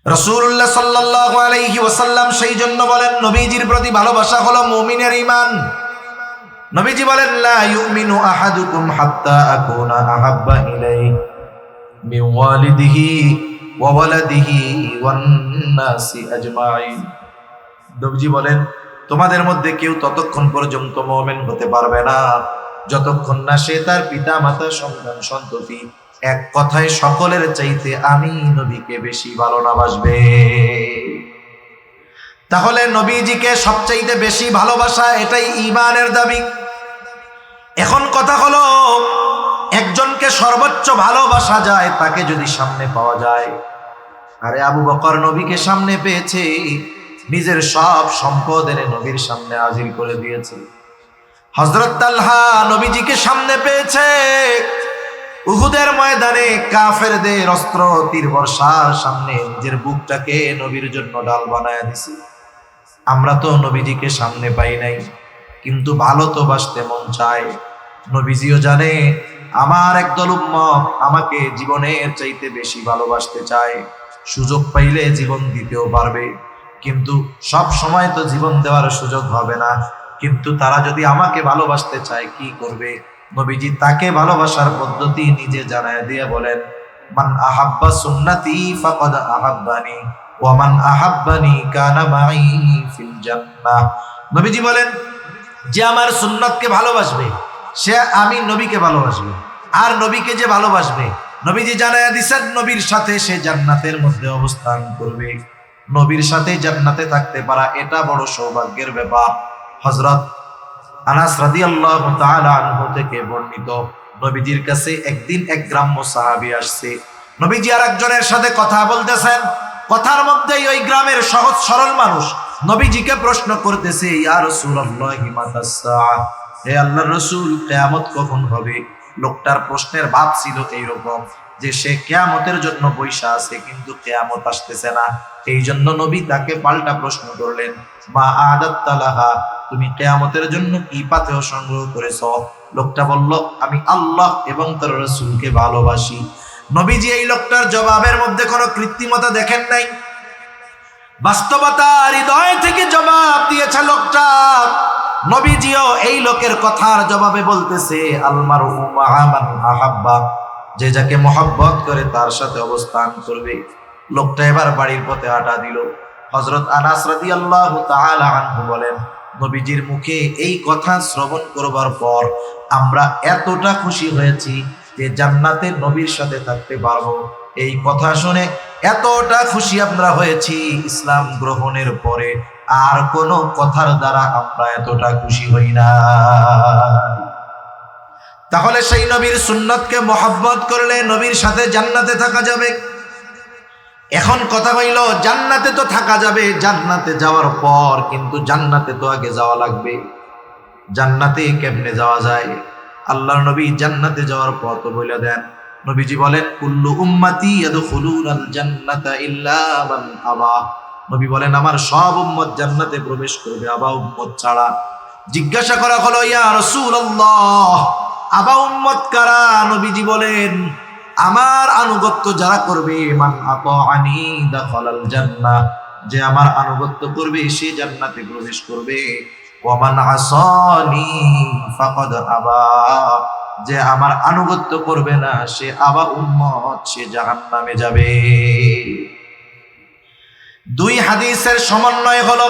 রাসূলুল্লাহ সাল্লাল্লাহু আলাইহি ওয়াসাল্লাম সেই জন্য বলেন নবীজির প্রতি ভালোবাসা হলো মুমিনের ঈমান। নবীজি বলেন লা ইউমিনু আহাদুকুম হাত্তা আকুনা আহাব্বা ইলাইহি মিন ওয়ালিদিহি ওয়া ওয়ালাদিহি ওয়ান নাসি আজমাইন। নবীজি বলেন তোমাদের মধ্যে কেউ ততক্ষণ পর্যন্ত মুমিন হতে পারবে না যতক্ষণ না সে তার পিতা মাতা সন্তান সন্ততি এক কথায় সকলের চাইতে আমি নবীকে বেশি ভালো না বাসবে। তাহলে নবীজিকে সবচাইতে বেশি ভালোবাসা এটাই ঈমানের দাবি। এখন কথা হলো একজনকে সর্বোচ্চ ভালোবাসা যায় তাকে যদি সামনে পাওয়া যায়। আরে আবু বকর নবীকে সামনে পেয়েছে, নিজের সব সম্পদ এনে নবীর সামনে হাজির করে দিয়েছে। হযরত তালহা নবীজিকে সামনে পেয়েছে, উহুদের ময়দানে কাফেরদের অস্ত্র তীর বর্ষার সামনে নিজের বুকটাকে নবীর জন্য ডাল বানায় দিছে। আমরা তো নবীজিকে সামনে পাই নাই, কিন্তু ভালো তো বাসতে মন চায়। নবীজিও জানে আমার একদল উম্মত আমাকে জীবনের চাইতে বেশি ভালোবাসতে চায়, সুযোগ পাইলে জীবন দিতেও পারবে, কিন্তু সব সময় তো জীবন দেওয়ার সুযোগ হবে না। কিন্তু তারা যদি আমাকে ভালোবাসতে চায় কি করবে? নবীজি তাকে ভালোবাসার পদ্ধতি নিজে জানায় দিয়ে বলেন মান আহাব্বা সুন্নতি ফাকাদ আহাব্বানি ওয়া মান আহাব্বানি কানা মাই ফিল জান্নাহ। নবীজি বলেন যে আমার সুন্নতকে ভালোবাসবে সে আমি নবীকে ভালোবাসবে, আর নবীকে যে ভালোবাসবে নবীজি জানায় দিয়েছেন নবীর সাথে সে জান্নাতের মধ্যে অবস্থান করবে। নবীর সাথে জান্নাতে থাকতে পারা এটা বড় সৌভাগ্যের ব্যাপার। হযরত আনাস রাদিয়াল্লাহু তাআলা আনহু থেকে বর্ণিত, নবীজির কাছে একদিন এক গ্রাম্য সাহাবী আসছে। নবীজি আর একজনের সাথে কথা বলতেছেন, কথার মধ্যেই ওই গ্রামের সহজ সরল মানুষ নবীজিকে প্রশ্ন করতেছে ইয়া রাসূলুল্লাহি মাতাস সাআহ, হে আল্লাহর রাসূল কিয়ামত কখন হবে? লোকটার প্রশ্নের ভাব ছিল এইরকম যে সে কিয়ামতের জন্য বৈশা আছে কিন্তু কিয়ামত আসতেছে না। এই জন্য নবী তাকে পাল্টা প্রশ্ন করলেন মা আদাত্তা লাহা, তুমি কিয়ামতের জন্য কি পাথেয় সংগ্রহ করেছো? লোকটা বলল আমি আল্লাহ এবং তার রাসূলকে ভালোবাসি। নবীজি এই লোকটার জবাবের মধ্যে কোনো কৃত্রিমতা দেখেন নাই, বাস্তবতা হৃদয় থেকে জবাব দিয়েছে লোকটা। নবীজিও এই লোকের কথার জবাবে বলতেছে আল মারউ মা মান আহাব্বা, যে যাকে মহব্বত করে তার সাথে অবস্থান করবে। লোকটা এবার বাড়ির পথে হাঁটা দিল। হযরত আনাস রাদিয়াল্লাহু তাআলা আনহু বলেন নবীজির মুখে এই কথা শ্রবণ করবার পর আমরা এতটা খুশি হয়েছি যে জান্নাতে নবীর সাথে থাকতে পারবো। এই কথা শুনে এতটা খুশি আমরা হয়েছি ইসলাম গ্রহণের পরে আর কোন কথার দ্বারা আমরা এতটা খুশি হই না। তাহলে সেই নবীর সুন্নতকে মহব্বত করলে নবীর সাথে জান্নাতে থাকা যাবে। এখন কথা হইল জান্নাতে তো থাকা যাবে, জান্নাতে যাওয়ার পর কিন্তু জান্নাতে তো আগে যাওয়া লাগবে। জান্নাতে কেমনে যাওয়া যায়? আল্লাহর নবী জান্নাতে যাওয়ার পথ বলে দেন। নবীজি বলেন কুল্লু উম্মতি ইয়াদখুলুনাল জান্নাতা ইল্লা মান আবা। নবী বলেন আমার সব উম্মত জান্নাতে প্রবেশ করবে আবা উম্মত ছাড়া। জিজ্ঞাসা করা হলো ইয়া রাসূলুল্লাহ আবা উম্মত কারা? নবীজি বলেন আমার আনুগত্য যারা করবে মান আতাআনি দাখালাল জান্নাহ, যে আমার আনুগত্য করবে সে জান্নাতে প্রবেশ করবে। ওয়া মান আসানি ফাকাদ আবা, যে আমার আনুগত্য করবে না সে আবা উম্মত, সে জাহান্নামে যাবে। দুই হাদিসের সমন্বয় হলো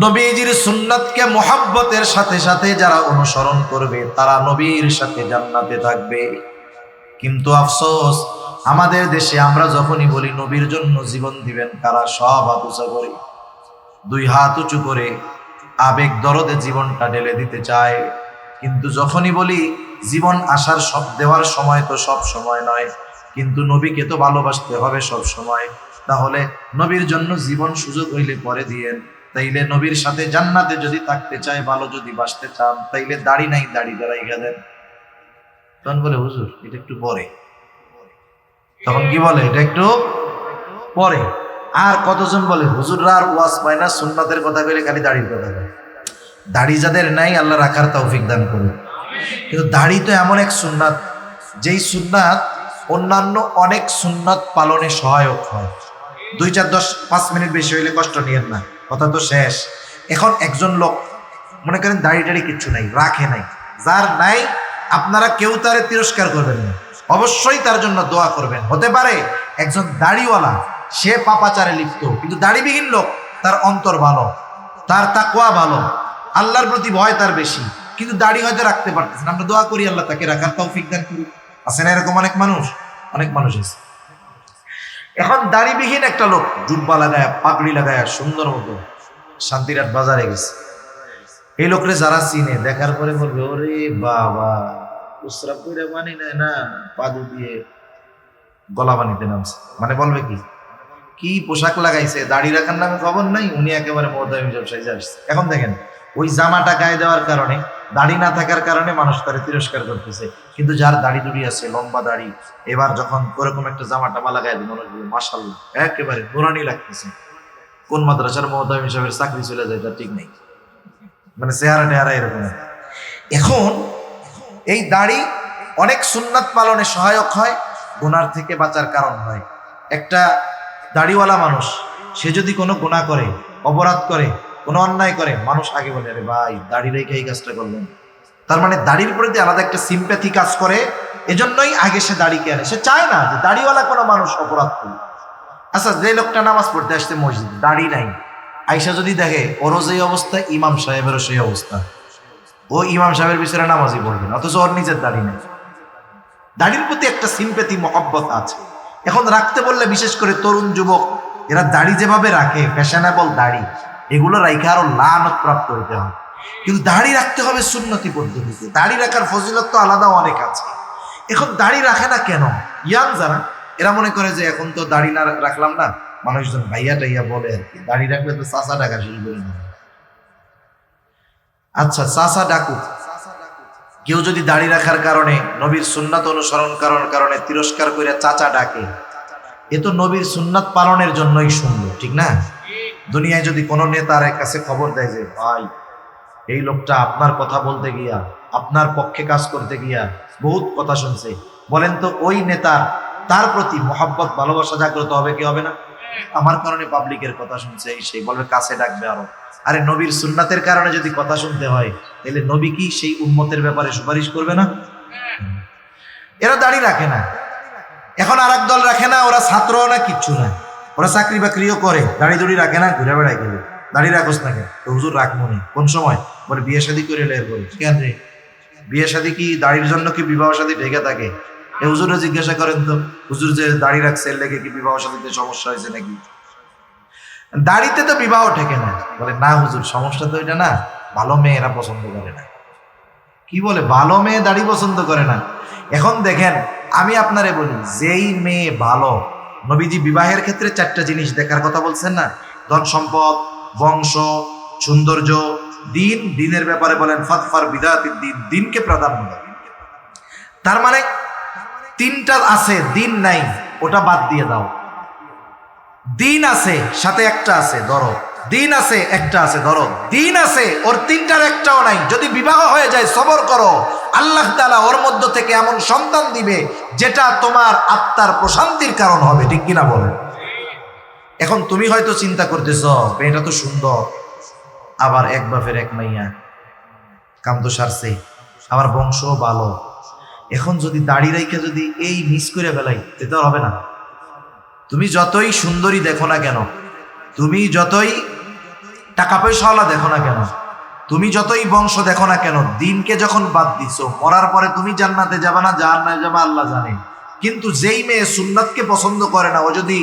নবীজির সুন্নতকে মুহাব্বতের সাথে সাথে যারা অনুসরণ করবে তারা নবীর সাথে জান্নাতে থাকবে। কিন্তু আফসোস আমাদের দেশে আমরা যখনই বলি নবীর জন্য জীবন দিবেন কারা, সব হাত উঁচু করে দুই হাত উঁচু করে আবেগ দরদে জীবনটা ঢেলে দিতে চায়। কিন্তু যখনই বলি জীবন আসার সব দেওয়ার সময় তো সব সময় নয়, কিন্তু নবীকে তো ভালোবাসতে হবে সব সময়। তাহলে নবীর জন্য জীবন সুযোগ হইলে পরে দিয়েন। তাইলে নবীর সাথে জান্নাতে যদি থাকতে চায়, ভালো যদি বাসতে চান, তাইলে দাড়ি নাই দাড়ি দাঁড়াই গেলেন। তখন বলে হুজুর এটা একটু পরে, তখন কি বলে এটা একটু পরে। আর কতজন বলে হুজুররা আর ওয়াজ পায় না, সুন্নাতের কথা কইলে খালি দাড়ির কথা কয়। দাড়ি যাদের নাই আল্লাহ রাখার তৌফিক দান করুন। কিন্তু দাড়ি তো এমন এক সুন্নাত যেই সুন্নাত অন্যান্য অনেক সুন্নাত পালনে সহায়ক হয়। 2 4 10 5 মিনিট বেশি হইলে কষ্ট নিয়েন না, কথা তো শেষ। এখন একজন লোক মনে করেন দাড়ি টাড়ি কিচ্ছু নাই, রাখে নাই, যার নাই আপনারা কেউ তারে তিরস্কার করবেন না, অবশ্যই তার জন্য দোয়া করবেন। হতে পারে একজন দাড়িওয়ালা সে পাপাচারে লিপ্ত, কিন্তু দাড়িবিহীন লোক তার অন্তর ভালো, তার তাকওয়া ভালো, আল্লাহর প্রতি ভয় তার বেশি, কিন্তু দাড়ি হয়তো রাখতে পারতেছেন। আমরা দোয়া করি আল্লাহ তাকে রাখার তৌফিক দান করুন। আছে না এরকম অনেক মানুষ? অনেক মানুষ আছে। এখন দাড়িবিহীন একটা লোক জুব্বা লাগায়, পাগড়ি লাগায়, সুন্দর মতো শান্তিরাট বাজারে গেছে। এই লোকরে যারা চিনে দেখার পরে বলবে, ওরে বাবা, উসরা পইরা মানি নেয় না, পাদু দিয়ে গলা বানিতে নামছে। মানে বলবে কি পোশাক লাগাইছে, দাড়ি রাখার নামে খবর নাই, উনি একেবারে মহদামি ব্যবসায়ী আসছে। এখন দেখেন, ওই জামাটা গায়ে দেওয়ার কারণে, দাড়ি না থাকার কারণে মানুষ তারে তিরস্কার করতেছে, কিন্তু যার দাড়ি দুড়ি আছে, লম্বা দাড়ি, এবার যখন ওরকম একটা জামাটা মালা গায়ে দিয়ে মানুষ বলে মাশাআল্লাহ, একেবারে নুরানি লাগতেছে। কোন মাদ্রাসার মহদামি সাহেবের চাকরি চলে যায় তার ঠিক নেই, মানে চেহারা টেহারা এরকম। এখন এই দাড়ি অনেক সুন্নাত পালনে সহায়ক হয়, গুনার থেকে বাঁচার কারণ হয়। একটা দাড়িওয়ালা মানুষ সে যদি কোনো গুনাহ করে, অপরাধ করে, কোনো অন্যায় করে, মানুষ আগে বলে, আরে ভাই দাড়ি রেখে এই কাজটা করলেন। তার মানে দাড়ির প্রতি আলাদা একটা সিম্প্যাথি কাজ করে, এজন্যই আগে সে দাড়িকে আনে। সে চায় না যে দাড়িওয়ালা কোনো মানুষ অপরাধ করে। আচ্ছা, যে লোকটা নামাজ পড়তে আসছে মসজিদে, দাড়ি নাই, আইসা যদি দেখে ওরও যেই অবস্থা, ইমাম সাহেবেরও সেই অবস্থা, ও ইমাম সাহেবের পিছনে নামাজই পড়বে না, অথচ ওর নিজের দাড়ি নেই। দাড়ির প্রতি একটা সিম্প্যাথি, মহব্বত আছে। এখন রাখতে বললে, বিশেষ করে তরুণ যুবক, এরা দাড়ি যেভাবে রাখে, ফ্যাশনেবল দাড়ি, এগুলো রাখে আরো লানত প্রাপ্ত হইতে হয়। কিন্তু দাড়ি রাখতে হবে সুন্নতি পদ্ধতিতে। দাড়ি রাখার ফজিলত তো আলাদা অনেক আছে। এখন দাড়ি রাখে না কেন? ইয়াং যারা, এরা মনে করে যে এখন তো দাড়ি না রাখলাম না, মানুষজন ভাইয়া টাইয়া বলে আর কি, দাড়ি রাখলে তো চাচা ডাকা শুরু করে দেবে। আচ্ছা, চাচা ডাকুক, কেউ যদি দাড়ি রাখার কারণে, নবীর সুন্নাত অনুসরণ করার কারণে তিরস্কার করে চাচা ডাকে, এ তো নবীর সুন্নাত পালনের জন্যই সুন্দর, ঠিক না? দুনিয়ায় যদি কোনো নেতার কাছে খবর দেয় যে ভাই এই লোকটা আপনার কথা বলতে গিয়া, আপনার পক্ষে কাজ করতে গিয়া বহুত কথা শুনছে, বলেন তো ওই নেতার, তার প্রতি মহব্বত, ভালোবাসা জাগ্রত হবে কি হবে না? আমার কারণে পাবলিকের কথা শুনছে, এই সেই বলবে, কাছে ডাকবে আরো। আরে নবীর সুন্নাতের কারণে যদি কথা শুনতে হয়, তাহলে নবী কি সেই উম্মতের ব্যাপারে সুপারিশ করবে না? এরা দাড়ি রাখে না। এখন আর এক দল রাখে না, ওরা ছাত্রও না, কিচ্ছু না, ওরা চাকরি বাকরিও করে, দাড়ি দুড়ি রাখে না, ঘুরে বেড়ায় গেলে দাড়ি রাখোস না কেন? তো হুজুর রাখবো না। কোন সময়? বলে বিয়ে শাদী করে এলে বলে। কেন রে, বিয়ে শাদী কি দাড়ির জন্য কি বিবাহ শাদী ঢেকে থাকে? এ হুজুরে জিজ্ঞাসা করেন তো, হুজুর যে দাড়ি রাখছে এর লেগে কি বিবাহ শাদীতে সমস্যা হয়েছে নাকি? দাড়িতে তো বিবাহ ঠেকে না। বলে না হুজুর, সমস্যা তো এটা না, ভালো মেয়ে এরা পছন্দ করে না। কি বলে, ভালো মেয়ে দাড়ি পছন্দ করে না? এখন দেখেন, আমি আপনারে বলি, যেই মেয়ে ভালো, নবীজি বিবাহের ক্ষেত্রে 4টা জিনিস দেখার কথা বলছেন না, ধন সম্পদ, বংশ, সৌন্দর্য, দিন। দিনের ব্যাপারে বলেন ফাদফার বিদাতিদ দিন, দিনকে প্রাধান্য দেন। তার মানে 3টা আছে, দিন নাই, ওটা বাদ দিয়ে দাও। দিন আছে, সাথে একটা আছে ধরো, দিন আছে, একটা আছে ধরো, দিন আছে, ওর 3টার একটাও নাই। যদি বিবাহ হয়ে যায়, সবর করো, আল্লাহ তাআলা ওর মধ্য থেকে এমন সন্তান দিবে যেটা তোমার আত্মার প্রশান্তির কারণ হবে, ঠিক কিনা বলেন? এখন তুমি হয়তো চিন্তা করতেছ, মেয়েটা তো সুন্দর, আবার এক বাপের এক মাইয়া, কাম তো সারছে, আমার বংশ ভালো, এখন যদি দাড়ি রাইখে যদি এই মিস করে ফেলাই, এটা হবে না। তুমি যতই সুন্দরী দেখো না কেন, তুমি যতই টাকা পয়সাওয়ালা দেখো না কেন, তুমি যতই বংশ দেখো না কেন, দিনকে যখন বাদ দিছো, মরার পরে তুমি জান্নাতে যাবে না জাহান্নামে যাবে আল্লাহ জানে। কিন্তু যেই মেয়ে সুন্নাতকে পছন্দ করে না, ও যদি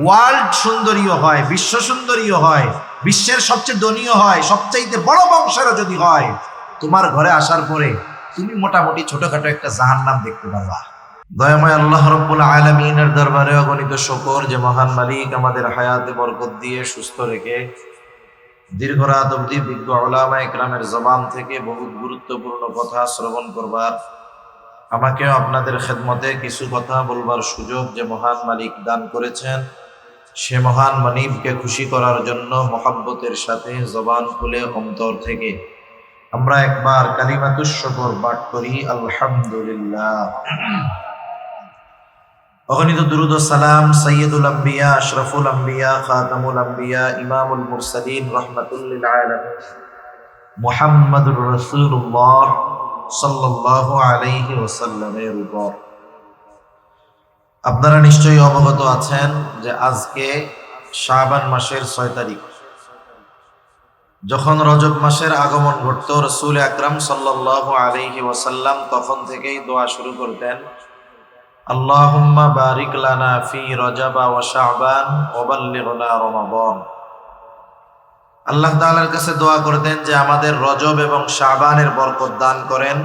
ওয়ার্ল্ড সুন্দরীও হয়, বিশ্ব সুন্দরীও হয়, বিশ্বের সবচেয়ে ধনীও হয়, সবচাইতে বড় বংশেরও যদি হয়, তোমার ঘরে আসার পরে তুমি মোটামুটি ছোটখাটো একটা জাহান্নাম দেখতে পারবা। দয়াময় আল্লাহ রাব্বুল আলামিনের দরবারে অগণিত শুকর যে মহান মালিক আমাদের হায়াতে বরকত দিয়ে সুস্থ রেখে দীর্ঘ রাত অবধি বিজ্ঞ উলামা ইকরামের জবান থেকে বহুত গুরুত্বপূর্ণ কথা শ্রবণ করবার, আমাকেও আপনাদের খেদমতে কিছু কথা বলবার সুযোগ যে মহান মালিক দান করেছেন, সে মহান মানিবকে খুশি করার জন্য মহব্বতের সাথে জবান খুলে অন্তর থেকে আমরা একবার কালিমাতুশ শুকর পাঠ করি, আলহামদুলিল্লাহ। অগণিত দুরূদ ও সালাম সাইয়্যিদুল আম্বিয়া আশরাফুল আম্বিয়া খাতামুল আম্বিয়া ইমামুল মুরসালিন রাহমাতুল লিল আলামিন মুহাম্মাদুর রাসূলুল্লাহ সাল্লাল্লাহু আলাইহি ওয়াসাল্লামের উপর। আপনারা নিশ্চয়ই অবগত আছেন যে আজকে শাবান মাসের ৬ তারিখ। যখন রজব মাসের আগমন ঘটত, রাসূল আকরাম সাল্লাল্লাহু আলাইহি ওয়াসাল্লাম তখন থেকেই দোয়া শুরু করতেন, আল্লাহুম্মা বারিক লানা ফি রজব ওয়া শাবান ওয়া বাল্লিগনা রমাদান। আল্লাহ তাআলার কাছে দোয়া করতেন যে আমাদের রজব এবং শাবানের বরকত দান করেন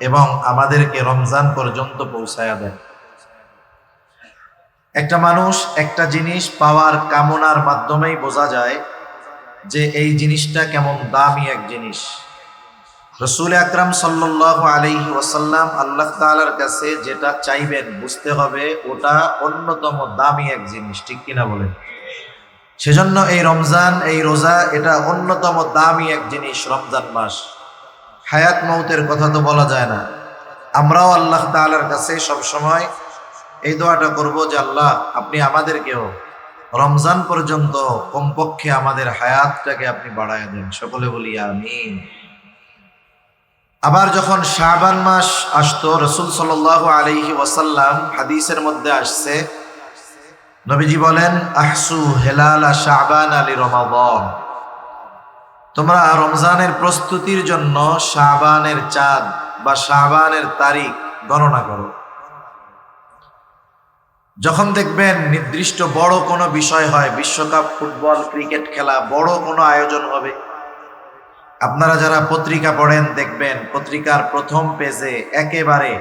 এবং আমাদেরকে রমজান পর্যন্ত পৌঁছায়া দেন। একটা মানুষ একটা জিনিস পাওয়ার কামনার মাধ্যমেই বোঝা যায় যে এই জিনিসটা কেমন দামি এক জিনিস। রাসূল আকরাম সাল্লাল্লাহু আলাইহি ওয়াসাল্লাম আল্লাহ তাআলার কাছে যেটা চাইবেন বুঝতে হবে ওটা অন্যতম দামি এক জিনিস, ঠিক কিনা বলেন? সেজন্য এই রমজান, এই রোজা, এটা অন্যতম দামি এক জিনিস। রমজান মাস, হায়াত মৌতের কথা তো বলা যায় না। আমরাও আল্লাহ তাআলার কাছে সবসময় এই দোয়াটা করব যে আল্লাহ, আপনি আমাদেরকেও রমজান পর্যন্ত কমপক্ষে আমাদের হায়াতটাকে আপনি বাড়ায় দেন। সকলে বলি আমিন। আবার যখন শাবান মাস আসতো, রাসূল সাল্লাল্লাহু আলাইহি ওয়াসাল্লাম হাদিসের মধ্যে আসছে, নবীজি বলেন, আহসু হেলালা শাবান আলি রমাদান। তোমরা রমজানের প্রস্তুতির জন্য শাবানের চাঁদ বা শাবানের তারিখ গণনা করো। যখন দেখবেন নির্দিষ্ট বড় কোনো বিষয় হয়, বিশ্বকাপ, ফুটবল, ক্রিকেট খেলা, বড় কোনো আয়োজন হবে, আপনারা যারা পত্রিকা পড়েন দেখবেন পত্রিকার প্রথম পেজে একেবারে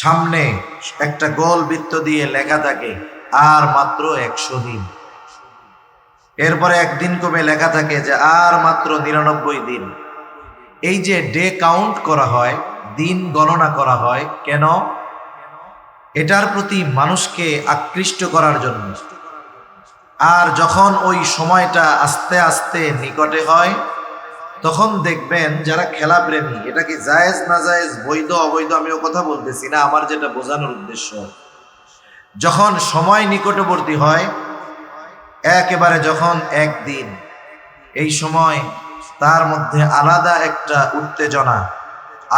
সামনে একটা গোল বৃত্ত দিয়ে লেখা থাকে আর মাত্র 100 দিন। এরপরে একদিন কমে লেখা থাকে যে আর মাত্র 99 দিন। এই যে ডে কাউন্ট করা হয়, দিন গণনা করা হয়, কেন? এটার প্রতি মানুষকে আকৃষ্ট করার জন্য। আর যখন ওই সময়টা আস্তে আস্তে নিকটে হয়, তখন দেখবেন যারা খেলা প্রেমী, এটা কি জায়েজ না জায়েজ, বৈধ অবৈধ আমিও কথা বলতেছি না, আমার যেটা বোঝানোর উদ্দেশ্য, যখন সময় নিকটবর্তী হয়, একেবারে যখন একদিন, এই সময় তার মধ্যে আলাদা একটা উত্তেজনা,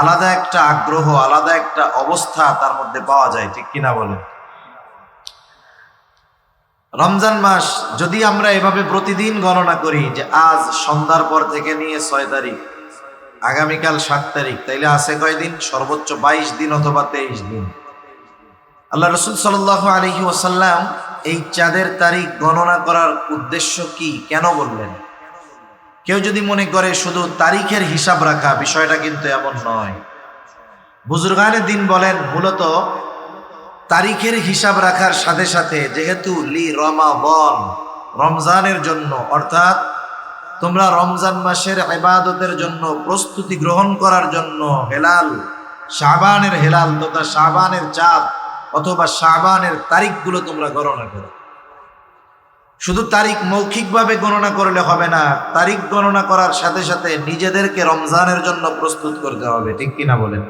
আলাদা একটা আগ্রহ, আলাদা একটা অবস্থা তার মধ্যে পাওয়া যায়, ঠিক কিনা বলেন? রমজান মাস যদি আমরা এভাবে প্রতিদিন গণনা করি যে আজ সন্ধ্যার পর থেকে নিয়ে 6 তারিখ, আগামীকাল 7 তারিখ, তাইলে আছে কয়দিন? সর্বোচ্চ 22 দিন অথবা 23 দিন। আল্লাহ রাসূল সাল্লাল্লাহু আলাইহি ওয়াসাল্লাম এই চাঁদের তারিখ গণনা করার উদ্দেশ্য কি, কেন বললেন? কেউ যদি মনে করে শুধু তারিখের হিসাব রাখা, বিষয়টা কিন্তু এমন নয়। বুজুর্গানে দিন বলেন মূলত তারিখের হিসাব রাখার সাথে সাথে, যেহেতু লি রমাদান, রমজানের জন্য, অর্থাৎ তোমরা রমজান মাসের ইবাদতের জন্য প্রস্তুতি গ্রহণ করার জন্য হেলাল, শাবানের হেলাল তথা শাবানের চাঁদ অথবা শাবানের তারিখগুলো তোমরা গণনা করো। শুধু তারিখ মৌখিকভাবে গণনা করলে হবে না, তারিখ গণনা করার সাথে সাথে নিজেদেরকে রমজানের জন্য প্রস্তুত করতে হবে, ঠিক কিনা বলেন?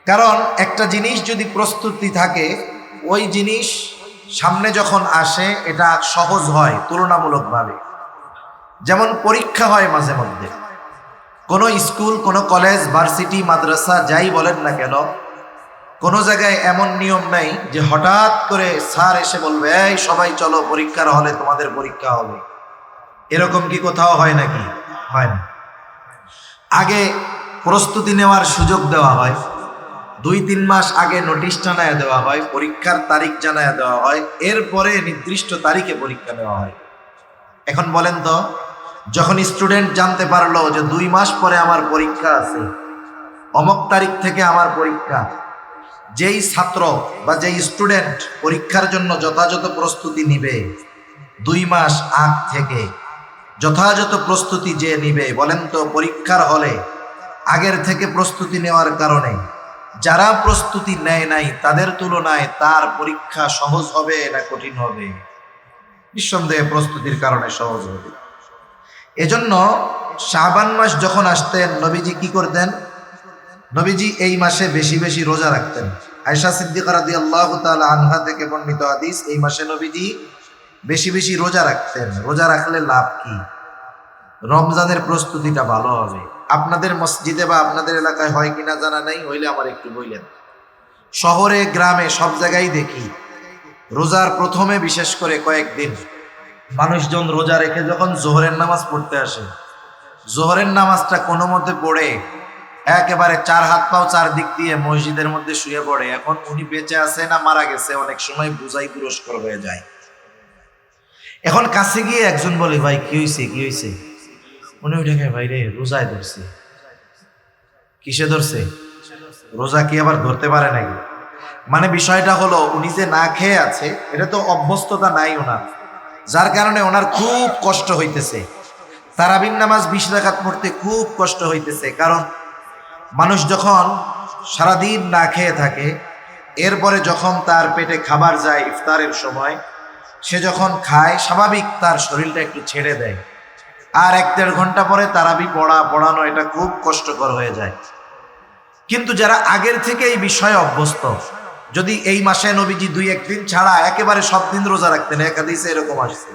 কারণ একটা জিনিস যদি প্রস্তুতি থাকে, ওই জিনিস সামনে যখন আসে এটা সহজ হয় তুলনামূলকভাবে। যেমন পরীক্ষা হয় মাঝে মধ্যে, কোনো স্কুল, কোনো কলেজ, ভার্সিটি, মাদ্রাসা যাই বলেন না কেন, কোনো জায়গায় এমন নিয়ম নাই যে হঠাৎ করে স্যার এসে বলবে, এই সবাই চলো পরীক্ষার হলে, তোমাদের পরীক্ষা হবে। এরকম কি কোথাও হয় নাকি? হয় না। আগে প্রস্তুতি নেওয়ার সুযোগ দেওয়া হয়, 2-3 মাস আগে নোটিশ জানায় দেওয়া হয়, পরীক্ষার তারিখ জানায় দেওয়া হয়, এরপরে নির্দিষ্ট তারিখে পরীক্ষা নেওয়া হয়। এখন বলেন তো, যখন স্টুডেন্ট জানতে পারলো যে 2 মাস পরে আমার পরীক্ষা আছে, অমুক তারিখ থেকে আমার পরীক্ষা, যেই ছাত্র বা যেই স্টুডেন্ট পরীক্ষার জন্য যথাযথ প্রস্তুতি নিবে, 2 মাস আগ থেকে যথাযথ প্রস্তুতি যে নিবে, বলেন তো পরীক্ষার হলে আগের থেকে প্রস্তুতি নেওয়ার কারণে যারা প্রস্তুতি নেয় নাই তাদের তুলনায় তার পরীক্ষা সহজ হবে না কঠিন হবে? নিঃসন্দেহে প্রস্তুতির কারণে সহজ হবে। এজন্য শাবান মাস যখন আসতেন, নবীজি কি করতেন? নবীজি এই মাসে বেশি বেশি রোজা রাখতেন। আয়েশা সিদ্দিকা রাদিয়াল্লাহু তাআলা আনহা থেকে বর্ণিত হাদিস, এই মাসে নবীজি বেশি বেশি রোজা রাখতেন। রোজা রাখলে লাভ কি? রমজানের প্রস্তুতিটা ভালো হবে। আপনাদের মসজিদে বা আপনাদের এলাকায় হয় কিনা জানা নাই, হইলে আমার একটু বললেন। শহরে গ্রামে সব জায়গায় দেখি রোজার প্রথমে বিশেষ করে কয়েকদিন মানুষজন রোজা রেখে যখন জোহরের নামাজ পড়তে আসে, জোহরের নামাজটা কোনো মতে পড়ে একেবারে চার হাত পাও চার দিক দিয়ে মসজিদের মধ্যে শুয়ে পড়ে। এখন উনি বেঁচে আছে না মারা গেছে অনেক সময় বুঝাই পুরস্কার হয়ে যায়। এখন কাছে গিয়ে একজন বলে, ভাই কি হয়েছে কি হয়েছে? উনি উঠে গেছে, ভাই রে রোজায় ধরছে। কিসে ধরছে? রোজা কি আবার ধরতে পারে নাকি? মানে বিষয়টা হলো উনি যে না খেয়ে আছে, এটা তো অভ্যস্ততা নাই ওনার, যার কারণে ওনার খুব কষ্ট হইতেছে। তারাবির নামাজ 20 রাকাত পড়তে খুব কষ্ট হইতেছে। কারণ মানুষ যখন সারাদিন না খেয়ে থাকে, এরপরে যখন তার পেটে খাবার যায় ইফতারের সময়, সে যখন খায় স্বাভাবিক তার শরীরটা একটু ছেড়ে দেয়। আর 1-1.5 ঘন্টা পরে তারাবি পড়ানো এটা খুব কষ্টকর হয়ে যায়। কিন্তু যারা আগের থেকে এই বিষয়ে অভ্যস্ত, যদি এই মাসে নবীজি 2-1 দিন ছাড়া একেবারে সব দিন রোজা রাখতেন, এক হাদিসে এরকম আসছে।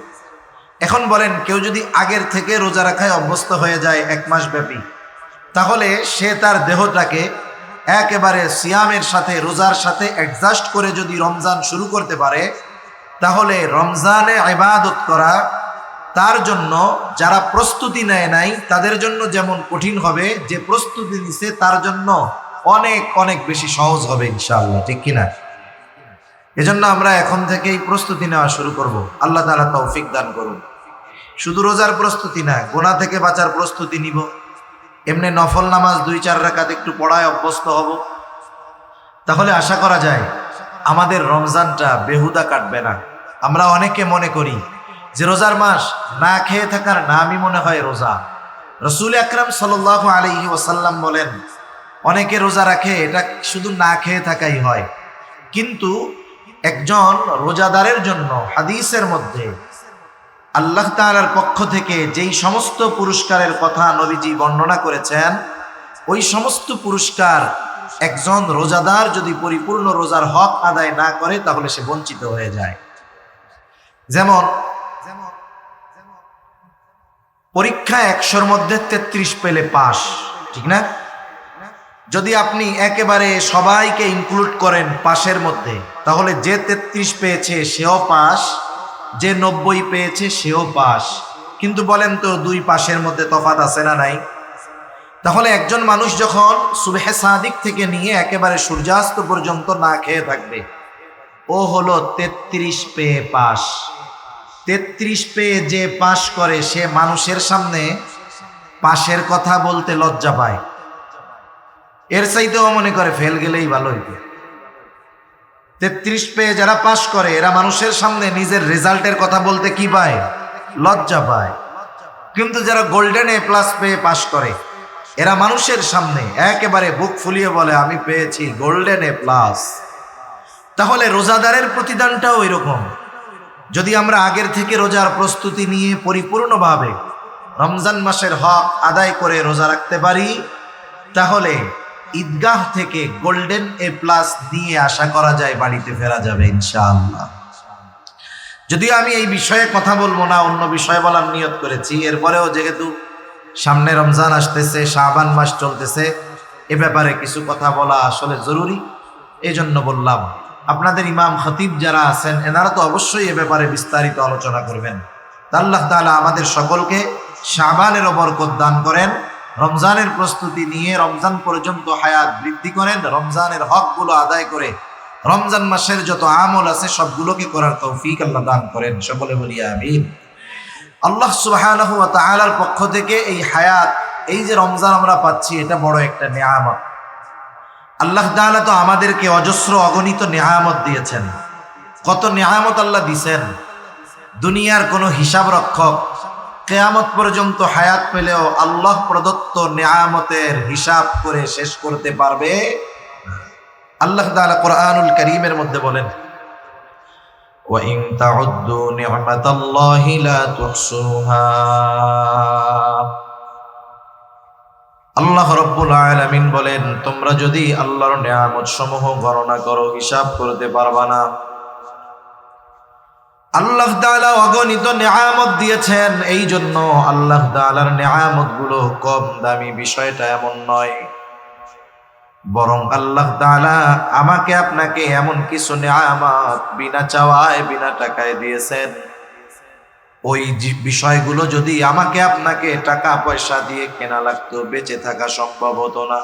এখন বলেন কেউ যদি আগের থেকে রোজা রাখায় অভ্যস্ত হয়ে যায় 1 মাস ব্যাপী, তাহলে সে তার দেহটাকে একেবারে সিয়ামের সাথে রোজার সাথে অ্যাডজাস্ট করে যদি রমজান শুরু করতে পারে, তাহলে রমজানে ইবাদত করা তার জন্য যারা প্রস্তুতি নেয় নাই তাদের জন্য যেমন কঠিন হবে, যে প্রস্তুতি নিছে তার জন্য অনেক অনেক বেশি সহজ হবে ইনশাআল্লাহ, ঠিক কিনা? এজন্য আমরা এখন থেকেই প্রস্তুতি নেওয়া শুরু করব। আল্লাহ তাআলা তৌফিক দান করুন। শুধু রোজার প্রস্তুতি না, গুনাহ থেকে বাঁচার প্রস্তুতি নিব। এমনি নফল নামাজ 2-4 রাকাত একটু পড়ায় অভ্যস্ত হব। তাহলে আশা করা যায় আমাদের রমজানটা বেহুদা কাটবে না। আমরা অনেকে মনে করি যে রোজার মাস না খেয়ে থাকার নামই মনে হয় রোজা। রাসূল আকরাম সাল্লাল্লাহু আলাইহি ওয়াসাল্লাম বলেন, অনেকে রোজা রাখে এটা শুধু না খেয়ে থাকাই হয়। কিন্তু একজন রোজাদারের জন্য হাদিসের মধ্যে আল্লাহ তাআলার পক্ষ থেকে যেই সমস্ত পুরস্কারের কথা নবীজি বর্ণনা করেছেন, ওই সমস্ত পুরস্কার একজন রোজাদার যদি পরিপূর্ণ রোজার হক আদায় না করে তাহলে সে বঞ্চিত হয়ে যায়। যেমন পরীক্ষা 100-র মধ্যে 33 পেলে পাস, ঠিক না? যদি আপনি একেবারে সবাইকে ইনক্লুড করেন পাশের মধ্যে, তাহলে যে 33 পেয়েছে সেও পাস, যে 90 পেয়েছে সেও পাস। কিন্তু বলেন তো 2 পাশের মধ্যে তফাৎ আছে না নাই? তাহলে একজন মানুষ যখন সুবহে সাদিক থেকে নিয়ে একেবারে সূর্যাস্ত পর্যন্ত না খেয়ে থাকবে, ও হলো 33 পেয়ে পাস। 33 পেয়ে যে পাস করে সে মানুষের সামনে পাশের কথা বলতে লজ্জা পায়। এর চাইতেও মনে করে ফেল গেলেই ভালো হইবে। 33 পেয়ে যারা পাস করে এরা মানুষের সামনে নিজের রেজাল্টের কথা বলতে কি পায়? লজ্জা পায়। কিন্তু যারা গোল্ডেন এ প্লাস পেয়ে পাস করে এরা মানুষের সামনে একেবারে বুক ফুলিয়ে বলে আমি পেয়েছি গোল্ডেন এ প্লাস। তাহলে রোজাদারের প্রতিদানটাও এরকম। যদি আমরা আগের থেকে রোজার প্রস্তুতি নিয়ে পরিপূর্ণভাবে রমজান মাসের হক আদায় করে রোজা রাখতে পারি, তাহলে ঈদগাহ থেকে গোল্ডেন এ প্লাস নিয়ে আশা করা যায় বাড়িতে ফেরা যাবে ইনশাআল্লাহ। যদিও আমি এই বিষয়ে কথা বলবো না, অন্য বিষয় বলার নিয়ত করেছি। এরপরেও যেহেতু সামনে রমজান আসতেছে, শাবান মাস চলতেছে, এ ব্যাপারে কিছু কথা বলা আসলে জরুরি, এই জন্য বললাম। আপনাদের ইমাম খতিব যারা আছেন এনারা তো অবশ্যই এ ব্যাপারে বিস্তারিত আলোচনা করবেন। আল্লাহ তাআলা আমাদের সকলকে শাবানেরও বরকত দান করেন, রমজানের প্রস্তুতি নিয়ে রমজান পর্যন্ত হায়াত বৃদ্ধি করেন, রমজানের হকগুলো আদায় করে রমজান মাসের যত আমল আছে সবগুলোকে করার তৌফিক আল্লাহ দান করেন। সকলে বলি আমিন। আল্লাহ সুবহানাহু ওয়া তাআলার পক্ষ থেকে এই হায়াত, এই যে রমজান আমরা পাচ্ছি, এটা বড় একটা নিয়ামত। আল্লাহ তাআলা তো আমাদেরকে অজস্র অগণিত নিয়ামত দিয়েছেন। কত নিয়ামত আল্লাহ দিয়েছেন, দুনিয়ার কোনো হিসাব রক্ষক কিয়ামত পর্যন্ত হায়াত পেলেও আল্লাহ প্রদত্ত নিয়ামতের হিসাব করে শেষ করতে পারবে। আল্লাহ তাআলা কোরআনুল কারীমের মধ্যে বলেন, ওয়া ইন তাউদ্দু নি'মাতাল্লাহি লা তুহসুহা। আল্লাহ রাব্বুল আলামিন বলেন, তোমরা যদি আল্লাহর নিয়ামত সমূহ গণনা করো, হিসাব করতে পারবা না। আল্লাহ তাআলা অগণিত নিয়ামত দিয়েছেন, এই জন্য আল্লাহ তাআলার নিয়ামত গুলো কম দামি বিষয়টা এমন নয়, বরং আল্লাহ তাআলা আমাকে আপনাকে এমন কিছু নিয়ামত বিনা চাওয়ায় বিনা টাকায় দিয়েছেন, ওই বিষয়গুলো যদি আমাকে আপনাকে টাকা পয়সা দিয়ে কেনা লাগতো, বেঁচে থাকা সম্ভব হতো না।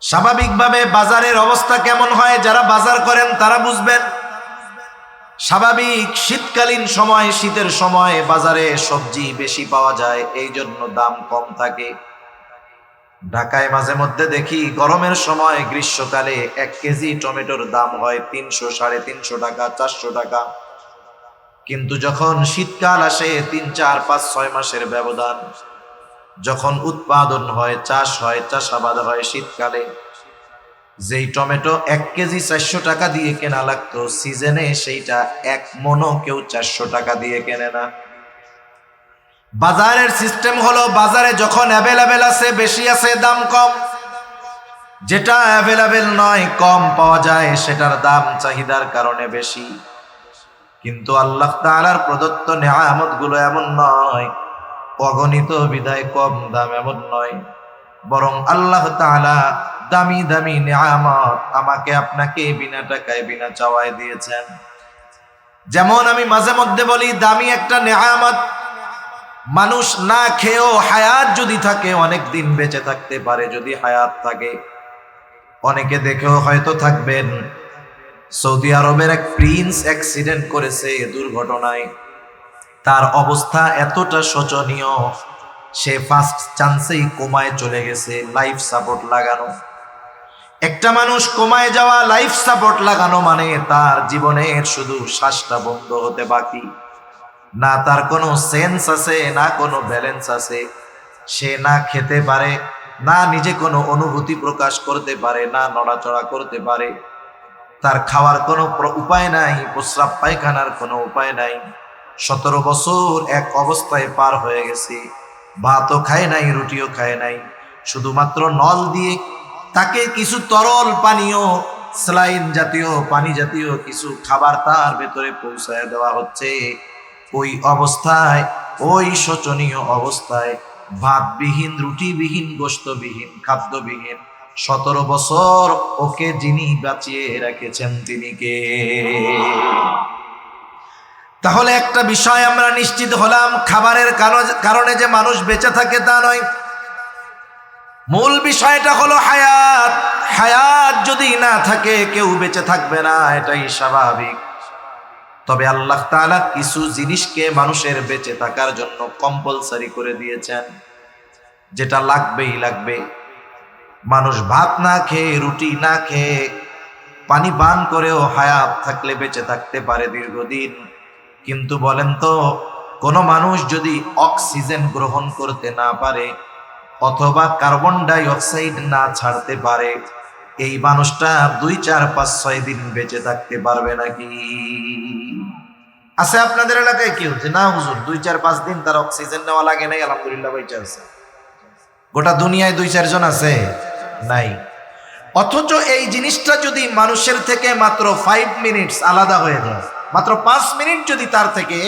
স্বাভাবিকভাবে বাজারের অবস্থা কেমন হয় যারা বাজার করেন তারা বুঝবেন। স্বাভাবিক শীতকালীন সময়, শীতের সময় বাজারে সবজি বেশি পাওয়া যায়, এই জন্য দাম কম থাকে। ঢাকায় মাঝে মধ্যে দেখি গরমের সময়, গ্রীষ্মকালে 1 কেজি টমেটোর দাম হয় 300, 350 টাকা, 400 টাকা। কিন্তু যখন শীতকাল আসে, 3, 4, 5, 6 মাসের ব্যবধান, যখন উৎপাদন হয়, চাষ হয়, চাষাবাদ হয় শীতকালে, যেই টমেটো 1 কেজি 400 টাকা দিয়ে কেনা লাগতো, সিজনে সেইটা 1 মনও কেউ 400 টাকা দিয়ে কেনে না। বাজারের সিস্টেম হলো, বাজারে যখন অ্যাভেলেবেল আছে, বেশি আছে, দাম কম। যেটা অ্যাভেলেবেল নয়, কম পাওয়া যায়, সেটার দাম চাহিদার কারণে বেশি। কিন্তু আল্লাহ তাআলার প্রদত্ত নিয়ামত গুলো এমন নয়, অগণিত বিদায় কম দাম এমন নয়, বরং আল্লাহ তাআলা দামি দামি নিয়ামত আমাকে আপনাকে বিনা টাকায় বিনা চাওয়ায় দিয়েছেন। যেমন আমি মাঝে মধ্যে বলি, দামি একটা নিয়ামত, মানুষ না খেয়েও হায়াত যদি থাকে, অনেক দিন বেঁচে থাকতে পারে যদি হায়াত থাকে। অনেকে দেখেও হয়তো থাকবেন, সৌদি আরবের এক প্রিন্স অ্যাক্সিডেন্ট করেছে দুর্ঘটনায়, তার অবস্থা এতটা শোচনীয়, সে ফার্স্ট চান্সেই কোমায় চলে গেছে, লাইফ সাপোর্ট লাগানো। একটা মানুষ কোমায় যাওয়া, লাইফ সাপোর্ট লাগানো মানে তার জীবনের শুধু শ্বাসটা বন্ধ হতে বাকি। না তার কোনো সেন্স আছে, না কোনো ব্যালেন্স আছে, সে না খেতে পারে, না নিজে কোনো অনুভূতি প্রকাশ করতে পারে, না নড়াচড়া করতে পারে, তার খাওয়ার কোনো উপায় নাই, প্রস্রাব পায়খানার কোনো উপায় নাই। 17 বছর এক অবস্থায় পার হয়ে গেছে, ভাতও খায় নাই, রুটিও খায় নাই, শুধুমাত্র নল দিয়ে তাকে কিছু তরল পানীয়, স্যালাইন জাতীয়, পানি জাতীয় কিছু খাবার তার ভেতরে পৌঁছায় দেওয়া হচ্ছে। ওই অবস্থায়, ওই শোচনীয় অবস্থায়, ভাতবিহীন, রুটিবিহীন, গোশতবিহীন, খাদ্যবিহীন 17 বছর ওকে যিনি বাঁচিয়ে রেখেছেন তিনি কে? তাহলে একটা বিষয় আমরা নিশ্চিত হলাম, খাবারের কারণে যে মানুষ বেঁচে থাকে তা নয়, মূল বিষয়টা হলো হায়াত। হায়াত যদি না থাকে কেউ বেঁচে থাকবে না, এটাই স্বাভাবিক। তবে আল্লাহ তাআলা কিছু জিনিসকে মানুষের বেঁচে থাকার জন্য কম্পালসারি করে দিয়েছেন, যেটা লাগবেই লাগবে। মানুষ ভাত না খেয়ে, রুটি না খেয়ে, পানি পান করেও হায়াত থাকলে বেঁচে থাকতে পারে দীর্ঘদিন। কিন্তু বলেন তো, কোনো মানুষ যদি অক্সিজেন গ্রহণ করতে না পারে অথবা কার্বন ডাই অক্সাইড না ছাড়তে পারে, এই মানুষটা 2, 4, 5, 6 দিন বেঁচে থাকতে পারবে নাকি? আছে আপনাদের এলাকায় কেউ যে না হুজুর 2, 4, 5 দিন তার অক্সিজেন নেওয়া লাগে নাই, আলহামদুলিল্লাহ বেঁচে আছে? গোটা দুনিয়ায় 2, 4 জন আছে? নাই। অথচ এই জিনিসটা যদি মানুষের থেকে মাত্র 5 মিনিটস আলাদা হয়ে যায়, মাত্র 5 মিনিট যদি তার থেকে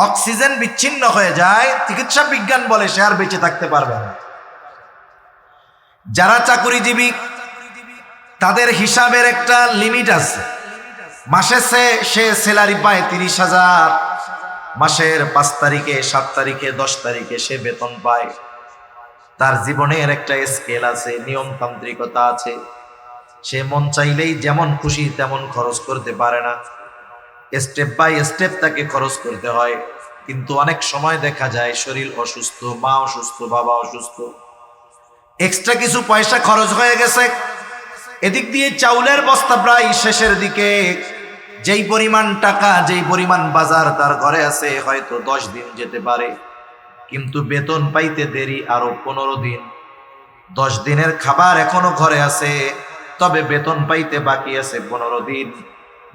অক্সিজেন বিচ্ছিন্ন হয়ে যায়, চিকিৎসা বিজ্ঞান বলে সে আর বেঁচে থাকতে পারবে না। যারা চাকুরিজীবী তাদের হিসাবের একটা লিমিট আছে। মাসে সে স্যালারি পায় 30,000, মাসের 5 তারিখে, 7 তারিখে, 10 তারিখে সে বেতন পায়। তার জীবনের একটা স্কেল আছে, নিয়মতান্ত্রিকতা আছে। সে মন চাইলেই যেমন খুশি তেমন খরচ করতে পারে না, স্টেপ বাই স্টেপ তাকে খরচ করতে হয়। কিন্তু অনেক সময় দেখা যায় শরীর অসুস্থ, মা অসুস্থ, বাবা অসুস্থ, এক্সট্রা কিছু পয়সা খরচ হয়ে গেছে। এদিক দিয়ে চাউলের বস্তা প্রায় শেষের দিকে, যেই পরিমাণ টাকা, যেই পরিমাণ বাজার তার ঘরে আছে, হয়তো 10 দিন যেতে পারে, কিন্তু বেতন পাইতে দেরি আরো 15 দিন। 10 দিনের খাবার এখনো ঘরে আছে, তবে বেতন পাইতে বাকি আছে 15 দিন।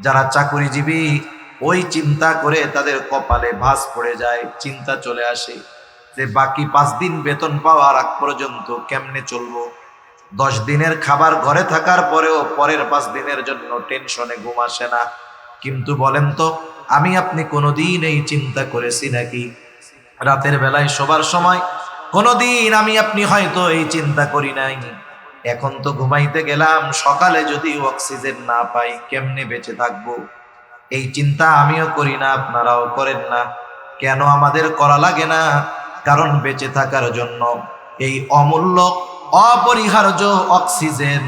যারা চাকুরিজীবী, ওই চিন্তা করে তাদের কপালে ভাঁজ পড়ে যায়, চিন্তা চলে আসে, যে বাকি 5 দিন বেতন পাওয়ার আগ পর্যন্ত কেমনে চলবো। 10 দিনের খাবার ঘরে থাকার পরেও পরের 5 দিনের জন্য টেনশনে ঘুম আসে না। কিন্তু বলেন তো, আমি আপনি কোনোদিন এই চিন্তা করেছি নাকি রাতের বেলায় শোবার সময়? কোনোদিন আমি আপনি হয়তো এই চিন্তা করি নাই, এখন তো ঘুমাইতে গেলাম, সকালে যদি অক্সিজেন না পাই কেমনে বেঁচে থাকবো। এই চিন্তা আমিও করি না, আপনারাও করেন না। কেন আমাদের করা লাগে না? কারণ বেঁচে থাকার জন্য এই অমূল্য অপরিহার্য অক্সিজেন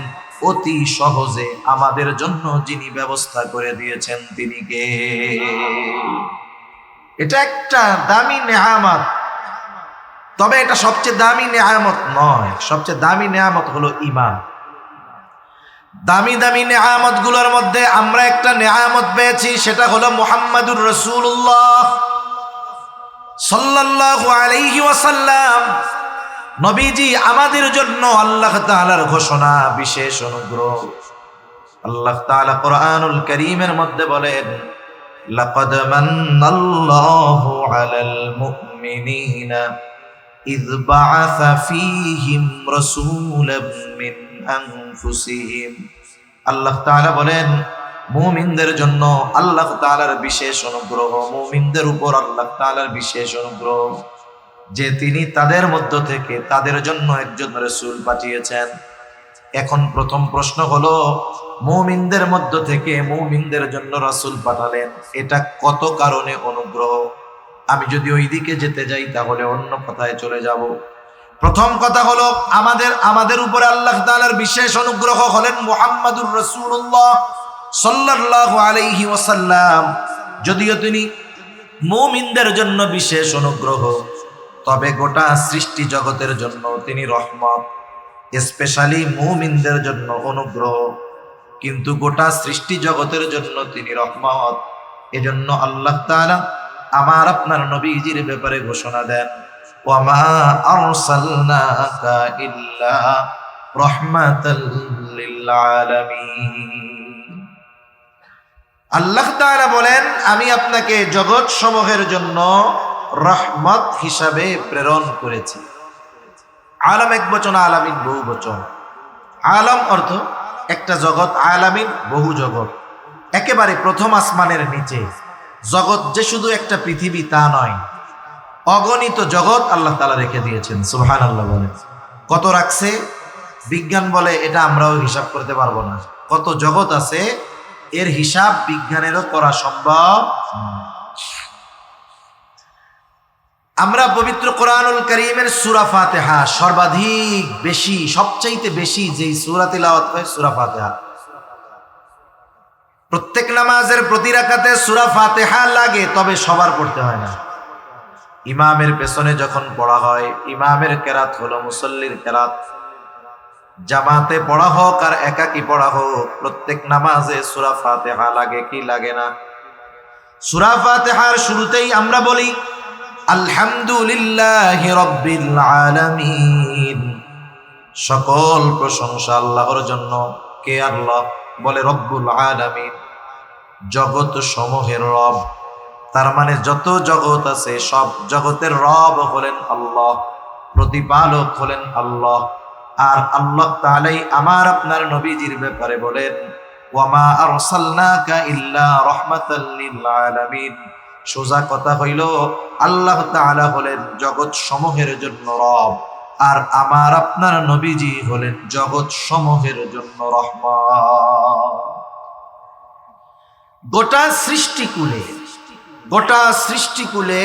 অতি সহজে আমাদের জন্য যিনি ব্যবস্থা করে দিয়েছেন তিনি কে? এটা একটা দামি নেয়ামত, তবে এটা সবচেয়ে দামি নেয়ামত নয়। সবচেয়ে দামি নেয়ামত হলো ঈমান। দামি দামি নেয়ামত গুলোর মধ্যে আমরা একটা নেয়ামত পেয়েছি, সেটা হলো মুহাম্মাদুর রাসূলুল্লাহ সাল্লাল্লাহু আলাইহি ওয়াসাল্লাম। নবীজি আমাদের জন্য আল্লাহ তাআলার ঘোষণা, বিশেষ অনুগ্রহ। আল্লাহ তাআলা কোরআনুল কারীমের মধ্যে বলেন, লাকাদ মান্নাল্লাহু আলাল মুমিনিনা ইয বাআসা ফীহিম রাসূলাম মিন আনফুসিহিম। আল্লাহ তাআলা বলেন, মুমিনদের জন্য আল্লাহ তাআলার বিশেষ অনুগ্রহ, মুমিনদের উপর আল্লাহ তাআলার বিশেষ অনুগ্রহ যে তিনি তাদের মধ্য থেকে তাদের জন্য একজন রাসূল পাঠিয়েছেন। এখন প্রথম প্রশ্ন হলো, মুমিনদের মধ্য থেকে মুমিনদের জন্য রাসূল পাঠালেন, এটা কত কারণে অনুগ্রহ? আমি যদি ওইদিকে যেতে যাই তাহলে অন্য কথায় চলে যাব। প্রথম কথা হলো, আমাদের উপরে আল্লাহ তাআলার বিশেষ অনুগ্রহ হলেন মুহাম্মাদুর রাসূলুল্লাহ সাল্লাল্লাহু আলাইহি ওয়াসাল্লাম। যদিও তিনি মুমিনদের জন্য বিশেষ অনুগ্রহ, তবে গোটা সৃষ্টি জগতের জন্য তিনি রহমত। স্পেশালি মুমিনদের জন্য অনুগ্রহ, কিন্তু গোটা সৃষ্টি জগতের জন্য তিনি রহমত। এজন্য আল্লাহ তাআলা আমার আপনার নবীজির ব্যাপারে ঘোষণা দেন, ওয়ামা আরসালনাকা ইল্লা রাহমাতাল লিল আলামিন। আল্লাহ তাআলা বলেন, আমি আপনাকে জগৎ সমূহের জন্য রহমত হিসাবে প্রেরণ করেছি। আলম এক বচন, আলামিন বহু বচন। আলম অর্থ একটা জগৎ, আলামিন বহু জগৎ। একেবারে প্রথম আসমানের নিচে জগৎ যে শুধু একটা পৃথিবী তা নয়, অগণিত জগৎ আল্লাহ তাআলা রেখে দিয়েছেন। সুবহানাল্লাহ বলেন। কত রাখছে? বিজ্ঞান বলে এটা আমরাও হিসাব করতে পারবো না। কত জগৎ আছে এর হিসাব বিজ্ঞানেরও করা সম্ভব। আমরা পবিত্র কোরআনুল কারীমের সূরা ফাতিহা সর্বাধিক বেশি, সবচাইতে বেশি যেই সূরা তিলাওয়াত হয় সূরা ফাতিহা। প্রত্যেক নামাজের প্রতি রাকাতে সূরা ফাতিহা লাগে, তবে সবার পড়তে হয় না। ইমামের পেছনে যখন পড়া হয়, ইমামের কেরাত হলো মুসল্লির কেরাত। জামাতে পড়া হোক আর একাকী পড়া হোক, প্রত্যেক নামাজে সূরা ফাতিহা লাগে কি লাগে না? সূরা ফাতিহার শুরুতেই আমরা বলি আলহামদুলিল্লাহি রাব্বিল আলামিন। সকল প্রশংসা আল্লাহর জন্য। কে আল্লাহ? বলে রব্বুল আলামিন, জগৎ সমূহের রব। তার মানে যত জগৎ আছে সব জগতের রব হলেন আল্লাহ, প্রতিপালক হলেন আল্লাহ। আর আল্লাহ তাআলাই আমার আপনার নবীজির ব্যাপারে বলেন, ওয়ামা আরসালনাকা ইল্লা রাহমাতাল লিল আলামিন। সোজা কথা হইল, আল্লাহ তাআলা হলেন জগৎ সমূহের জন্য রব, আর আমার আপনার নবীজি হলেন জগৎ সমূহের জন্য রহমত। গোটা সৃষ্টিকুলে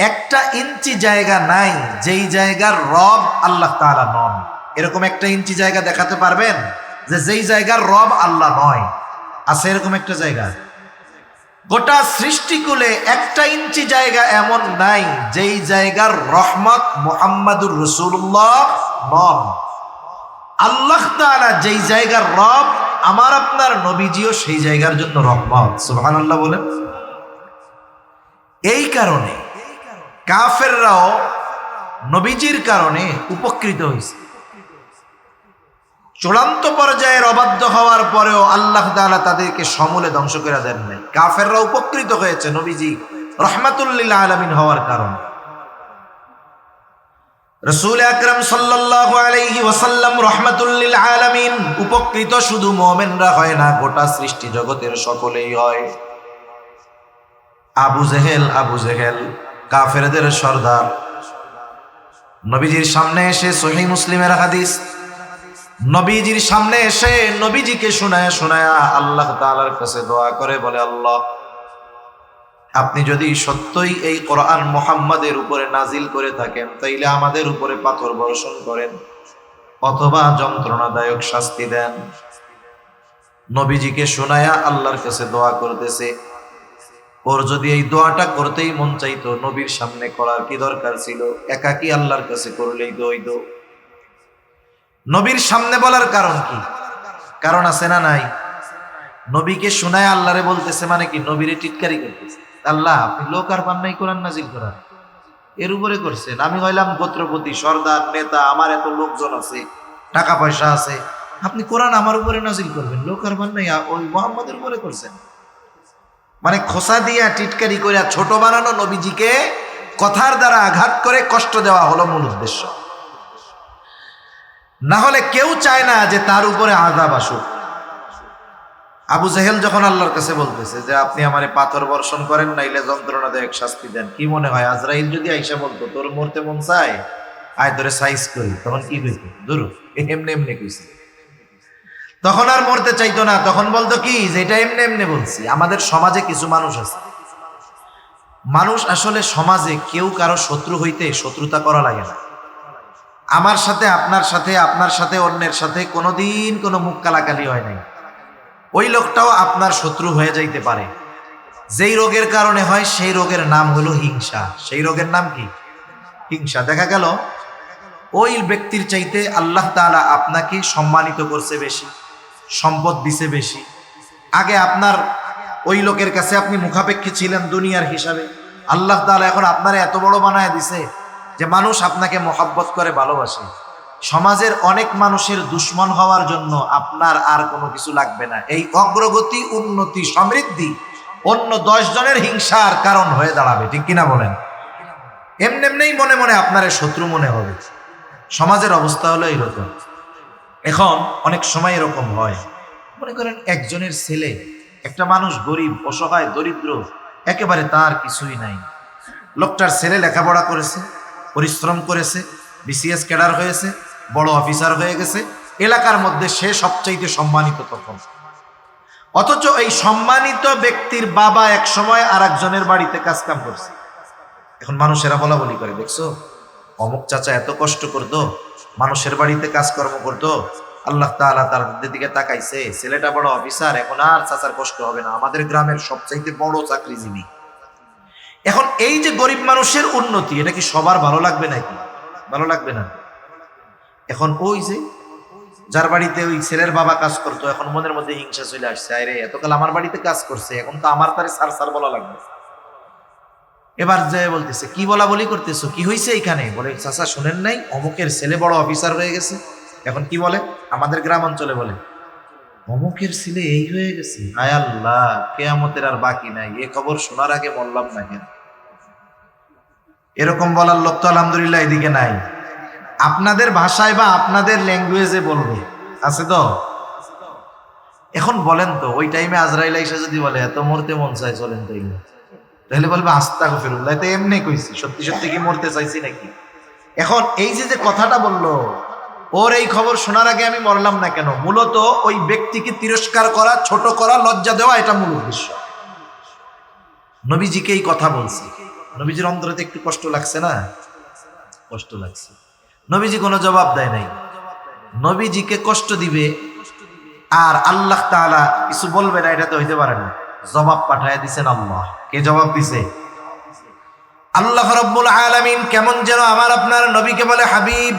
একটা ইঞ্চি জায়গা নাই যেই জায়গার রব আল্লাহ তাআলা নন। এরকম একটা ইঞ্চি জায়গা দেখাতে পারবেন যে যেই জায়গার রব আল্লাহ নয়? আছে এরকম একটা জায়গা? গোটা সৃষ্টিকুলে একটা ইঞ্চি জায়গা এমন নাই যেই জায়গার রহমত মুহাম্মাদুর রাসূলুল্লাহ নন। আল্লাহ তাআলা যেই জায়গার রব, আমার আপনার নবীজিও সেই জায়গার জন্য রহমত। সুবহানাল্লাহ বলেন। এই কারণে কাফেররাও নবীজির কারণে উপকৃত হয়েছে। চূড়ান্ত পর্যায়ের অবাধ্য হওয়ার পরেও আল্লাহ তাআলা তাদেরকে সমূলে ধ্বংস করে দেন নাই। কাফেররা উপকৃত হয়েছে নবীজি রাহমাতুল লিল আলামিন হওয়ার কারণে। রাসূল আকরাম সাল্লাল্লাহু আলাইহি ওয়াসাল্লাম রাহমাতুল লিল আলামিন। উপকৃত শুধু মুমিনরা হয় না, গোটা সৃষ্টি জগতের সকলেই হয়। আবু জেহেল কাফেরদের সর্দার, নবীজির সামনে এসে, সহিহ মুসলিমের হাদিস, নবীজির সামনে এসে নবীজিকে শোনায়া আল্লাহ তাআলার কাছে দোয়া করে বলে, আল্লাহ, আপনি যদি সত্যই এই কোরআন মুহাম্মাদের উপরে নাজিল করে থাকেন, তাইলে আমাদের উপরে পাথর বর্ষণ করেন অথবা যন্ত্রণাদায়ক শাস্তি দেন। নবীজিকে শোনায়া আল্লাহর কাছে দোয়া করতেছে। ওর যদি এই দোয়াটা করতেই মন চাইতো, নবীর সামনে করার কি দরকার ছিল? একাকি আল্লাহর কাছে করলেই দো। নবীর সামনে বলার কারণ কি? কারণ আছে না নাই? নবীকে শোনায় আল্লাহরে বলতেছে মানে কি? নবীরে টিটকারি করতেছে। আল্লাহ, আপনি লোক আর পান নাই কোরআন নাজিল করার, এর উপরে করছেন। আমি হইলাম গোত্রপতি, সর্দার, নেতা, আমার এত লোকজন আছে, টাকা পয়সা আছে, আপনি কোরআন আমার উপরে নাজিল করবেন, লোক আর পান নাই, ওই মুহাম্মাদের উপরে করছেন। মানে খোসা দিয়া টিটকারি করে ছোট বানানো, নবীজিকে কথার দ্বারা আঘাত করে কষ্ট দেওয়া হলো মূল উদ্দেশ্য। না হলে কেউ চায় না যে তার উপরে আযাব আসুক। আবু জেহেল যখন আল্লাহর কাছে বলতেছে যে আপনি আমারে পাথর বর্ষণ করেন, নাইলে যন্ত্রণাদায়ক শাস্তি দেন, কি মনে হয় আজরাইল যদি আইসা বলতো তোর মরতে মন চায়, আয় তোরে সাইজ করি, তখন কি হইতো? দুরু এমনি কইছে, তখন আর মরতে চাইতো না। তখন বলতো কি, যে এটা এমনি বলছি। আমাদের সমাজে কিছু মানুষ আছে, মানুষ আসলে সমাজে কেউ কারো শত্রু হইতে শত্রুতা করা লাগে না। আমার সাথে, আপনার সাথে, আপনার সাথে অন্যের সাথে কোনোদিন কোনো মুখ কালাকালি হয় নাই। ওই লোকটাও আপনার শত্রু হয়ে যাইতে পারে। যেই রোগের কারণে হয় সেই রোগের নাম হলো হিংসা। সেই রোগের নাম কি? হিংসা। দেখা গেল ওই ব্যক্তির চাইতে আল্লাহ তাআলা আপনাকে সম্মানিত করছে বেশি, সম্পদ দিছে বেশি। আগে আপনার ওই লোকের কাছে আপনি মুখাপেক্ষী ছিলেন দুনিয়ার হিসাবে, আল্লাহ তাআলা এখন আপনারে এত বড় বানায় দিছে যে মানুষ আপনাকে মহব্বত করে, ভালোবাসে। সমাজের অনেক মানুষের দুশ্মন হওয়ার জন্য আপনার আর কোনো কিছু লাগবে না। এই অগ্রগতি, উন্নতি, সমৃদ্ধি অন্য 10 জনের হিংসার কারণ হয়ে দাঁড়াবে। ঠিক কিনা বলেন? এমনি মনে মনে আপনার শত্রু মনে হবে। সমাজের অবস্থা হলো এরকম। এখন অনেক সময় এরকম হয়, মনে করেন একজনের ছেলে, একটা মানুষ গরিব, অসহায়, দরিদ্র, একেবারে তার কিছুই নাই। লোকটার ছেলে লেখাপড়া করেছে, পরিশ্রম করেছে, বিসিএস ক্যাডার হয়েছে, বড় অফিসার হয়ে গেছে, এলাকার মধ্যে সে সবচাইতে সম্মানিত তখন। অথচ এই সম্মানিত ব্যক্তির বাবা এক সময় আর একজনের বাড়িতে কাজকাম করছে। এখন মানুষেরা বলা বলি করে, দেখছো অমুক চাচা এত কষ্ট করতো, মানুষের বাড়িতে কাজকর্ম করতো, আল্লাহ তাআলা তার দিকে তাকাইছে, ছেলেটা বড় অফিসার, এখন আর চাচার কষ্ট হবে না, আমাদের গ্রামের সবচাইতে বড় চাকরিজীবী। এখন এই যে গরিব মানুষের উন্নতি, এটা কি সবার ভালো লাগবে নাকি? ভালো লাগবে না। এখন ওই যে যার বাড়িতে ওই ছেলের বাবা কাজ করতো, এখন মনের মধ্যে হিংসা চলে আসছে, আরে এতকাল আমার বাড়িতে কাজ করছে, এখন তো আমার তারে সার বলা লাগবে। এবার যে বলতেছে, কি বলা বলি করতেছো, কি হয়েছে এইখানে? বলে, চাচা শুনেন নাই, অমুকের ছেলে বড় অফিসার হয়ে গেছে। এখন কি বলে? আমাদের গ্রাম অঞ্চলে বলে, অমুকের ছেলে এই হয়ে গেছে, আয় আল্লাহ, কিয়ামতের আর বাকি নাই, এ খবর শোনার আগে মরলাম না কেন? এরকম বলার লোক তো আলহামদুলিল্লাহ এদিকে নাই। আপনাদের ভাষায় বা আপনাদের ল্যাঙ্গুয়েজে বলবে, আছে তো? এখন বলেন তো, ওই টাইমে আজরাইল আইসা যদি বলে এত মরতে মন চায়, চলেন তাহলে বলবে আস্তাগফিরুল্লাহ, তো এমনি কইছি, সত্যি সত্যি কি মরতে চাইছি নাকি? এখন এই যে কথাটা বললো, ওর এই খবর শোনার আগে আমি মরলাম না কেন, মূলত ওই ব্যক্তিকে তিরস্কার করা, ছোট করা, লজ্জা দেওয়া, এটা মূল উদ্দেশ্য। নবীজিকে এই কথা বলছি, নবীজির অন্তরে একটু কষ্ট লাগছে না? কষ্ট লাগছে। নবীজি কোনো জবাব দেয় নাই। নবীজিকে কষ্ট দিবে আর আল্লাহ তাআলা কিছু বলবে না, এটা তো হইতে পারে না। জবাব পাঠায় দিছেন আল্লাহ। কে জবাব দিছে? আল্লাহ রাব্বুল আলামিন। কেমন যেন আমার আপনার নবীকে বলে, হাবিব,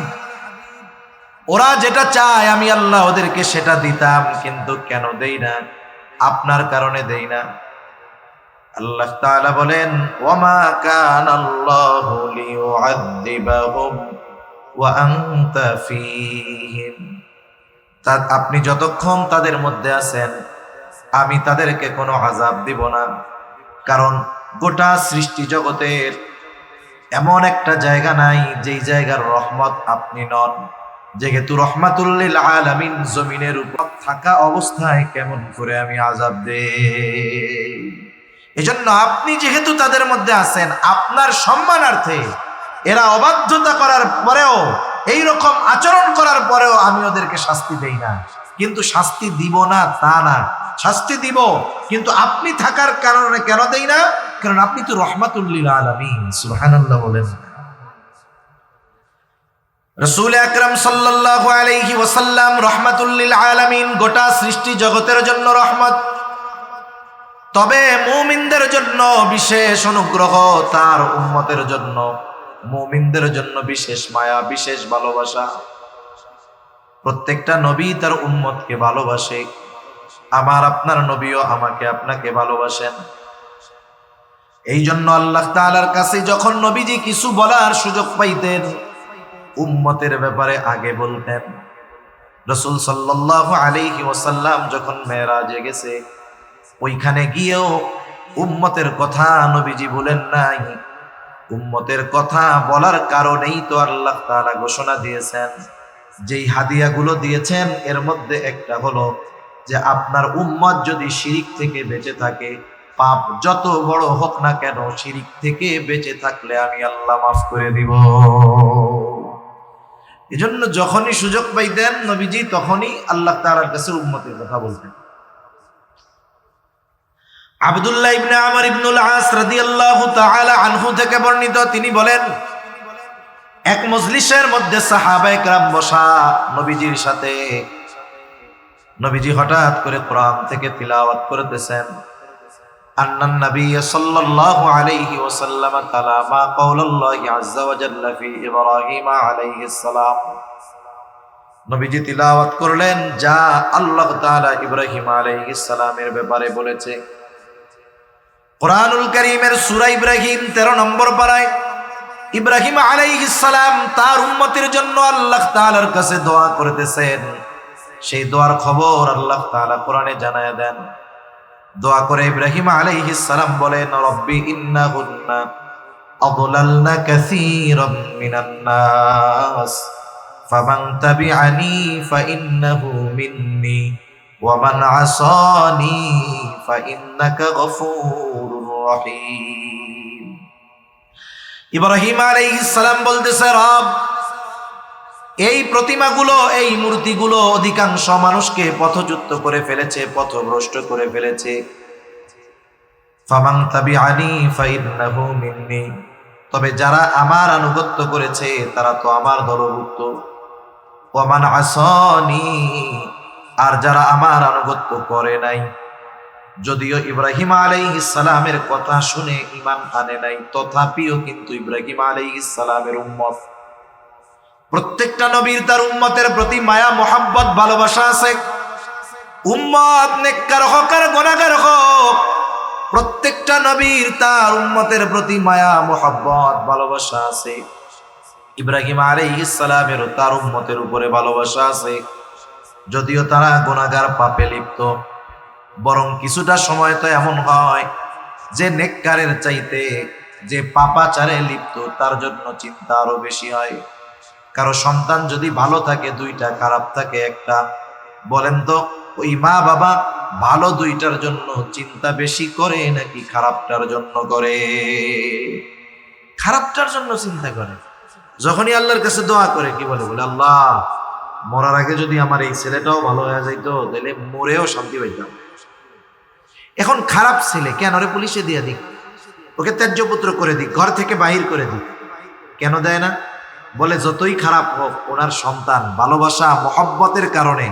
ওরা যেটা চায় আমি আল্লাহ ওদেরকে সেটা দিতাম, কিন্তু কেন দেই না? আপনার কারণে দেই না। আল্লাহ তাআলা বলেন, ওয়ামা কানাল্লাহু লিয়ুআযযিবাহুম ওয়া আনতা ফীহিম। আপনি যতক্ষণ তাদের মধ্যে আছেন, আমি তাদেরকে কোনো আযাব দিব না। কারণ গোটা সৃষ্টি জগতের এমন একটা জায়গা নাই যেই জায়গার রহমত আপনি নন, যেহেতু রহমাতুল লিল আলামিন জমিনের উপর থাকা অবস্থায় কেমন করে আমি আযাব দেই। এজন্য আপনি যেহেতু তাদের মধ্যে আছেন, আপনার সম্মানার্থে এরা অবাধ্যতা করার পরেও, এই রকম আচরণ করার পরেও আমি ওদেরকে শাস্তি দেই না। কিন্তু শাস্তি দিব না তা না, শাস্তি দিব, কিন্তু আপনি থাকার কারণে কেন দেই না? কারণ আপনি তো রহমাতুল লিল আলামিন। সুবহানাল্লাহ বলেন। রাসূল আকরাম সাল্লাল্লাহু আলাইহি ওয়াসাল্লাম রহমাতুল লিল আলামিন, গোটা সৃষ্টি জগতের জন্য রহমত। তবে মুমিনদের জন্য বিশেষ অনুগ্রহ, তার উম্মতের জন্য, মুমিনদের জন্য বিশেষ মায়া, বিশেষ ভালোবাসা। প্রত্যেকটা নবী তার উম্মতকে ভালোবাসে। আমার আপনার নবীও আমাকে আপনাকে ভালোবাসেন। এই জন্য আল্লাহ তাআলার কাছে যখন নবীজি কিছু বলার সুযোগ পাইতেন, উম্মতের ব্যাপারে আগে বলতেন। রাসূল সাল্লাল্লাহু আলাইহি ওয়াসাল্লাম যখন মেরাজে গেছে, ওইখানে গিয়েও উম্মতের কথা নবীজি বলেন নাই। উম্মতের কথা বলার কারণেই তো আল্লাহ তাআলা ঘোষণা দিয়েছেন, যেই হাদিয়াগুলো দিয়েছেন এর মধ্যে একটা হলো যে আপনার উম্মত যদি শিরিক থেকে বেঁচে থাকে, পাপ যত বড় হোক না কেন, শিরিক থেকে বেঁচে থাকলে আমি আল্লাহ মাফ করে দিব। এজন্য যখনই সুযোগ পাইতেন নবীজি, তখনই আল্লাহ তাআলার কাছে উম্মতের কথা বলতেন। আব্দুল্লাহ ইবনে আমর ইবনুল আস রাদিয়াল্লাহু তাআলা আনহু থেকে বর্ণিত, তিনি বলেন, এক মজলিসের মধ্যে সাহাবায়ে কেরাম বসা নবীজির সাথে। নবীজি হঠাৎ করে কোরআন থেকে তিলাওয়াত করতেছেন। আন্নান নবী সাল্লাল্লাহু আলাইহি ওয়াসাল্লাম কালামা কাওলাল্লাহি আযজা ওয়া জাল্লা ফি ইব্রাহিম আলাইহিস সালাম। নবীজি তিলাওয়াত করলেন যা আল্লাহ তাআলা ইব্রাহিম আলাইহিস সালামের ব্যাপারে বলেছে। কুরআনুল কারীমের সূরা ইব্রাহিম 13 নম্বর পারায় ইব্রাহিম আলাইহিস সালাম তার উম্মতের জন্য আল্লাহ তাআলার কাছে দোয়া করতেছেন। সেই দোয়ার খবর আল্লাহ তাআলা কোরআনে জানায়া দেন। দোয়া করে ইব্রাহিম আলাইহিস সালাম বলেন, রব্বি ইন্নাহুন্না আদলালনা কাসীরাম মিনান নাস ফামান তাবিআনি ফাইন্নাহু মিন্নি ওয়া মান আসানি ফাইন্নাকা গফুরুর রহিম। ইব্রাহিম আলাইহিস সালাম বলতেছে, রব, এই প্রতিমাগুলো, এই মূর্তিগুলো অধিকাংশ মানুষকে পথচ্যুত করে ফেলেছে, পথভ্রষ্ট করে ফেলেছে। ফামান তাবিআনি ফাইন্নাহু মিন্নি, তবে যারা আমার আনুগত্য করেছে তারা তো আমার দলভুক্ত। ওয়া মান আসানি, আর যারা আমার আনুগত্য করে নাই, যদিও ইব্রাহিম আলাইহিস সালামের কথা শুনে ঈমান আনে নাই, তথাপিও কিন্তু ইব্রাহিম আলাইহিস সালামের উম্মত। প্রত্যেকটা নবীর তার উম্মতের প্রতি মায়া, মোহাব্বত, ভালোবাসা আছে। উম্মত নেককার হোক আর গুনাহগার হোক, প্রত্যেকটা নবীর তার উম্মতের প্রতি মায়া, মোহাব্বত, ভালোবাসা আছে। ইব্রাহিম আলাইহিস সালামেরও তার উম্মতের উপরে ভালোবাসা আছে, যদিও তারা গুনাহগার, পাপে লিপ্ত। বরং কিছুটা সময় তো এমন হয় যে নেককারের চাইতে যে পাপাচারে লিপ্ত তার জন্য চিন্তা আরো বেশি হয়। কারো সন্তান যদি ভালো থাকে দুইটা, খারাপ থাকে একটা, বলেন তো ওই মা বাবা ভালো দুইটার জন্য চিন্তা বেশি করে নাকি খারাপটার জন্য করে? খারাপটার জন্য চিন্তা করে। যখনই আল্লাহর কাছে দোয়া করে কি বলে? বলে আল্লাহ, মরার আগে যদি আমার এই ছেলেটাও ভালো হয়ে যাইতো তাহলে মরেও শান্তি পাইতাম। এখন খারাপ ছেলে, কেন ওরে পুলিশে দিয়ে দিক, ওকে ত্যায্য পুত্র করে দিক, ঘর থেকে বাহির করে দিক, কেন দেয় না? বলে যতই খারাপ হোক ওনার সন্তান, ভালোবাসা, মহব্বতের কারণে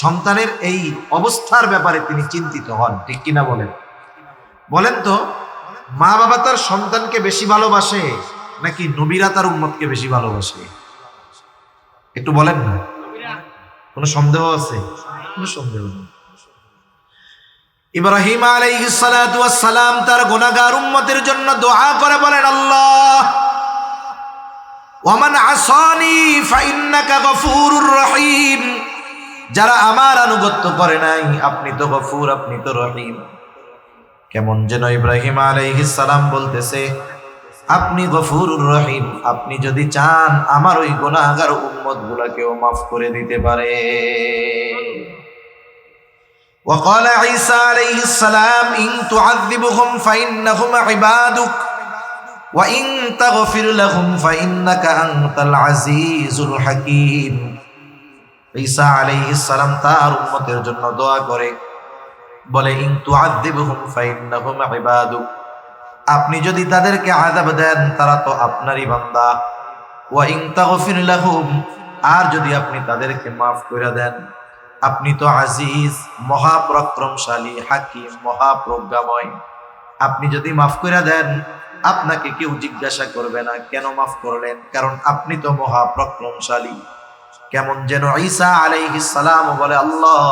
সন্তানের এই অবস্থার ব্যাপারে তিনি চিন্তিত হন। ঠিক কিনা বলেন? বলেন তো, মা বাবা তার সন্তানকে বেশি ভালোবাসে নাকি নবীরা তার উম্মতকে বেশি ভালোবাসে? একটু বলেন না, কোনো সন্দেহ আছে? কোনো সন্দেহ নেই। ইব্রাহিম আলাইহিস সালাতু ওয়াস সালাম তার গুনাহগার উম্মতের জন্য দোয়া করে বলেন, আল্লাহ, ওয়ামান আসানি ফাইন্নাকা গফুরুর রহিম, যারা আমার আনুগত্য করে নাই আপনি তো গফুর, আপনি তো রহিম। কেমন যেন ইব্রাহিম আলাইহিস সালাম বলতেছে, আপনি গফুরুর রহিম, আপনি যদি চান আমার ওই গুনাহগার উম্মত গুলাকেও মাফ করে দিতে পারে। وقال عيسى عليه السلام إن تعذبهم فإنهم عبادك وإن تغفر لهم فإنك أنت العزيز الحكيم। ঈসা আলাইহিস সালাম তার উম্মতের জন্য দোয়া করে বলে, ইন তুআযিবহুম ফাইন্নাহুম ইবাদুক, আপনি যদি তাদেরকে আযাব দেন তারা তো আপনারই বান্দা। ওয়া ইন তাগফির লাহুম, আর যদি আপনি তাদেরকে মাফ করে দেন, আপনি তো আজিজ, মহাপরাক্রমশালী, হাকিম, মহাপ্রজ্ঞাময়। আপনি যদি মাফ করে দেন, আপনাকে কেউ জিজ্ঞাসা করবে না কেন মাফ করলেন, কারণ আপনি তো মহাপরাক্রমশালী। কেমন যেন ঈসা আলাইহিস সালাম বলে, আল্লাহ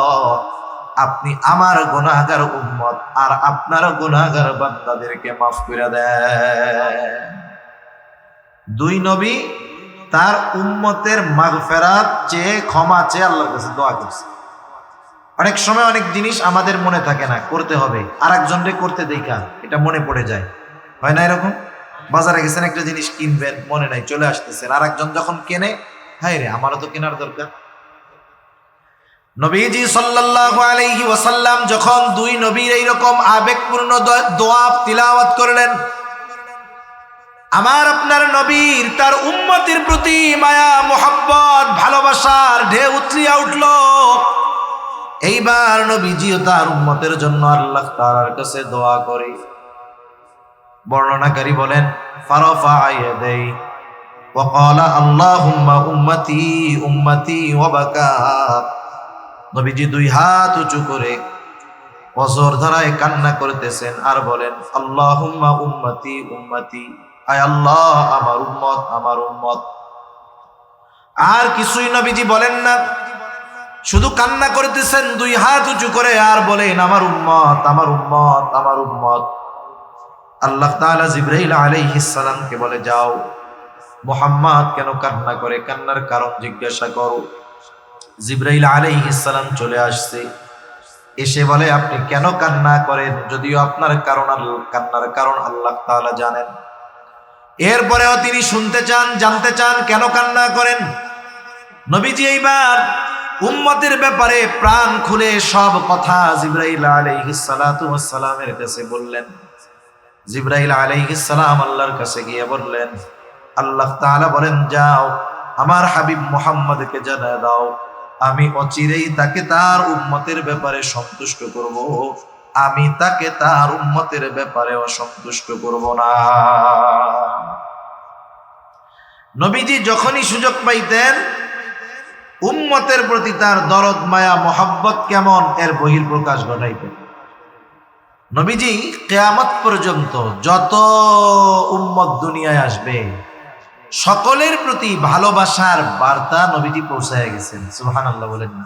আপনি আমার গুনাহগার উম্মত আর আপনার গুনাহগার বান্দাদেরকে মাফ করে দেন। দুই নবী তার উম্মতের মাগফিরাত চেয়ে, ক্ষমা চেয়ে আল্লাহর কাছে দোয়া করছে। অনেক সময় অনেক জিনিস আমাদের মনে থাকে না, করতে হবে, আর একজনকে করতে দেখা এটা মনে পড়ে যায়, হয় না এরকম? বাজারে গেছেন, একটা জিনিস কিনবেন, মনে নাই, চলে আসতেছেন, আর একজন যখন কেনে, হায় রে আমারও তো কেনার দরকার। নবীজি সাল্লাল্লাহু আলাইহি ওয়াসাল্লাম যখন দুই নবীর এইরকম আবেগপূর্ণ দোয়া তিলাওয়াত করলেন, আমার আপনার নবীর তার উম্মতের প্রতি মায়া, মোহাব্বত, ভালোবাসার ঢেউ উতলিয়া উঠল। এইবার নবীজিও তার উম্মতের জন্য আল্লাহ তাআলার কাছে দোয়া করে। বর্ণনাকারী বলেন, ফারাফা ইয়াদাই ওয়া ক্বালা আল্লাহুম্মা উম্মতি উম্মতি ওয়া বাকা। নবীজি দুই হাত উঁচু করে অজর ধারায় কান্না করতেছেন আর বলেন, আল্লাহুম্মা উম্মতি উম্মতি, আয় আল্লাহ আমার উম্মত আমার উম্মত। আর কিছুই নবীজি বলেন না, শুধু কান্না করতেছেন দুই হাত উঁচু করে আর বলেন, আমার উম্মত আমার উম্মত আমার উম্মত। আল্লাহ তাআলা জিবরাইল আলাইহিস সালামকে বলে, যাও মুহাম্মদ কেন কান্না করে, কান্নার কারণ জিজ্ঞাসা করো। জিবরাইল আলাইহিস সালাম চলে আসছে, এসে বলে, আপনি কেন কান্না করেন, যদিও আপনার কান্নার কারণ আল্লাহ তাআলা জানেন। এরপরেও তিনি শুনতে চান, জানতে চান কেন কান্না করেন। নবীজি এইবার উম্মতের ব্যাপারে প্রাণ খুলে সব কথা জিবরাইল আলাইহিস সালাতু ওয়াস সালামের কাছে বললেন। জিবরাইল আলাইহিস সালাম আল্লাহর কাছে গিয়ে বললেন, আল্লাহ তাআলা বলেন, যাও আমার হাবিব মুহাম্মদকে জানিয়ে দাও, আমি অচিরেই তাকে তার উম্মতের ব্যাপারে সন্তুষ্ট করব, আমি তাকে তার উম্মতের ব্যাপারে অসন্তুষ্ট করব না। নবীজি যখনই সুযোগ পাইতেন উম্মতের প্রতি তার দরদ, মায়া, মোহাব্বত কেমন এর বহিঃপ্রকাশ ঘটাইতেন। নবীজি কিয়ামত পর্যন্ত যত উম্মত দুনিয়ায় আসবে সকলের প্রতি ভালোবাসার বার্তা নবীজি পৌঁছায় গেছেন। সুবহানাল্লাহ বলেন না?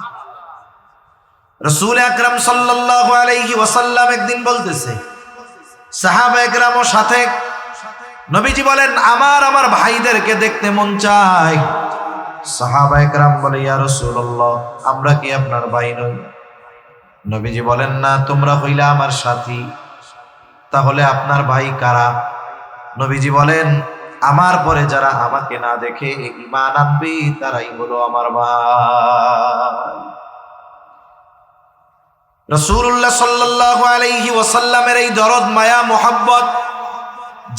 রাসূল আকরাম সাল্লাল্লাহু আলাইহি ওয়াসাল্লাম একদিন বলতেছে, সাহাবা একরামের সাথে নবীজি বলেন, আমার ভাইদেরকে দেখতে মন চায়। সাহাবা একরাম বলে, ইয়া রাসূলুল্লাহ আমরা কি আপনার ভাই নই? নবীজি বলেন, না, তোমরা হইলা আমার সাথী, তাহলে আপনার ভাই কারা? নবীজি বলেন, আমার পরে যারা আমাকে না দেখে ঈমান আনবে তারাই হলো আমার ভাই। রাসূলুল্লাহ সাল্লাল্লাহু আলাইহি ওয়াসাল্লামের এই দরদ, মায়া, মোহাব্বত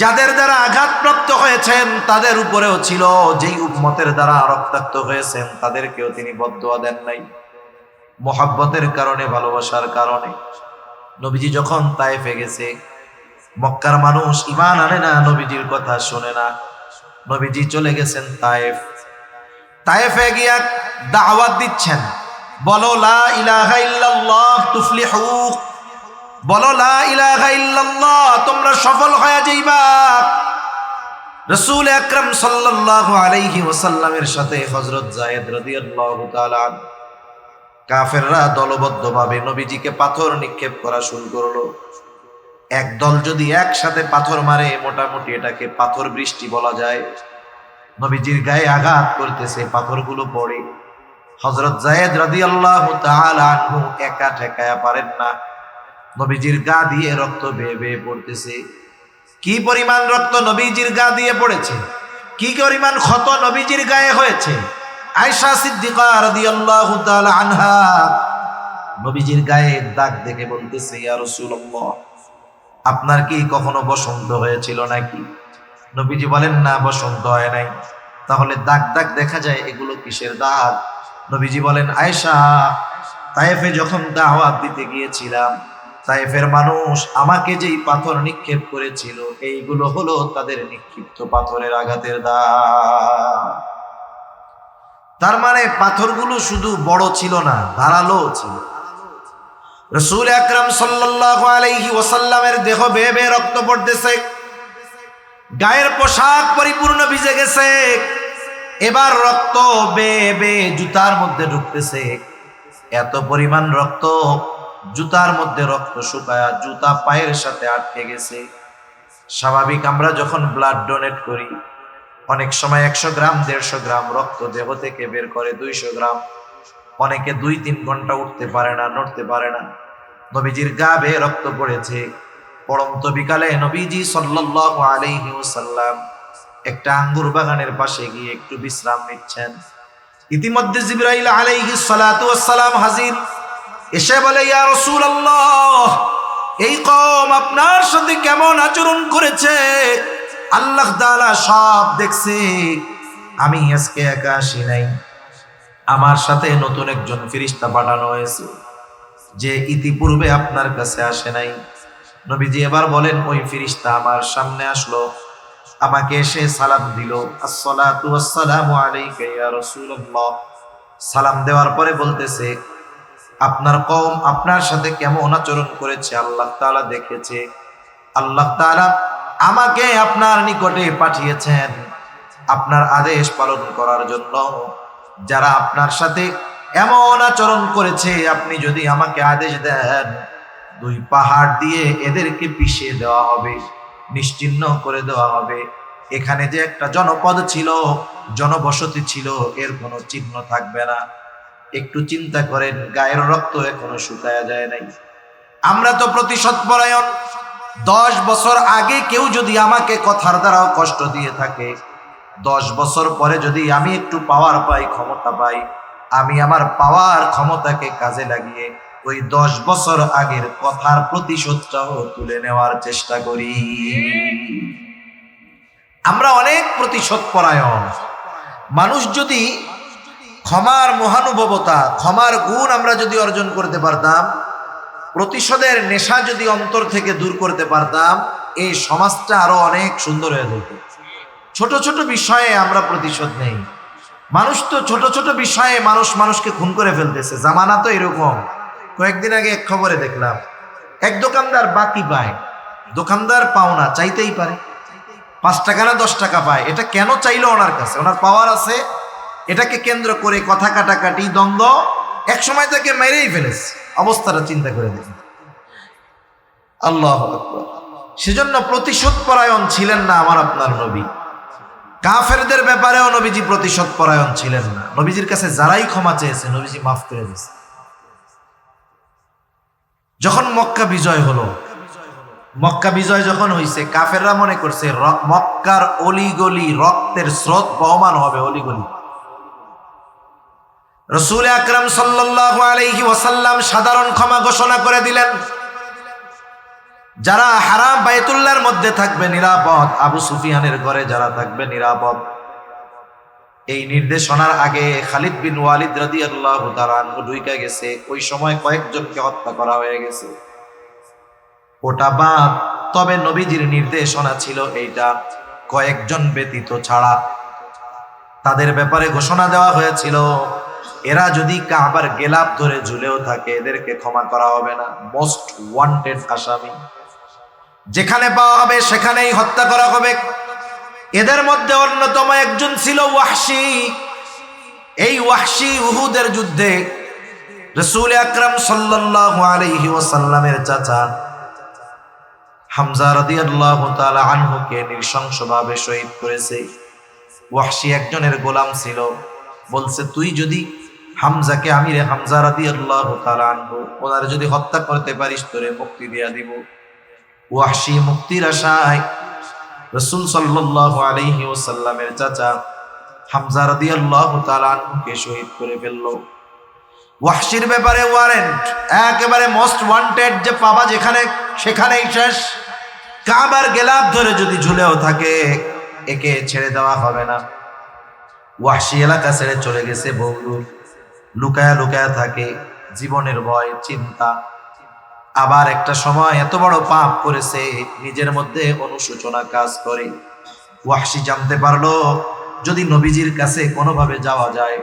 যাদের দ্বারা আঘাতপ্রাপ্ত হয়েছেন তাদের উপরেও ছিল, যেই উম্মতের দ্বারা রক্তাক্ত হয়েছেন তাদেরকেও তিনি বদদুয়া দেন নাই। মোহাব্বতের কারণে, ভালোবাসার কারণে। নবীজি যখন তায়েফে গেছে, মক্কার মানুষ ঈমান আনে না, নবীজির কথা শোনে না। নবীজি চলে গেছেন তায়েফে গিয়া দাওয়াত দিচ্ছেন, বলো লা ইলাহা ইল্লাল্লাহ তুফলিহু, বলো লা ইলাহা ইল্লাল্লাহ তোমরা সফল হয়ে যাইবা। রাসূল আকরাম সাল্লাল্লাহু আলাইহি ওয়াসাল্লামের সাথে হযরত যায়েদ রাদিয়াল্লাহু তাআলা, কাফেররা দলবদ্ধভাবে নবীজিকে পাথর নিক্ষেপ করা শুরু করলো। এক দল যদি একসাথে পাথর মারে, মোটামুটি এটাকে পাথর বৃষ্টি বলা যায়। নবীজির গায়ে আঘাত করতেছে, পাথরগুলো পড়ে। হযরত যায়েদ রাদিয়াল্লাহু তাআলা আনহু একা ঠেকায়া পারেন না, নবীজির গা দিয়ে রক্ত বেয়ে বেয়ে পড়তেছে। কি পরিমাণ রক্ত নবীজির গা দিয়ে পড়েছে, কি পরিমাণ ক্ষত নবীজির গায়ে হয়েছে। আয়েশা সিদ্দিকা রাদিয়াল্লাহু তাআলা আনহা নবীজির গায়ে দাগ দেখে বলতেছে, ইয়া রাসূলুল্লাহ, আপনার কি কখনো বসন্ত হয়েছিল নাকি? নবীজি বলেন, না, বসন্ত হয় নাই। তাহলে দাগ দাগ দেখা যায়, এগুলো কিসের দাগ? নবীজি বলেন, আয়েশা, তায়েফে যখন দাওয়াত দিতে গিয়েছিলাম, তায়েফের মানুষ আমাকে যেই পাথর নিক্ষেপ করেছিল, এইগুলো হলো তাদের নিক্ষিপ্ত পাথরের আঘাতের দাগ। তার মানে পাথরগুলো শুধু বড় ছিল না, ধারালো ছিল। রাসূল আকরাম সাল্লাল্লাহু আলাইহি ওয়াসাল্লামের দেহ বেয়ে বেয়ে রক্ত পড়তেছে, গায়ের পোশাক পরিপূর্ণ ভিজে গেছে, এবার রক্ত বেয়ে বেয়ে জুতার মধ্যে ঢুকতেছে। এত পরিমাণ রক্ত, জুতার মধ্যে রক্ত শুকায়া জুতা পায়ের সাথে আটকে গেছে। স্বাভাবিক আমরা যখন ব্লাড ডোনেট করি, অনেক সময় 100 গ্রাম 150 গ্রাম রক্ত দেহ থেকে বের করে, 200 গ্রাম। অনেকে 2-3 ঘন্টা উঠতে পারে না, নড়তে পারে না। নবীজির গা বেয়ে রক্ত পড়েছে। পড়ন্ত বিকালে নবীজি সাল্লাল্লাহু আলাইহি ওয়াসাল্লাম একটা আঙ্গুর বাগানের পাশে গিয়ে একটু বিশ্রাম নিচ্ছেন। ইতিমধ্যে জিবরাইল আলাইহিস সালাতু ওয়াস সালাম হাজির, এসে বলে, ইয়া রাসূলুল্লাহ, এই কওম আপনার সাথে কেমন আচরণ করেছে আল্লাহ তাআলা সব দেখছে। আমি আজকে একা আসি নাই, আমার সাথে নতুন একজন ফেরেশতা পাঠানো হয়েছে, যে ইতিপূর্বে আপনার কাছে আসে নাই। নবীজি এবার বলেন, ওই ফেরেশতা আমার সামনে আসলো, আমাকে এসে সালাম দিল, আসসালাতু ওয়াসসালামু আলাইকা ইয়া রাসূলুল্লাহ। সালাম দেওয়ার পরে বলতেছে, আপনার কওম আপনার সাথে কেমন আচরণ করেছে আল্লাহ তাআলা দেখেছে। আল্লাহ তাআলা আমাকে আপনার নিকটে পাঠিয়েছেন আপনার আদেশ পালন করার জন্য। যারা আপনার সাথে এমন আচরণ করেছে, আপনি যদি আমাকে আদেশ দেন, 2 পাহাড় দিয়ে এদেরকে পিষিয়ে দেওয়া হবে, নিশ্চিহ্ন করে দেওয়া হবে। এখানে যে একটা জনপদ ছিল, জনবসতি ছিল, এর কোনো চিহ্ন থাকবে না। একটু চিন্তা করেন, গায়ের রক্ত এখনো শুকায়া যায় নাই। আমরা তো প্রতিশোধ পরায়ণ। 10 বছর আগে কেউ যদি আমাকে কথার দ্বারাও কষ্ট দিয়ে থাকে, 10 বছর পরে যদি আমি একটু পাওয়ার পাই, ক্ষমতা পাই, আমি আমার পাওয়ার ক্ষমতাকে কাজে লাগিয়ে ওই 10 বছর আগের কথার প্রতিশোধটাও তুলে নেওয়ার চেষ্টা করি। আমরা অনেক প্রতিশোধ পরায়ণ মানুষ। যদি ক্ষমার মহানুভবতা, ক্ষমার গুণ আমরা যদি অর্জন করতে পারতাম, প্রতিশোধের নেশা যদি অন্তর থেকে দূর করতে পারতাম, এই সমাজটা আরো অনেক সুন্দর হয়ে যেত। ছোট ছোট বিষয়ে আমরা প্রতিশোধ নেই। মানুষ তো ছোট ছোট বিষয়ে মানুষকে খুন করে ফেলতেছে। জামানা তো এরকম। কয়েকদিন আগে এক খবরে দেখলাম, এক দোকানদার বাকি পায়, দোকানদার পাওনা চাইতেই পারে, 5 টাকা না 10 টাকা পায়। এটা কেন চাইলো ওনার কাছে? ওনার পাওয়ার আছে। এটাকে কেন্দ্র করে কথা কাটাকাটি, দ্বন্দ্ব, এক সময় তাকে মেরেই ফেলেছে। অবস্থাটা চিন্তা করে দেখুন। আল্লাহু আকবার। সেজন্য প্রতিশোধ পরায়ণ ছিলেন না আমার আপনার নবী। কাফেরদের ব্যাপারেও নবীজি প্রতিশোধ পরায়ণ ছিলেন না। নবীজির কাছে যারাই ক্ষমা চেয়েছে, নবীজি মাফ করে দিয়েছে। যখন মক্কা বিজয় হলো, মক্কা বিজয় যখন হইছে, কাফেররা মনে করছে মক্কার অলিগলি রক্তের স্রোত বহমান হবে, অলিগলি। রাসূল আকরাম সাল্লাল্লাহু আলাইহি ওয়াসাল্লাম সাধারণ ক্ষমা ঘোষণা করে দিলেন। যারা হারাম বাইতুল্লাহর মধ্যে থাকবে নিরাপদ, আবু সুফিয়ানের ঘরে যারা থাকবে নিরাপদ। এই নির্দেশনার আগে খালিদ বিন ওয়ালিদ রাদিয়াল্লাহু তাআলা আনহু ঢুইকা গেছে। ওই সময় কয়েকজনকে হত্যা করা হয়ে গেছে। ওটা বাদ। তবে নবীজির নির্দেশনা ছিল এইটা, কয়েকজন ব্যতীত ছাড়া তাদের ব্যাপারে ঘোষণা দেওয়া হয়েছিল, এরা যদি কাবার গেলাপ ধরে ঝুলেও থাকে, এদেরকে ক্ষমা করা হবে না। মোস্ট ওয়ান্টেড আসামি, যেখানে পাওয়া হবে সেখানেই হত্যা করা হবে। এদের মধ্যে অন্যতম একজন ছিল ওয়াহশী। এই ওয়াহশী উহুদের যুদ্ধে রাসূল আকরাম সাল্লাল্লাহু আলাইহি ওয়াসাল্লামের চাচা হামজা রাদিয়াল্লাহু তাআলা আনহুকে নৃশংসভাবে শহীদ করেছে। ওয়াহশী একজনের গোলাম ছিল। বলছে, তুই যদি হামজাকে, আমিরে হামজা রাদিয়াল্লাহু তাআলা আনহু, ওনারে যদি হত্যা করতে পারিস, তোরে মুক্তি দিয়া দিব। ওয়াহশী মুক্তির আশায় রাসূল সাল্লাল্লাহু আলাইহি ওয়াসাল্লামের চাচা হামজা রাদিয়াল্লাহু তাআলা আনহুকে শহীদ করে ফেলল। ওয়াহশির ব্যাপারে ওয়ারেন্ট, একেবারে মোস্ট ওয়ান্টেড, যে পাবা যেখানে সেখানেই শেষ। কাবার গেলাপ ধরে যদি ঝুলেও থাকে একে ছেড়ে দেওয়া হবে না। ওয়াহশি এলাকা ছেড়ে চলে গেছে বহুদূর, লুকায়া লুকায়া থাকে, জীবনের ভয় চিন্তা। আবার একটা সময় এত বড় পাপ করেছে, নিজের মধ্যে অনুশোচনা কাজ করে। ওয়াহশি জানতে পারলো যদি নবীজির কাছে কোনোভাবে যাওয়া যায়,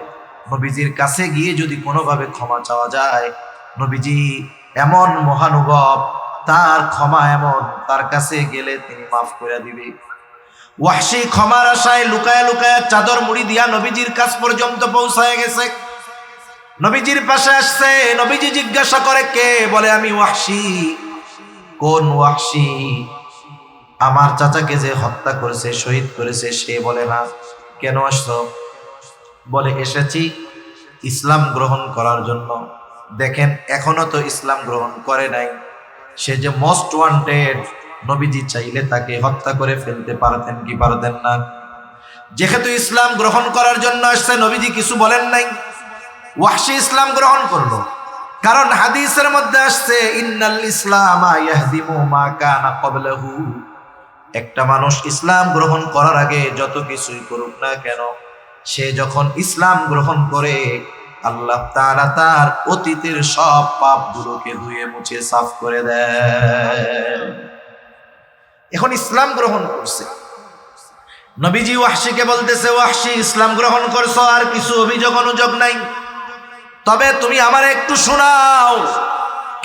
নবীজির কাছে গিয়ে যদি কোনোভাবে ক্ষমা চাওয়া যায়, নবীজি এমন মহানুভব, তার ক্ষমা এমন, তার কাছে গেলে তিনি মাফ করে দিবে। ওয়াহশি ক্ষমার আশায় লুকায়া লুকায়া চাদর মুড়ি দিয়া নবীজির কাছ পর্যন্ত পৌঁছায় গেছে। নবীজির পাশে আসছে, নবীজি জিজ্ঞাসা করে কে? বলে আমি ওয়াহশি। কোন ওয়াহশি? আমার চাচাকে যে হত্যা করেছে, শহীদ করেছে সে। বলে না। কেন আসছো? বলে এসেছি ইসলাম গ্রহণ করার জন্য। দেখেন এখনো তো ইসলাম গ্রহণ করে নাই, সে যে মোস্ট ওয়ান্টেড, নবীজি চাইলে তাকে হত্যা করে ফেলতে পারতেন কি পারতেন না? যেহেতু ইসলাম গ্রহণ করার জন্য আসছে, নবীজি কিছু বলেন নাই, ওয়াহশি ইসলাম গ্রহণ করলো। কারণ হাদিসের মধ্যে আসছে ইন্নাল ইসলামা ইয়াহদিমু মা কানা ক্বাবলাহু। একটা মানুষ ইসলাম গ্রহণ করার আগে যত কিছুই করুক না কেন, সে যখন ইসলাম গ্রহণ করে আল্লাহ তাআলা তার অতীতের সব পাপগুলোকে ধুয়ে মুছে সাফ করে দেয়। এখন ইসলাম গ্রহণ করছে, নবীজি ওয়াহশিকে বলতেছে ওয়াহশি ইসলাম গ্রহণ করছো, আর কিছু অভিযোগ অনুযোগ নাই, তবে তুমি আমার একটু শোনাও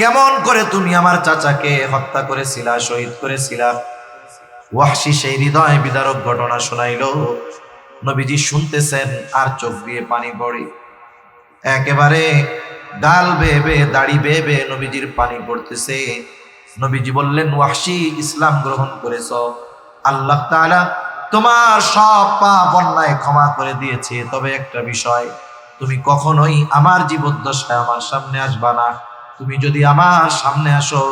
কেমন করে তুমি আমার চাচাকে হত্যা করেছিলা, শহীদ করেছিলা। ওয়াহশি সেই হৃদয় বিদারক ঘটনা শোনাইল। নবীজি শুনতেছেন আর চোখ দিয়ে পানি পড়ে, একেবারে গাল বেয়ে বেয়ে দাড়ি বেয়ে বেয়ে নবীজির পানি পড়তেছে। নবীজি বললেন ওয়াহশি ইসলাম গ্রহণ করেছ, আল্লাহ তাআলা তোমার সব পাপ অন্যায় ক্ষমা করে দিয়েছে, তবে একটা বিষয়, তুমি কখনোই আমার জীবদ্দশায় আমার সামনে আসবা না। তুমি যদি আমার সামনে আসো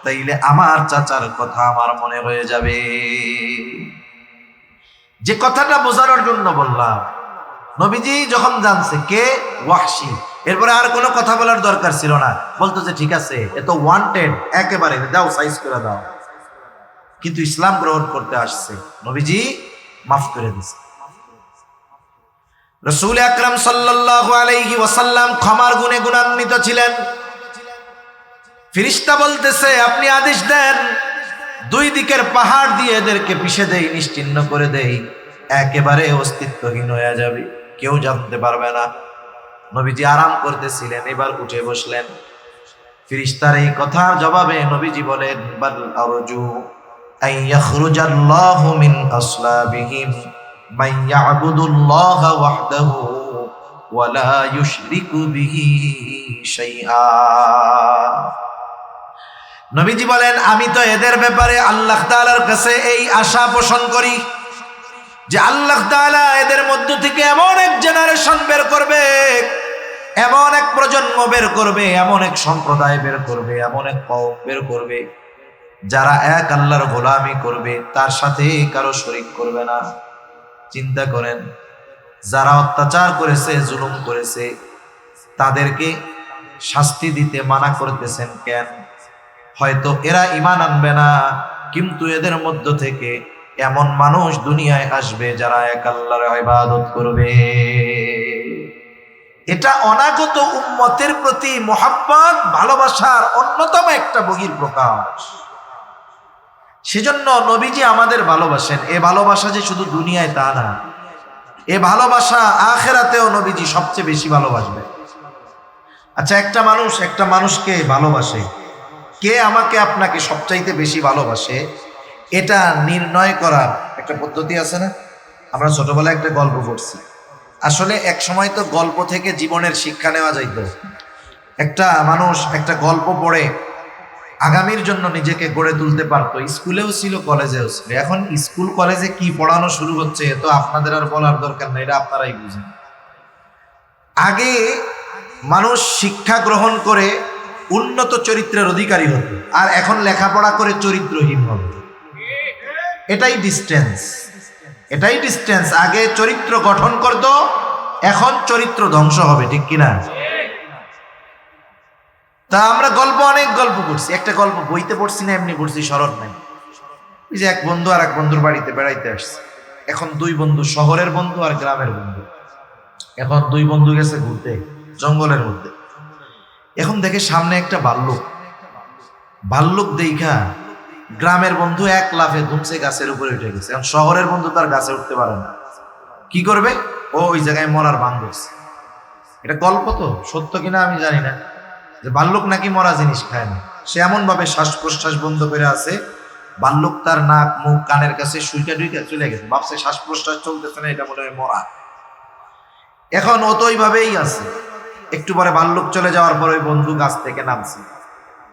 তাইলে আমার চাচার কথা আমার মনে হয়ে যাবে। যে কথাটা বোঝানোর জন্য বললাম, নবীজি যখন জানছে কে ওয়াহশি, এরপরে আর কোনো কথা বলার দরকার ছিল না, বলতো যে ঠিক আছে এ তো ওয়ান্টেড, একেবারে দাও সাইজ করে দাও। কিন্তু ইসলাম গ্রহণ করতে আসছে, নবীজি মাফ করে দিয়েছে। রাসূল আকরাম সাল্লাল্লাহু আলাইহি ওয়াসাল্লাম ক্ষমার গুণে গুণান্বিত ছিলেন। ফেরেশতা বলতেছে আপনি আদেশ দেন, দুই দিকের পাহাড় দিয়ে এদেরকে পিষে দেই, নিশ্চিহ্ন করে দেই, একেবারে অস্তিত্বহীন হয়ে যাবে, কেউ জানতে পারবে না। নবীজি আরাম করতেছিলেন, এবার উঠে বসলেন। ফেরেশতার এই কথার জবাবে নবীজি বলেন বাল আরজু আন ইয়াখরুজাল্লাহু মিন আসলাবিহিম মান ইয়াবুদুল্লাহা ওয়াহদাহু ওয়া লা ইউশরিকু বিহি শাইআ। নবীজি বলেন আমি তো এদের ব্যাপারে আল্লাহ তাআলার কাছে এই আশা পোষণ করি যে আল্লাহ তাআলা এদের মধ্য থেকে এমন এক জেনারেশন বের করবে, এমন এক প্রজন্ম বের করবে, এমন এক সম্প্রদায় বের করবে, এমন এক কওম বের করবে যারা এক আল্লাহর গোলামি করবে, তার সাথে কারো শরীক করবে না। চিন্তা করেন, যারা অত্যাচার করেছে, জুলুম করেছে, তাদেরকে শাস্তি দিতে মানা করতেছেন কেন? হয়তো এরা ঈমান আনবে না, কিন্তু এদের মধ্য থেকে এমন মানুষ দুনিয়ায় আসবে যারা এক আল্লাহর ইবাদত করবে। এটা অনাগত উম্মতের প্রতি মুহাব্বত, ভালোবাসার অন্যতম একটা বহিঃপ্রকাশ। সেজন্য নবীজি আমাদের ভালোবাসেন। এ ভালোবাসা যে শুধু দুনিয়ায় তা না, এ ভালোবাসা আখিরাতেও নবীজি সবচেয়ে বেশি ভালোবাসবে। আচ্ছা, একটা মানুষ একটা মানুষকে ভালোবাসে, কে আমাকে আপনাকে সবচাইতে বেশি ভালোবাসে, এটা নির্ণয় করার একটা পদ্ধতি আছে না? আমরা ছোটবেলায় একটা গল্প পড়ছি, আসলে এক সময় তো গল্প থেকে জীবনের শিক্ষা নেওয়া যাইত। একটা মানুষ একটা গল্প পড়ে আগামীর জন্য নিজেকে গড়ে তুলতে পারতো, স্কুলেও ছিল কলেজেও ছিল। এখন স্কুল কলেজে কি পড়ানো শুরু হচ্ছে তো আপনাদের আর বলার দরকার নেই, এটা আপনারাই বুঝেন। আগে মানুষ শিক্ষা গ্রহণ করে উন্নত চরিত্রের অধিকারী হতো, আর এখন লেখাপড়া করে চরিত্রহীন হবে। এটাই ডিস্টেন্স, এটাই ডিস্টেন্স। আগে চরিত্র গঠন করতো, এখন চরিত্র ধ্বংস হবে, ঠিক কিনা? তা আমরা অনেক গল্প করছি, একটা গল্প বইতে পড়ছি না, এমনি পড়ছি, স্মরণ নাই। এই যে এক বন্ধু আর এক বন্ধুর বাড়িতে বেড়াইতে আসছে। এখন দুই বন্ধু, শহরের বন্ধু আর গ্রামের বন্ধু। এখন দুই বন্ধু গেছে ঘুরতে জঙ্গলের মধ্যে। এখন দেখে সামনে একটা ভাল্লুক। ভাল্লুক দেখা গ্রামের বন্ধু এক লাফে ধুমসে গাছের উপরে উঠে গেছে। এখন শহরের বন্ধু তার গাছে উঠতে পারে না, কি করবে? ও ওই জায়গায় মরার ভান ধরছে। এটা গল্প, তো সত্য কিনা আমি জানি না, যে ভাল্লুক নাকি মরা জিনিস খায় না। সে এমন ভাবে শ্বাস প্রশ্বাস বন্ধ করে আছে, ভাল্লুক তার নাক মুখ কানের কাছে সুইটা ডুইটা চলে গেছে, ভাবছে শ্বাস প্রশ্বাস চলতেছে না, এটা মনে হয় মরা। এখন ও তো ওইভাবেই আছে। একটু পরে ভাল্লুক চলে যাওয়ার পরে ওই বন্ধু গাছ থেকে নামছে।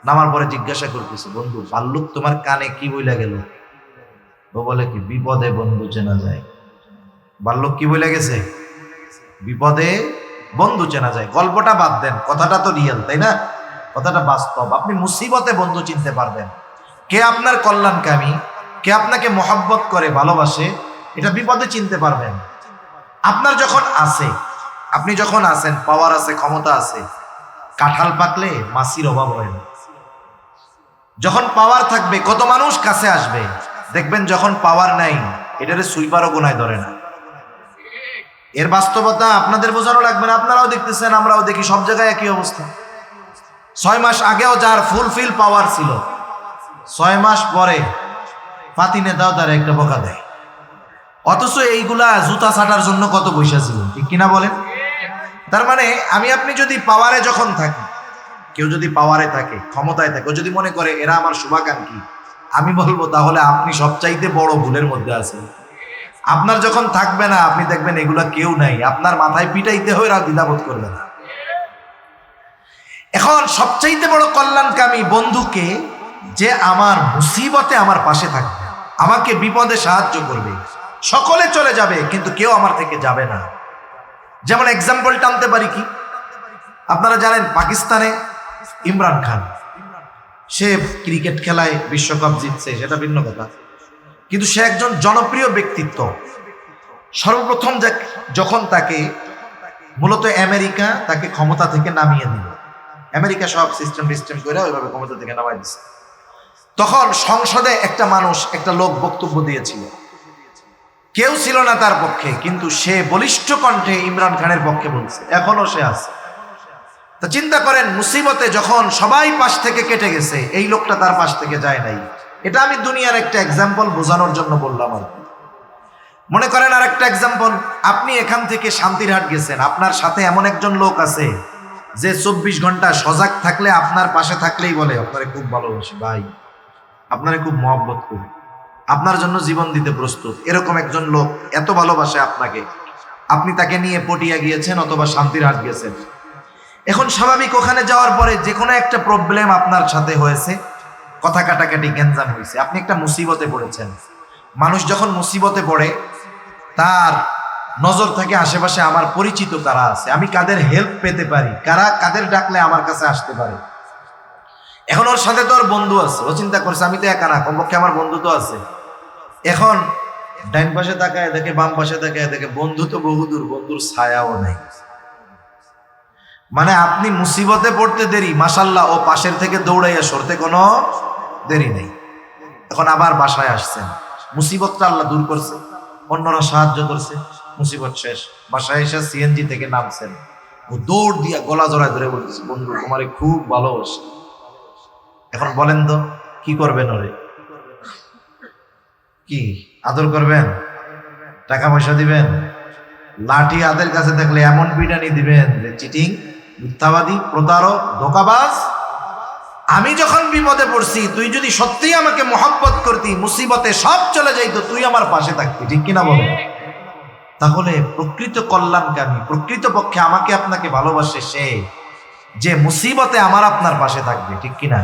নামার পরে জিজ্ঞাসা করতেছে, বন্ধু ভাল্লুক তোমার কানে কি বইলা গেল? ও বলে কি, বিপদে বন্ধু চেনা যায়। ভাল্লুক কি বইলা গেছে? বিপদে বন্ধু চেনা যায়। গল্পটা বাদ দেন, কথাটা তো রিয়েল, তাই না? কথাটা বাস্তব। আপনি মুসিবতে বন্ধু চিনতে পারবেন, কে আপনার কল্যাণকামী, কে আপনাকে মহব্বত করে ভালোবাসে, এটা বিপদে চিনতে পারবেন। আপনার যখন আছে, আপনি যখন আছেন, পাওয়ার আছে, ক্ষমতা আছে, কাঁঠাল পাকলে মাছির অভাব হয় না। যখন পাওয়ার থাকবে কত মানুষ কাছে আসবে, দেখবেন যখন পাওয়ার নাই এটারে সুইপারও গোনায় ধরে না। এর বাস্তবতা আপনাদের বোঝানো লাগবে না, আপনারাও দেখতেছেন, আমরাও দেখি, সব জায়গায় একই অবস্থা। 6 মাস আগেও যার ফুলফিল পাওয়ার ছিল, 6 মাস পরে পাতি নেতাও তার একটা বকা দেয়। অথচ এইগুলা জুতা ছাটার জন্য কত পয়সা ছিল, ঠিক কিনা বলেন? তার মানে আমি আপনি যদি পাওয়ারে যখন থাকি, কেউ যদি পাওয়ারে থাকে, ক্ষমতায় থাকে, ও যদি মনে করে এরা আমার শুভাকাঙ্ক্ষী, আমি বলবো তাহলে আপনি সবচাইতে বড় ভুলের মধ্যে আছেন। আপনার যখন থাকবে না, আপনি দেখবেন এগুলা কেউ নাই, আপনার মাথায় পিটাইতে হয়ে দ্বিধাবোধ করবে না। এখন সবচাইতে বড় কল্যাণকামী বন্ধুকে, যে আমার মুসিবতে আমার পাশে থাকবে, আমাকে বিপদে সাহায্য করবে। সকলে চলে যাবে কিন্তু কেউ আমার থেকে যাবে না। যেমন এক্সাম্পল টানতে পারি কি, আপনারা জানেন পাকিস্তানে ইমরান খান, সে ক্রিকেট খেলায় বিশ্বকাপ জিতছে, সেটা ভিন্ন কথা, কিন্তু সে একজন জনপ্রিয় ব্যক্তিত্ব। সর্বপ্রথম যখন তাকে মূলত আমেরিকা তাকে ক্ষমতা থেকে নামিয়ে দিল, আমেরিকা সব সিস্টেম করে ওইভাবে ক্ষমতা থেকে নামাই দিচ্ছে, তখন সংসদে একটা মানুষ, একটা লোক বক্তব্য দিয়েছিল, কেউ ছিল না তার পক্ষে, কিন্তু সে বলিষ্ঠ কণ্ঠে ইমরান খানের পক্ষে বলছে, এখনো সে আছে। তা চিন্তা করেন, মুসিবতে যখন সবাই পাশ থেকে কেটে গেছে, এই লোকটা তার পাশ থেকে যায় নাই। এটা আমি দুনিয়ার একটা এক্সাম্পল বোঝানোর জন্য বললাম আর কি। মনে করেন আর একটা এক্সাম্পল, আপনি এখান থেকে শান্তিরহাট গেছেন, আপনার সাথে এমন একজন লোক আছে যে 24 ঘন্টা সজাগ থাকলে, আপনার পাশে থাকলেই বলে আপনারে খুব ভালোবাসি ভাই, আপনারে খুব মহব্বত করি, আপনার জন্য জীবন দিতে প্রস্তুত। এরকম একজন লোক এত ভালোবাসে আপনাকে, আপনি তাকে নিয়ে পটিয়া গিয়েছেন অথবা শান্তিরহাট গেছেন। এখন স্বাভাবিক ওখানে যাওয়ার পরে যে কোনো একটা প্রবলেম আপনার সাথে হয়েছে, কথা কাটাকাটি গ্যাঞ্জাম হয়েছে, আপনি একটা মুসিবতে পড়েছেন। মানুষ যখন মুসিবতে পড়ে, তার নজর থাকে আশেপাশে আমার পরিচিত কারা আছে, আমি কাদের হেল্প পেতে পারি, কাদের ডাকলে আমার কাছে আসতে পারে। এখন ওর সাথে তো ওর বন্ধু আছে, ও চিন্তা করছে আমি তো একা না, কমপক্ষে আমার বন্ধু তো আছে। এখন ডাইন পাশে তাকায় দেখে, বাম পাশে তাকায় দেখে, বন্ধু তো বহুদূর, বন্ধুর ছায়াও নাই। মানে আপনি মুসিবতে পড়তে দেরি, মাশাল্লাহ ও পাশের থেকে দৌড়াইয়া সরতে কোনো দেরি নেই। এখন আবার বাসায় আসছেন, মুসিবতটা আল্লাহ দূর করছে, অন্যরা সাহায্য করছে, মুসিবত শেষ, বাসায় এসে সিএনজি থেকে নামছেন, ও দৌড় দিয়া গলা জড়ায় ধরে বলতেছে, বন্ধু তোমারে খুব ভালোবাসি। এখন বলেন তো কি করবেন? ওরে কি আদর করবেন? টাকা পয়সা দিবেন? লাঠি হাতের কাছে থাকলে এমন পিটানি দিবেন যে চিটিং, মিথ্যাবাদী, প্রতারক, ধোঁকাবাজ। আমি যখন বিপদে পড়ছি, তুই যদি সত্যিই আমাকে মহব্বত করতি, মুসিবতে সব চলে যাইতো, তুই আমার পাশে থাকতি, ঠিক কিনা বলেন? তাহলে প্রকৃত কল্যাণকামী, প্রকৃত পক্ষে আমাকে আপনাকে ভালোবাসে সে, যে মুসিবতে আমার আপনার পাশে থাকবে, ঠিক কিনা?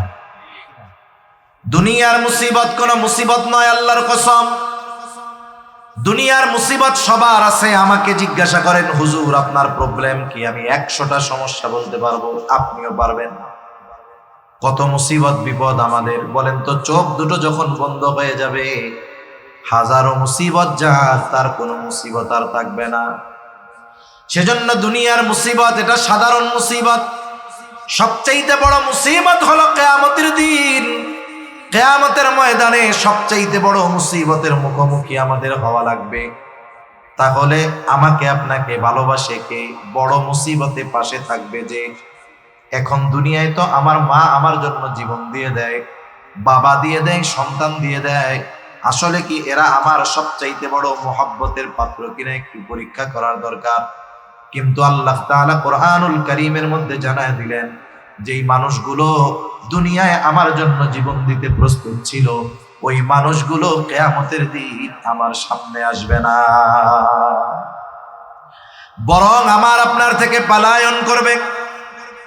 দুনিয়ার মুসিবত কোন মুসিবত নয়, আল্লাহর কসম। দুনিয়ার মুসিবত সবার আছে। আমাকে জিজ্ঞাসা করেন, হুজুর আপনার প্রবলেম কি? আমি 100টা সমস্যা বলতে পারবো, আপনিও পারবেন। কত মুসিবত বিপদ আমাদের, বলেন তো। চোখ দুটো যখন বন্ধ হয়ে যাবে, হাজারো মুসিবত যার, তার কোনো মুসিবত আর থাকবে না। সেজন্য দুনিয়ার মুসিবত এটা সাধারণ মুসিবত, সবচাইতে বড় মুসিবত হলো কিয়ামতের দিন। কিয়ামতের ময়দানে সবচাইতে বড় মুসিবতের মুখোমুখি আমাদের হওয়া লাগবে। তাহলে আমাকে আপনাকে ভালোবাসে কে? বড় মুসিবতে পাশে থাকবে যে। এখন দুনিয়ায় তো আমার মা আমার জন্য জীবন দিয়ে দেয়, বাবা দিয়ে দেয়, সন্তান দিয়ে দেয়। আসলে কি এরা আমার সবচাইতে বড় মোহাব্বতের পাত্র কিনা একটু পরীক্ষা করার দরকার। কিন্তু আল্লাহ তাআলা কোরআনুল কারীমের মধ্যে জানায় দিলেন, যেই মানুষগুলো দুনিয়ায় আমার জন্য জীবন দিতে প্রস্তুত ছিল, ওই মানুষগুলো কিয়ামতের দিন আমার সামনে আসবে না, বরং আমার আপনার থেকে পালায়ন করবে।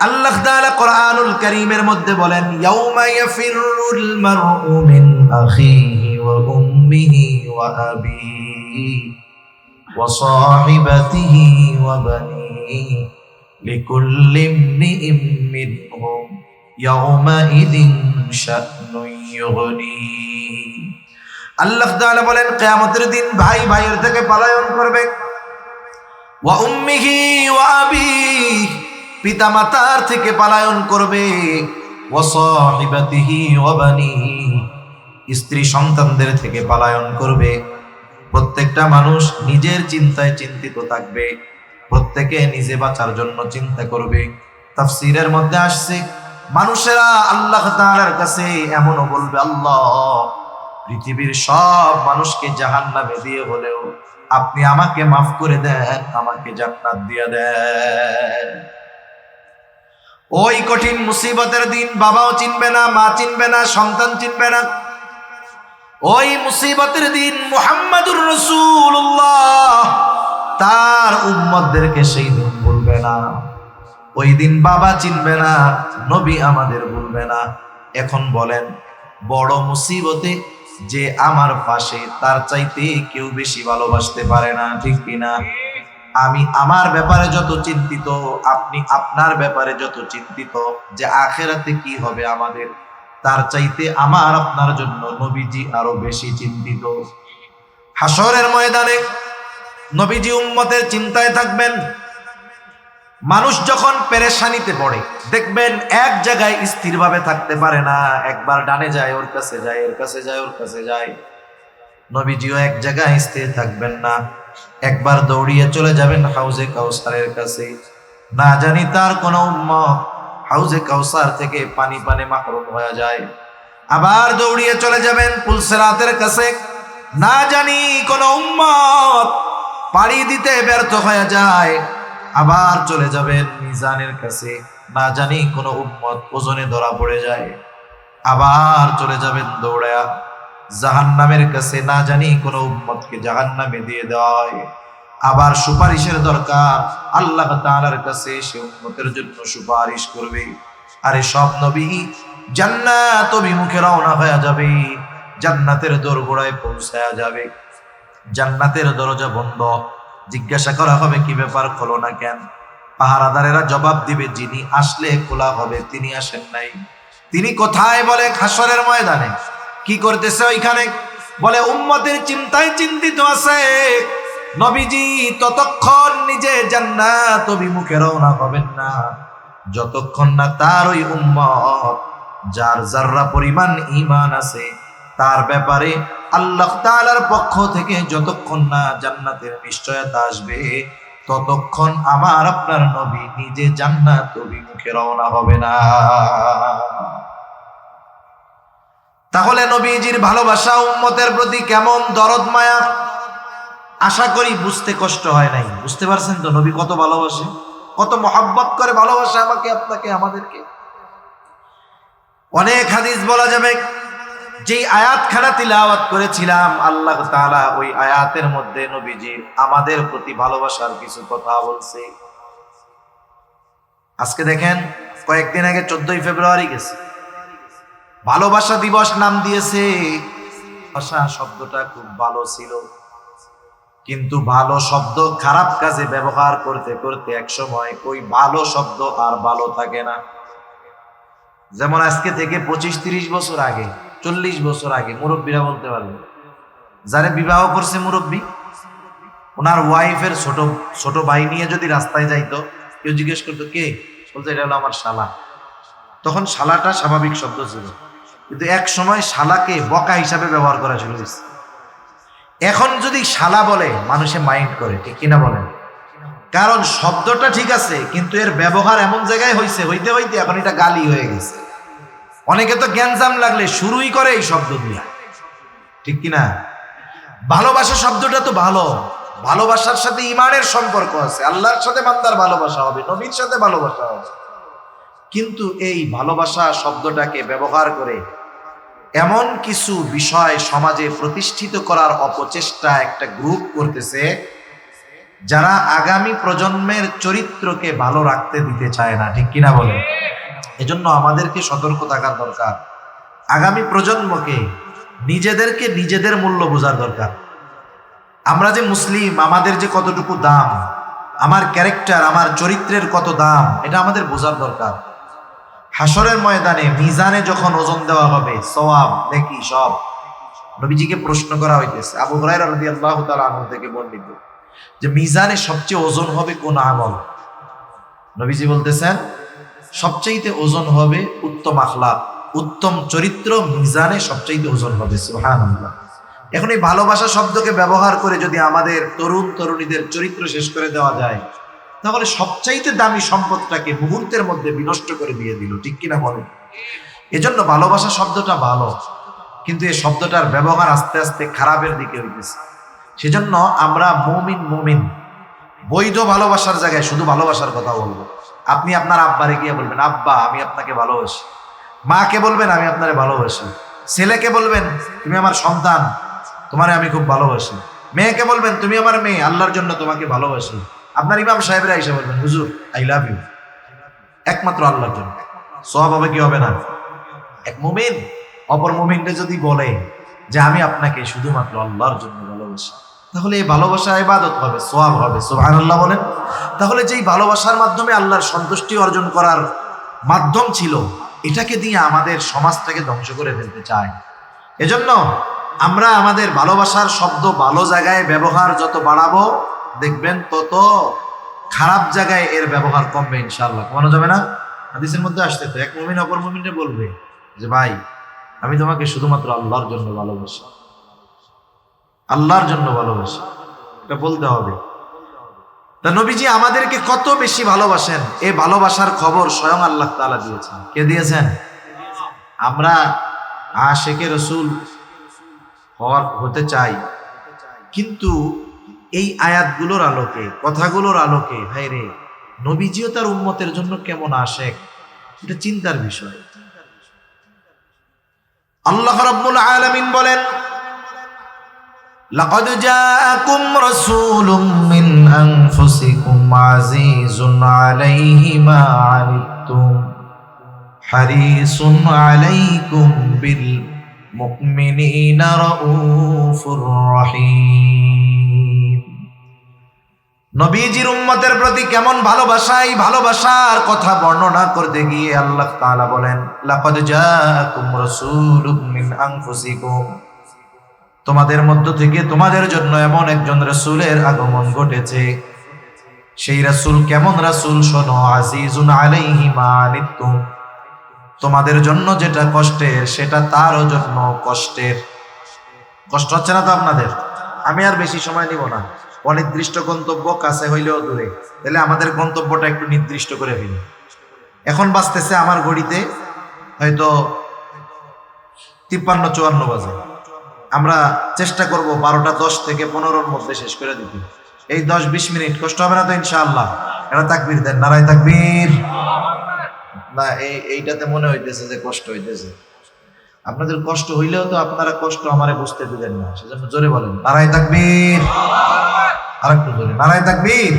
আল্লাহ তাআলা কোরআনুল কারীমের মধ্যে বলেন, ইয়াউমা ইয়াফিরুল মারউ মিন আখিহি ওয়া উম্মিহি ওয়া আবিহি ওয়া সাহিবাতিহি ওয়া বানিহি লিকুল্লি ইমরিইম মিনহুম ইয়াউমাইযিন শা'নুন ইউগনি। আল্লাহ তাআলা বলেন, কিয়ামতের দিন ভাই ভাইয়ের থেকে পালায়ন করবে। ওয়া উম্মিহি ওয়া আবিহি, পিতা মাতার থেকে পালায়ন করবে। ওয়া সাহিবাতিহি ওয়া বানিহি, স্ত্রী সন্তানদের থেকে পালায়ন করবে। প্রত্যেকটা মানুষ নিজের চিন্তায় চিন্তিত থাকবে, প্রত্যেকে নিজে বাঁচার জন্য চিন্তা করবে। তাফসীরের মধ্যে আসছে, মানুষেরা আল্লাহ তাআলার কাছে এমনও বলবে, আল্লাহ, পৃথিবীর সব মানুষকে জাহান্নামে দিয়ে হলেও আপনি আমাকে মাফ করে দেন, আমাকে জান্নাত দিয়ে দেন। ওই কঠিন মুসিবতের দিন বাবাও চিনবে না, মা চিনবে না, সন্তান চিনবে না। ওই মুসিবতের দিন মুহাম্মাদুর রাসূলুল্লাহ তার উম্মতদেরকে সেই দিন ভুলবে না। ওই দিন বাবা চিনবে না, নবী আমাদের ভুলবে না। এখন বলেন, বড় মুসিবতে যে আমার পাশে, তার চাইতে কেউ বেশি ভালোবাসতে পারে না, ঠিক কিনা? আমি আমার ব্যাপারে যত চিন্তিত, আপনি আপনার ব্যাপারে যত চিন্তিত যে আখিরাতে কি হবে আমাদের, তার চাইতে আমার আপনার জন্য নবীজি আরো বেশি চিন্তিত। হাসরের ময়দানে নবীজি উম্মতের চিন্তায় থাকবেন। মানুষ যখন পেরেশানিতে পড়ে, দেখবেন এক জায়গায় স্থিরভাবে থাকতে পারে না, একবার ডানে যায়, ওর কাছে যায়, ওর কাছে যায়, ওর কাছে যায়। নবীজিও এক জায়গায় স্থির থাকবেন না, একবার দৌড়িয়ে চলে যাবেন হাউজে কাউসারের কাছে। না জানি তার কোন উম্মত হাউজে কাউসার থেকে পানি পানে মাহরুম হয়ে যায়। আবার দৌড়িয়ে চলে যাবেন পুলসিরাতের কাছে। না জানি কোন উম্মত পাড়ি দিতে ব্যর্থ হয়ে যায়। আবার চলে যাবেন মিজানের কাছে। না জানি কোন উম্মত ওজনে ধরা পড়ে যায়। আবার চলে যাবেন দৌড়ায়া জাহান্নামের কাছে। না জানি কোন উম্মতকে জাহান্নামে দিয়ে দেওয়া হয়। আবার সুপারিশের দরকার, আল্লাহ তাআলার কাছে সে উম্মতের জন্য সুপারিশ করবে। আরে সব নবী জান্নাত অভিমুখে রওনা হয়ে যাবে, জান্নাতের দোরগোড়ায় পৌঁছায়া যাবে। জান্নাতের দরজা বন্ধ। জিজ্ঞাসা করা হবে, কি ব্যাপার, খোলো না কেন? পাহারাদারেরা জবাব দিবে, যিনি আসলে খোলা হবে তিনি আসেন নাই। তিনি কোথায়? বলে হাসরের ময়দানে। কি করতেছে ওইখানে? বলে উম্মতের চিন্তায় চিন্তিত আছে। নবীজি ততক্ষণ নিজে জান্নাত অভিমুখে রওনা হবেন না, যতক্ষণ না তার ওই উম্মত যার যাররা পরিমাণ ঈমান আছে তার ব্যাপারে আল্লাহ তাআলার পক্ষ থেকে যতক্ষণ না জান্নাতের নিশ্চয়তা আসবে, ততক্ষণ আমার আপনার নবী নিজে জান্নাত অভিমুখে রওনা হবে না। তাহলে নবীজির ভালোবাসা উম্মতের প্রতি কেমন, দরদ মায়া, আশা করি বুঝতে কষ্ট হয় নাই। বুঝতে পারছেন তো নবী কত ভালোবাসে, কত মহব্বত করে ভালোবাসে আমাকে, আপনাকে, আমাদেরকে। অনেক হাদিস বলা যাবে। যেই আয়াতখানা তিলাওয়াত করেছিলাম, আল্লাহ তাআলা ওই আয়াতের মধ্যে নবীজির আমাদের প্রতি ভালোবাসার কিছু কথা বলছে। আজকে দেখেন, কয়েকদিন আগে 14ই ফেব্রুয়ারি গেছে, ভালোবাসা দিবস নাম দিয়েছে। ভাষা শব্দটা খুব ভালো ছিল, কিন্তু ভালো শব্দ খারাপ কাজে ব্যবহার করতে করতে একসময় ওই ভালো শব্দ আর ভালো থাকে না। যেমন আজকে থেকে 25-30 বছর আগে, 40 বছর আগে মুরব্বীরা বলতে পারবে, যারে বিবাহ করছে মুরব্বী, ওনার ওয়াইফের ছোট ছোট ভাই নিয়ে যদি রাস্তায় যাইতো, কেউ জিজ্ঞেস করতো কে, বলতো এটা হলো আমার শালা। তখন শালাটা স্বাভাবিক শব্দ ছিল, কিন্তু এক সময় শালাকে বকা হিসাবে ব্যবহার করা শুরু হয়েছে। এখন যদি শালা বলে মানুষে মাইন্ড করে, ঠিক কিনা বলেন? কারণ শব্দটা ঠিক আছে, কিন্তু এর ব্যবহার এমন জায়গায় হইতে হইতে এখন এটা গালি হয়ে গেছে। অনেকে তো গ্যাঞ্জাম লাগলে শুরুই করে এই শব্দ দিয়া, ঠিক কিনা? ভালোবাসা শব্দটা তো ভালো, ভালোবাসার সাথে ইমানের সম্পর্ক আছে, আল্লাহর সাথে বান্দার ভালোবাসা হবে, নবীর সাথে ভালোবাসা হবে। কিন্তু এই ভালোবাসা শব্দটাকে ব্যবহার করে এমন কিছু বিষয় সমাজে প্রতিষ্ঠিত করার অপচেষ্টা একটা গ্রুপ করতেছে, যারা আগামী প্রজন্মের চরিত্রকে ভালো রাখতে দিতে চায় না, ঠিক কিনা বলে? এজন্য আমাদেরকে সতর্ক থাকার দরকার। আগামী প্রজন্মকে নিজেদেরকে নিজেদের মূল্য বোঝার দরকার। আমরা যে মুসলিম, আমাদের যে কতটুকু দাম, আমার ক্যারেক্টার, আমার চরিত্রের কত দাম, এটা আমাদের বোঝার দরকার। হাসরের ময়দানে মিজানে যখন ওজন দেওয়া হবে, সওয়াব নেকি সব, নবীজিকে প্রশ্ন করা হইতেছে, আবু হুরায়রা রাদিয়াল্লাহু তাআলা আনহু থেকে বর্ণিত, যে মিজানে সবচেয়ে ওজন হবে কোন আমল? নবীজি বলতেছেন সবচেয়ে ওজন হবে উত্তম আখলাক, উত্তম চরিত্র মিজানে সবচেয়ে ওজন হবে। সুবহানাল্লাহ। এখন এই ভালোবাসা শব্দকে ব্যবহার করে যদি আমাদের তরুণ তরুণীদের চরিত্র শেষ করে দেওয়া যায়, তাহলে সবচাইতে দামি সম্পদটাকে মুহূর্তের মধ্যে বিনষ্ট করে দিয়ে দিল, ঠিক কিনা বলেন? এজন্য ভালোবাসা শব্দটা ভালো, কিন্তু এই শব্দটার ব্যবহার আস্তে আস্তে খারাপের দিকে হইতেছে। সেজন্য আমরা মুমিন বৈধ ভালোবাসার জায়গায় শুধু ভালোবাসার কথা বলবো। আপনি আপনার আব্বারে গিয়ে বলবেন, আব্বা আমি আপনাকে ভালোবাসি। মাকে বলবেন আমি আপনারে ভালোবাসি। ছেলেকে বলবেন তুমি আমার সন্তান, তোমারে আমি খুব ভালোবাসি। মেয়েকে বলবেন তুমি আমার মেয়ে, আল্লাহর জন্য তোমাকে ভালোবাসি। আপনার ইমাম সাহেবরা এসে বলবেন হুজুর আই লাভ ইউ, একমাত্র আল্লাহর জন্য। সওয়াব হবে কি হবে না? এক মুমিন অপর মুমিনকে যদি বলে যে আমি আপনাকে শুধুমাত্র আল্লাহর জন্য ভালোবাসি, তাহলে এই ভালোবাসা ইবাদত হবে, সওয়াব হবে। সুবহানাল্লাহ বলেন। তাহলে যেই ভালোবাসার মাধ্যমে আল্লাহর সন্তুষ্টি অর্জন করার মাধ্যম ছিল, এটাকে দিয়ে আমাদের সমাজটাকে ধ্বংস করে ফেলতে চায়। এজন্য আমরা আমাদের ভালোবাসার শব্দ ভালো জায়গায় ব্যবহার যত বাড়াবো, দেখবেন তত খারাপ জায়গায় এর ব্যবহার কমবে ইনশাআল্লাহ। কমানো যাবে না? হাদিসের মধ্যে আসতে তো এক মুমিন অপর মুমিনকে বলবে যে ভাই আমি তোমাকে শুধুমাত্র আল্লাহর জন্য ভালোবাসি, আল্লাহর জন্য ভালোবাসি, এটা বলতে হবে। তা নবীজি আমাদেরকে কত বেশি ভালোবাসেন, এই ভালোবাসার খবর স্বয়ং আল্লাহ তাআলা দিয়েছেন। কে দিয়েছেন? আমরা আশিকে রাসূল হতে চাই, কিন্তু এই আয়াতগুলোর আলোকে, কথাগুলোর আলোকে ভাই রে, নবীজিও তার উম্মতের জন্য কেমন আশেক, এটা চিন্তার বিষয়। আল্লাহ রাব্বুল আলামিন বলেন লাকাদ জাআকুম রাসূলুম মিন আনফুসিকুম আজিজুন আলাইহি মা আনিতুম হারিসুন আলাইকুম বিল মুমিনিনা রাউফুর রহিম। নবীজির উম্মতের প্রতি কেমন ভালোবাসা, এই ভালোবাসার কথা বর্ণনা করতে গিয়ে আল্লাহ তাআলা বলেন লাকাদ জাআকুম রাসূলুম মিন আনফুসিকুম, তোমাদের মধ্য থেকে তোমাদের জন্য এমন একজন রাসূলের আগমন ঘটেছে। সেই রাসূল কেমন রাসূল? শোনো, আজিজুন আলাইহি মা আনিতুম, তোমাদের জন্য যেটা কষ্টের সেটা তারও জন্য কষ্টের। কষ্ট হচ্ছে না তো আপনাদের? আমি আর বেশি সময় নিব না, অনির্দিষ্ট গন্তব্য কাছে হইলেও দূরে, তাহলে আমাদের গন্তব্যটা একটু নির্দিষ্ট করে ফেলি। এখন বাজতেছে আমার ঘড়িতে হয়তো 53-54 বাজে। আমরা চেষ্টা করব 12:10 থেকে 15-র মধ্যে শেষ করে দিতে। এই 10-20 মিনিট কষ্ট হবে না তো ইনশাআল্লাহ? এটা তাকবীর দেন, নারায়ে তাকবীর। না এইটাতে মনে হইতেছে যে কষ্ট হইতেছে। আপনাদের কষ্ট হইলেও তো আপনারা কষ্ট আমারে বুঝতে দিবেন না, সেজন্য জোরে বলেন নারায়ে তাকবীর। আরেকটু জোরে নারায়ে তাকবীর।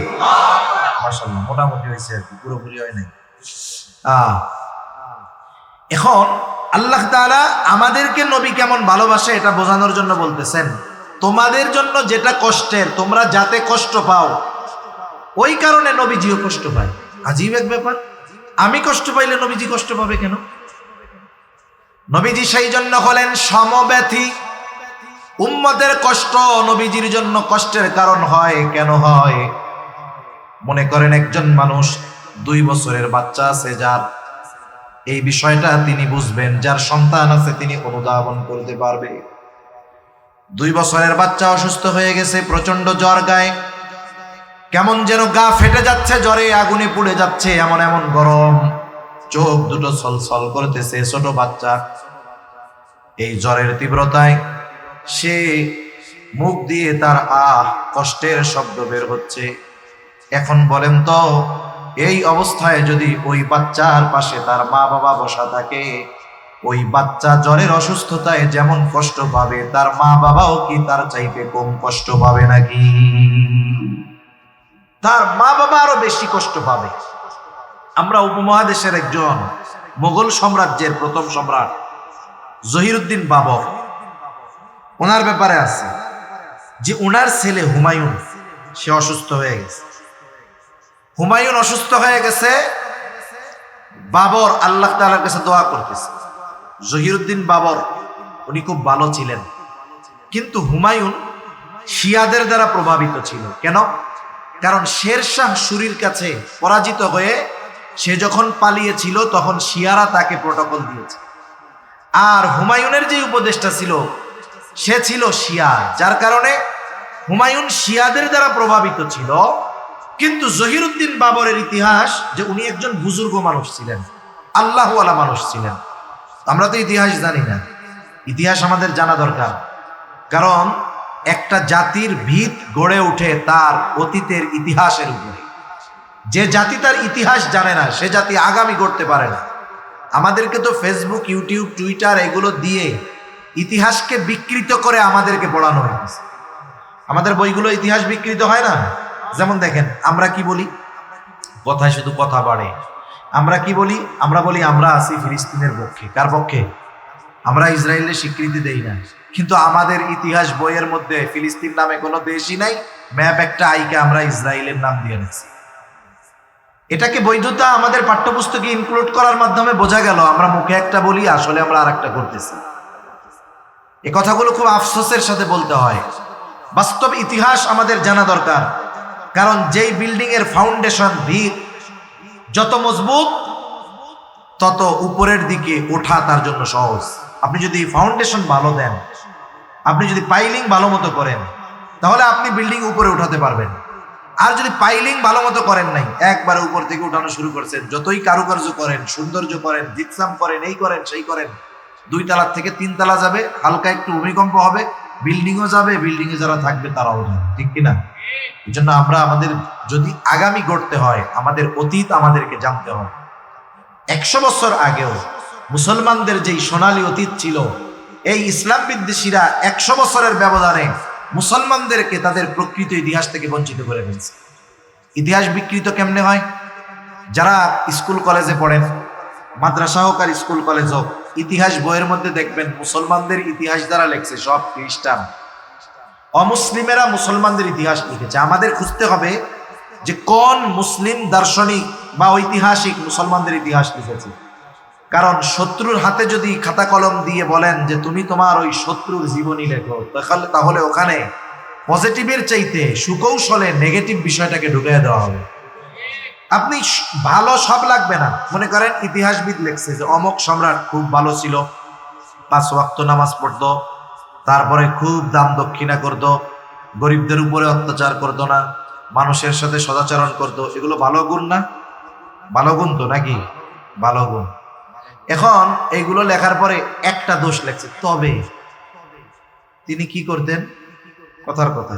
মাশাআল্লাহ, মোটামুটি হয়েছে আর কি, পুরোপুরি হয় নাই। এখন আল্লাহ তাআলা আমাদেরকে নবী কেমন ভালোবাসে এটা বোঝানোর জন্য বলতেছেন, তোমাদের জন্য যেটা কষ্টের, তোমরা যাতে কষ্ট পাও, ওই কারণে নবীজিও কষ্ট পায়। আজীব এক ব্যাপার, আমি কষ্ট পাইলে নবীজি কষ্ট পাবে কেন? নবীজি সেই জন্য হলেন সমব্যথী, উম্মতের কষ্ট নবীজির জন্য কষ্টের কারণ হয়। কেন হয়? মনে করেন একজন মানুষ 2 বছরের বাচ্চা আছে, যার এই বিষয়টা তিনি বুঝবেন, যার সন্তান আছে তিনি অনুধাবন করতে পারবে। 2 বছরের বাচ্চা অসুস্থ হয়ে গেছে, প্রচন্ড জ্বর, গায়ে কেমন যেন গা ফেটে যাচ্ছে, জ্বরে আগুনে পুড়ে যাচ্ছে, এমন এমন গরম, চোখ দুটো ছলছল করতেছে। ছোট বাচ্চা এই জ্বরের তীব্রতায় সে মুখ দিয়ে তার কষ্টের শব্দ বের হচ্ছে। এখন বলেন তো, এই অবস্থায় যদি ওই বাচ্চার পাশে তার মা বাবা বসা থাকে, ওই বাচ্চা জ্বরের অসুস্থতায় যেমন কষ্ট পাবে, তার মা বাবাও কি তার চাইতে কম কষ্ট পাবে নাকি? তার মা বাবা আরো বেশি কষ্ট পাবে। আমরা উপমহাদেশের একজন মোগল সাম্রাজ্যের প্রথম সম্রাট জহিরুদ্দিন বাবর, ওনার ব্যাপারে আছে যে ওনার ছেলে হুমায়ুন সে অসুস্থ হয়ে গেছে। হুমায়ুন অসুস্থ হয়ে গেছে, বাবর আল্লাহ তাআলার কাছে দোয়া করতেছে। জহিরুদ্দিন বাবর উনি খুব ভালো ছিলেন, কিন্তু হুমায়ুন শিয়াদের দ্বারা প্রভাবিত ছিল। কেন? কারণ শেরশাহ সুরির কাছে পরাজিত হয়ে সে যখন পালিয়েছিল তখন শিয়ারা তাকে প্রটোকল দিয়েছে। আর হুমায়ুনের যে উপদেষ্টা ছিল সে ছিল শিয়া, যার কারণে হুমায়ুন শিয়াদের দ্বারা প্রভাবিত ছিল। কিন্তু জহিরুদ্দিন বাবরের ইতিহাস যে উনি একজন বুজুর্গ মানুষ ছিলেন, আল্লাহওয়ালা মানুষ ছিলেন। আমরা তো ইতিহাস জানি না, ইতিহাস আমাদের জানা দরকার। কারণ একটা জাতির ভিত গড়ে ওঠে তার অতীতের ইতিহাসের উপরে। যে জাতি তার ইতিহাস জানে না সে জাতি আগামী গড়তে পারে না। আমাদেরকে তো ফেসবুক, ইউটিউব, টুইটার এগুলো দিয়ে ইতিহাসকে বিকৃত করে আমাদেরকে পড়ানো হয়েছে। আমাদের বইগুলো ইতিহাস বিকৃত হয় না। যেমন দেখেন, আমরা কি বলি, কথায় শুধু কথা বাড়ে। আমরা কি বলি? আমরা বলি আমরা আছি ফিলিস্তিনের পক্ষে। কার পক্ষে? আমরা ইসরায়েলের স্বীকৃতি দেই না, কিন্তু আমাদের ইতিহাস বইয়ের মধ্যে ফিলিস্তিন নামে কোনো দেশই নাই। ম্যাপ একটা আইকে আমরা ইসরায়েলের নাম দিয়ে নিচ্ছি। এটাকে বৈধতা আমাদের পাঠ্যপুস্তকে ইনক্লুড করার মাধ্যমে বোঝা গেল আমরা মুখে একটা বলি, আসলে আমরা আর একটা করতেছি। এই কথাগুলো খুব আফসোসের সাথে বলতে হয়। বাস্তব ইতিহাস আমাদের জানা দরকার। কারণ যেই বিল্ডিং এর ফাউন্ডেশন, ভিত যত মজবুত তত উপরের দিকে ওঠা তার জন্য সহজ। আপনি যদি ফাউন্ডেশন ভালো দেন, আপনি যদি পাইলিং ভালো মতো করেন, তাহলে আপনি বিল্ডিং উপরে উঠাতে পারবেন। আর যদি পাইলিং ভালো মতো করেন নাই, একবারে উপর থেকে উঠানো শুরু করছেন, যতই কারুকার্য করেন, সৌন্দর্য করেন, জিপসাম করেন, এই করেন সেই করেন, 2 তলা থেকে 3 তলা যাবে, হালকা একটু ভূমিকম্প হবে, বিল্ডিংও যাবে, বিল্ডিং এ যারা থাকবে তারাও যাবে। ঠিক কিনা? এই জন্য আমরা আমাদের যদি আগামী গড়তে হয়, আমাদের অতীত আমাদেরকে জানতে হয়। 100 বছর আগেও মুসলমানদের যেই সোনালী অতীত ছিল, এই ইসলাম বিদ্বেষীরা 100 বছরের ব্যবধানে মুসলমানদেরকে তাদের প্রকৃত ইতিহাস থেকে বঞ্চিত করে ফেলছে। ইতিহাস বিকৃত কেমনে হয়? যারা স্কুল কলেজে পড়েন, মাদ্রাসা হোক আর স্কুল কলেজ হোক, ইতিহাস বইয়ের মধ্যে দেখবেন মুসলমানদের ইতিহাস যারা লেখছে সব খ্রিস্টান। অমুসলিমেরা মুসলমানদের ইতিহাস লিখেছে। আমাদের খুঁজতে হবে যে কোন মুসলিম দার্শনিক বা ঐতিহাসিক মুসলমানদের ইতিহাস লিখেছে। কারণ শত্রুর হাতে যদি খাতা কলম দিয়ে বলেন যে তুমি তোমার ওই শত্রুর জীবনী লেখো, তাহলে ওখানে পজিটিভের চাইতে সুকৌশলে নেগেটিভ বিষয়টাকে ঢুকিয়ে দেওয়া হবে। আপনি ভালো সব লাগবে না। মনে করেন ইতিহাসবিদ লেখছে যে অমক সম্রাট খুব ভালো ছিল, 5 ওয়াক্ত নামাজ পড়তো, তারপরে খুব দান দক্ষিণা করতো, গরিবদের উপরে অত্যাচার করতো না, মানুষের সাথে সদাচরণ করতো। এগুলো ভালো গুণ না? ভালো গুণ তো নাকি? ভালো গুণ। এখন এইগুলো লেখার পরে একটা দোষ লেখছে, তবে তিনি কি করতেন? কথার কথা,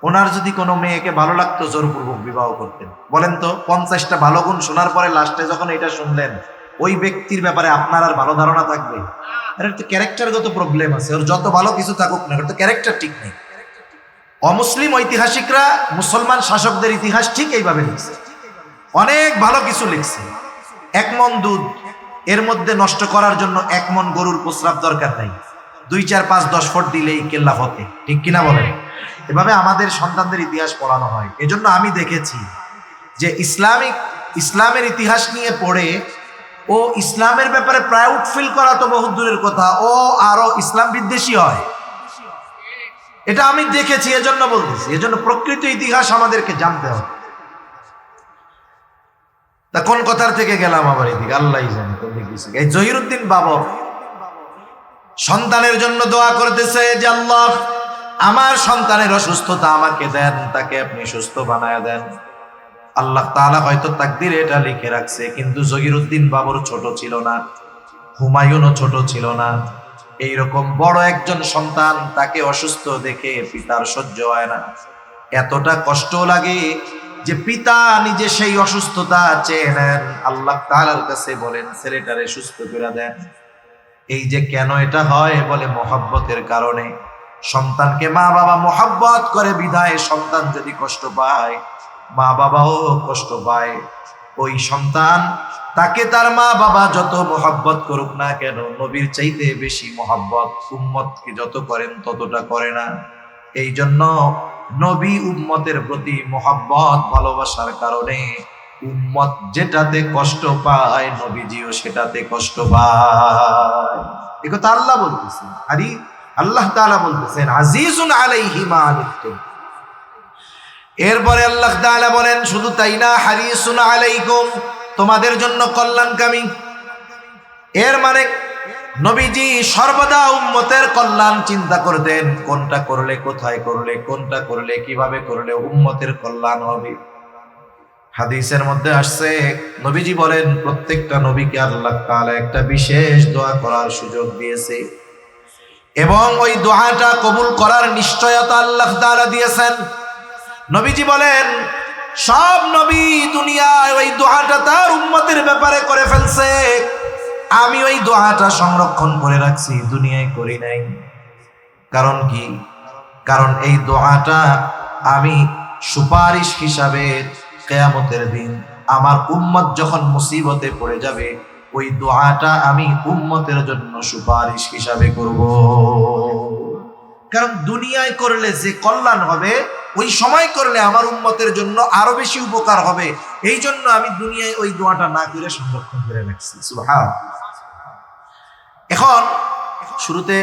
ওনার যদি কোনো মেয়েকে ভালো লাগতো জোরপূর্বক বিবাহ করতেন। বলেন তো, 50টা ভালো গুণ শোনার পরে লাস্টে যখন এটা শুনলেন, ওই ব্যক্তির ব্যাপারে আপনার আর ভালো ধারণা থাকবে? আরে তো ক্যারেক্টারগত প্রবলেম আছে, ওর যত ভালো কিছু থাকুক না, ওর তো ক্যারেক্টার ঠিক নেই। অমুসলিম ঐতিহাসিকরা মুসলমান শাসকদের ইতিহাস ঠিক এইভাবে লিখছে, অনেক ভালো কিছু লিখছে। 1 মণ দুধ এর মধ্যে নষ্ট করার জন্য 1 মণ গরুর প্রস্রাব দরকার নাই, 2, 4, 5, 10 ফুট দিলেই কেল্লা ফতে। ঠিক কিনা বলেন? এভাবে আমাদের সন্তানদের ইতিহাস পড়ানো হয়। এজন্য আমি দেখেছি যে ইসলামের ইতিহাস নিয়ে পড়ে ও ইসলামের ব্যাপারে প্রাউড ফিল করা তো বহু দূরের কথা, ও আরো ইসলাম বিদ্বেষী হয়। এটা আমি দেখেছি, এজন্য বলতেছি, এজন্য প্রকৃত ইতিহাস আমাদেরকে জানতে হবে। তা কোন কথার থেকে গেলাম আবার এদিকে, আল্লাহই জানে কোন দিকে গেছি। এই জহিরুদ্দিন বাবর সন্তানের জন্য দোয়া করতেছে যে আল্লাহ আমার সন্তানের অসুস্থতা আমাকে দেন, তাকে আপনি সুস্থ বানায় দেন। আল্লাহ তাআলা হয়তো তাকদীরে এটা লিখে রাখছে, কিন্তু জহিরুদ্দিন বাবর ছোট ছিল না, হুমায়ুনও ছোট ছিল না। এইরকম বড় একজন সন্তান, তাকে অসুস্থ দেখে পিতার সহ্য হয় না, এতটা কষ্ট লাগে যে পিতা নিজে সেই অসুস্থতা চেয়ে নেন, আল্লাহ তাআলার কাছে বলেন ছেলেটারে সুস্থ করে দেন। এই যে কেন এটা হয়, বলে মহব্বতের কারণে। সন্তানকে মা বাবা মহব্বত করে বিধায় সন্তান যদি কষ্ট পায়, মা বাবাও কষ্ট পায়। ওই সন্তান তাকে তার মা বাবা যত মহব্বত করুক না কেন, নবীর চাইতে বেশি মহব্বত উম্মতকে যত করেন ততটা করে না। এই জন্য নবী উম্মতের প্রতি মহব্বত ভালোবাসার কারণে উম্মত যেটাতে কষ্ট পায়, নবীজিও সেটাতে কষ্ট পায়। এ কথা আল্লাহ বলতেছেন। আরে আল্লাহ তাআলা বলতেছেন আজিজুন আলাইহি মা আনিতুম। এরপরে আল্লাহ তাআলা বলেন শুধু তাই না, হারিসুন আলাইকুম, তোমাদের জন্য কল্যাণকামী। এর মানে নবীজি সর্বদা উম্মতের কল্যাণ চিন্তা করতেন, কোনটা করলে, কোথায় করলে, কোনটা করলে, কিভাবে করলে উম্মতের কল্যাণ হবে। হাদিসের মধ্যে আসছে, নবীজি বলেন প্রত্যেকটা নবীকে আল্লাহ তাআলা একটা বিশেষ দোয়া করার সুযোগ দিয়েছে, এবং ওই দোয়াটা কবুল করার নিশ্চয়তা আল্লাহ তাআলা দিয়েছেন। নবীজি বলেন সব নবী দুনিয়ায় ওই দোয়াটা তার উম্মতের ব্যাপারে করে ফেলছে, আমি ওই দোয়াটা সংরক্ষণ করে রাখছি, দুনিয়ায় করি নাই। কারণ কি? কারণ এই দোয়াটা আমি সুপারিশ হিসাবে কিয়ামতের দিন আমার উম্মত যখন মুসিবতে পড়ে যাবে, ওই দোয়াটা আমি উম্মতের জন্য সুপারিশ হিসাবে করব। কারণ দুনিয়ায় করলে যে কল্যাণ হবে, ওই সময় করলে আমার উম্মতের জন্য আরো বেশি উপকার হবে। এই জন্য আমি দুনিয়ায় ওই দোয়াটা না করে সংরক্ষণ করে রাখছি। সুবহান। এখন শুরুতে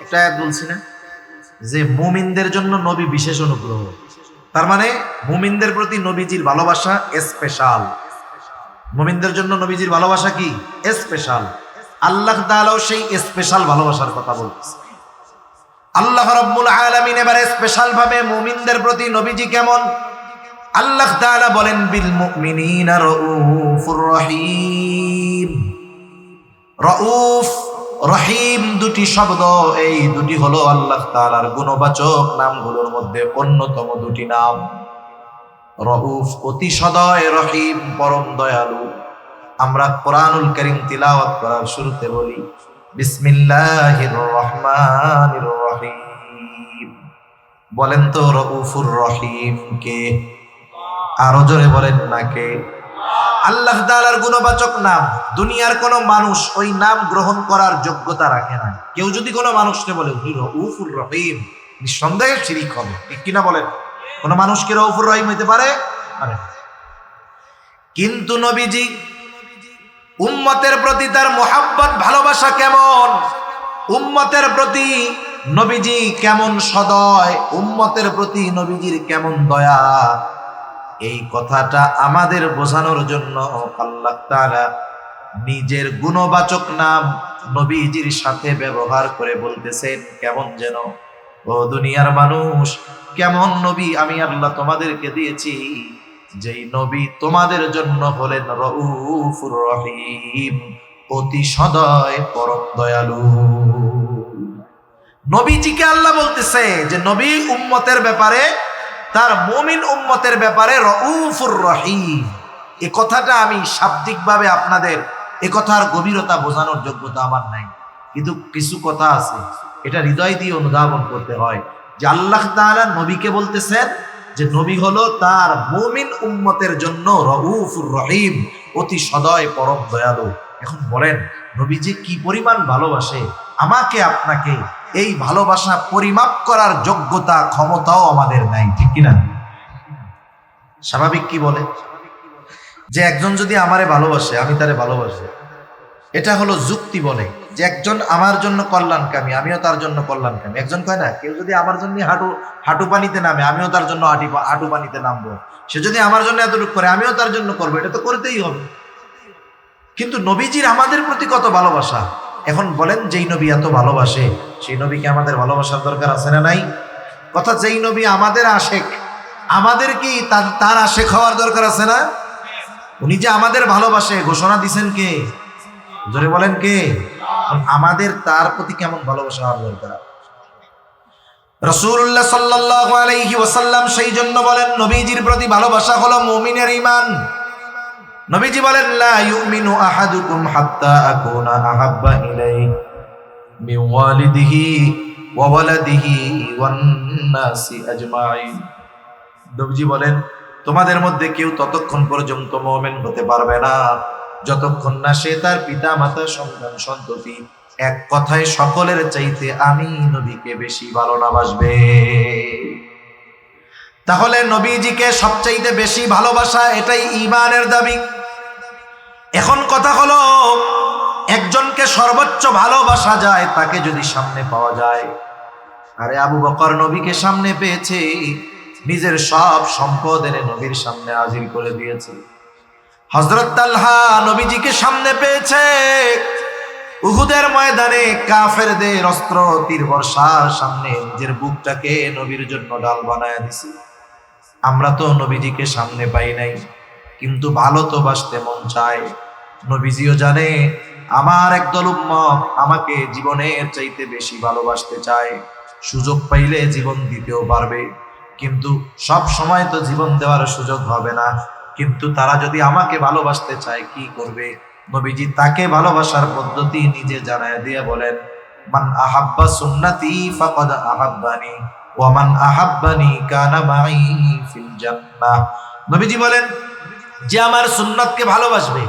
একটা আয়াত বলছি না যে মুমিনদের জন্য নবী বিশেষ অনুগ্রহ, তার মানে মুমিনদের প্রতি নবীজির ভালোবাসা স্পেশাল। মুমিনদের জন্য নবীজির ভালোবাসা কি? স্পেশাল। আল্লাহ তাআলাও সেই স্পেশাল ভালোবাসার কথা বলতেছে। আল্লাহ রাব্বুল আলামিন এবারে স্পেশাল ভাবে মুমিনদের প্রতি নবীজি কেমন, আল্লাহ তাআলা বলেন বিল মুমিনিনা রাউফুর রহিম। রাউফ রহিম দুটি শব্দ, এই দুটি হলো আল্লাহ তাআলার গুণবাচক নামগুলোর মধ্যে অন্যতম দুটি নাম। রাউফ অতি সদয়, রহিম পরম দয়ালু। আমরা কোরআনুল কারীম তিলাওয়াত করার শুরুতে বলি বিসমিল্লাহির রহমানির রহিম। বলেন তো রাউফুর রহিম কে? আরো জোরে বলেন না কে? আল্লাহ তাআলার গুণবাচক নাম। দুনিয়ার কোন মানুষ ওই নাম গ্রহণ করার যোগ্যতা রাখে না। কেউ যদি কোনো মানুষকে বলে রাউফুর রহিম, নিঃসন্দেহে শিরক হবে, ঠিক কিনা বলেন? কোন মানুষ কি রাউফুর রহিম হইতে পারে? কিন্তু নবীজি উম্মতের প্রতি তার মুহাব্বত ভালোবাসা কেমন, উম্মতের প্রতি নবীজি কেমন সদয়, উম্মতের প্রতি নবীজির কেমন দয়া, এই কথাটা আমাদের বোঝানোর জন্য আল্লাহ তাআলা নিজের গুণবাচক নাম নবীজির সাথে ব্যবহার করে বলতেছেন কেমন যেন, ও দুনিয়ার মানুষ, কেমন নবী আমি আল্লাহ তোমাদেরকে দিয়েছি, যেই নবী তোমাদের জন্য হলেন রাউফুর রহিম, অতি সদয় পরম দয়ালু। নবীজিকে আল্লাহ বলতেছে যে নবী উম্মতের ব্যাপারে, তার মুমিন উম্মতের ব্যাপারে রাউফুর রহিম। এই কথাটা আমি শাব্দিকভাবে আপনাদের এই কথার গভীরতা বোঝানোর যোগ্যতা আমার নাই, কিন্তু কিছু কথা আছে এটা হৃদয় দিয়ে অনুধাবন করতে হয় যে আল্লাহ তাআলা নবীকে বলতেছেন যে নবী হলো তার মুমিন উম্মতের জন্য রাউফুর রহিম, অতি সদয় পরম দয়ালু। এখন বলেন নবীজি কি পরিমাণ ভালোবাসে আমাকে আপনাকে, এই ভালোবাসা পরিমাপ করার যোগ্যতা ক্ষমতাও আমাদের নাই, ঠিক কিনা? স্বাভাবিক কি বলে যে একজন যদি আমারে ভালোবাসে, আমি তারে ভালোবাসি, এটা হলো যুক্তি বলে। যে একজন আমার জন্য কল্যাণকামী, আমিও তার জন্য কল্যাণকামী। একজন কয় না, কেউ যদি আমার জন্য হাঁটু পানিতে নামে, আমিও তার জন্য হাঁটু পানিতে নামবো। সে যদি আমার জন্য এতটুকু করে, আমিও তার জন্য করবো। এটা তো করতেই হবে। কিন্তু নবীজির আমাদের প্রতি কত ভালোবাসা। এখন বলেন, যেই নবী এত ভালোবাসে, সেই নবীকে আমাদের ভালোবাসার দরকার আছে না নাই? কথা, যেই নবী আমাদের আশেক, আমাদের কি তার আশেক হওয়ার দরকার আছে না? উনি যে আমাদের ভালোবাসে ঘোষণা দিছেন কে? জোরে বলেন কে? আমাদের তার প্রতি কেমন ভালোবাসা হওয়ার দরকার? রাসূলুল্লাহ সাল্লাল্লাহু আলাইহি ওয়াসাল্লাম সেই জন্য বলেন, নবীজির প্রতি ভালোবাসা হলো মুমিনের ঈমান। নবীজি বলেন, লা ইউমিনু আহাদুকুম হাত্তা আকুনা আহাব্বা ইলাইহি মিন ওয়ালিদিহি ওয়া ওয়ালাদিহি ওয়ান নাসি আজমাইন। নবীজি বলেন, তোমাদের মধ্যে কেউ ততক্ষণ পর্যন্ত মুমিন হতে পারবে না যতক্ষণ না সে তার পিতা মাতা সন্তান সন্ততি এক কথায় সকলের চাইতে আমি নবীকে বেশি ভালো না বাসবে। তাহলে নবীজিকে সবচাইতে বেশি ভালোবাসা, এটাই ঈমানের দাবি। এখন কথা হলো, একজনকে সর্বোচ্চ ভালোবাসা যায় তাকে যদি সামনে পাওয়া যায়। আরে আবু বকর নবীকে সামনে পেয়েছে, নিজের সব সম্পদ এনে নবীর সামনে হাজির করে দিয়েছে। হযরত তালহা নবীজিকে সামনে পেয়েছে, উহুদের ময়দানে কাফেরদের অস্ত্র তীর বর্ষার সামনে নিজের বুকটাকে নবীর জন্য ঢাল বানায় দিছে। আমরা তো নবীজিকে সামনে পাই নাই, কিন্তু ভালো তো বাসতে মন চায়। নবীজিও জানে আমার একদল উম্মত আমাকে জীবনের চাইতে বেশি ভালোবাসতে চায়, সুযোগ পাইলে জীবন দিতেও পারবে, কিন্তু সব সময় তো জীবন দেওয়ার সুযোগ হবে না। কিন্তু তারা যদি আমাকে ভালোবাসতে চায়, কি করবে? নবীজি তাকে ভালোবাসার পদ্ধতি নিজে জানায় দিয়ে বলেন, মান আহাব্বা সুন্নতি ফাকাদ আহাব্বানি ওয়া মান আহাব্বানি কানা মাই ফিল জান্নাহ। নবীজি বলেন, যে আমার সুন্নতকে ভালোবাসবে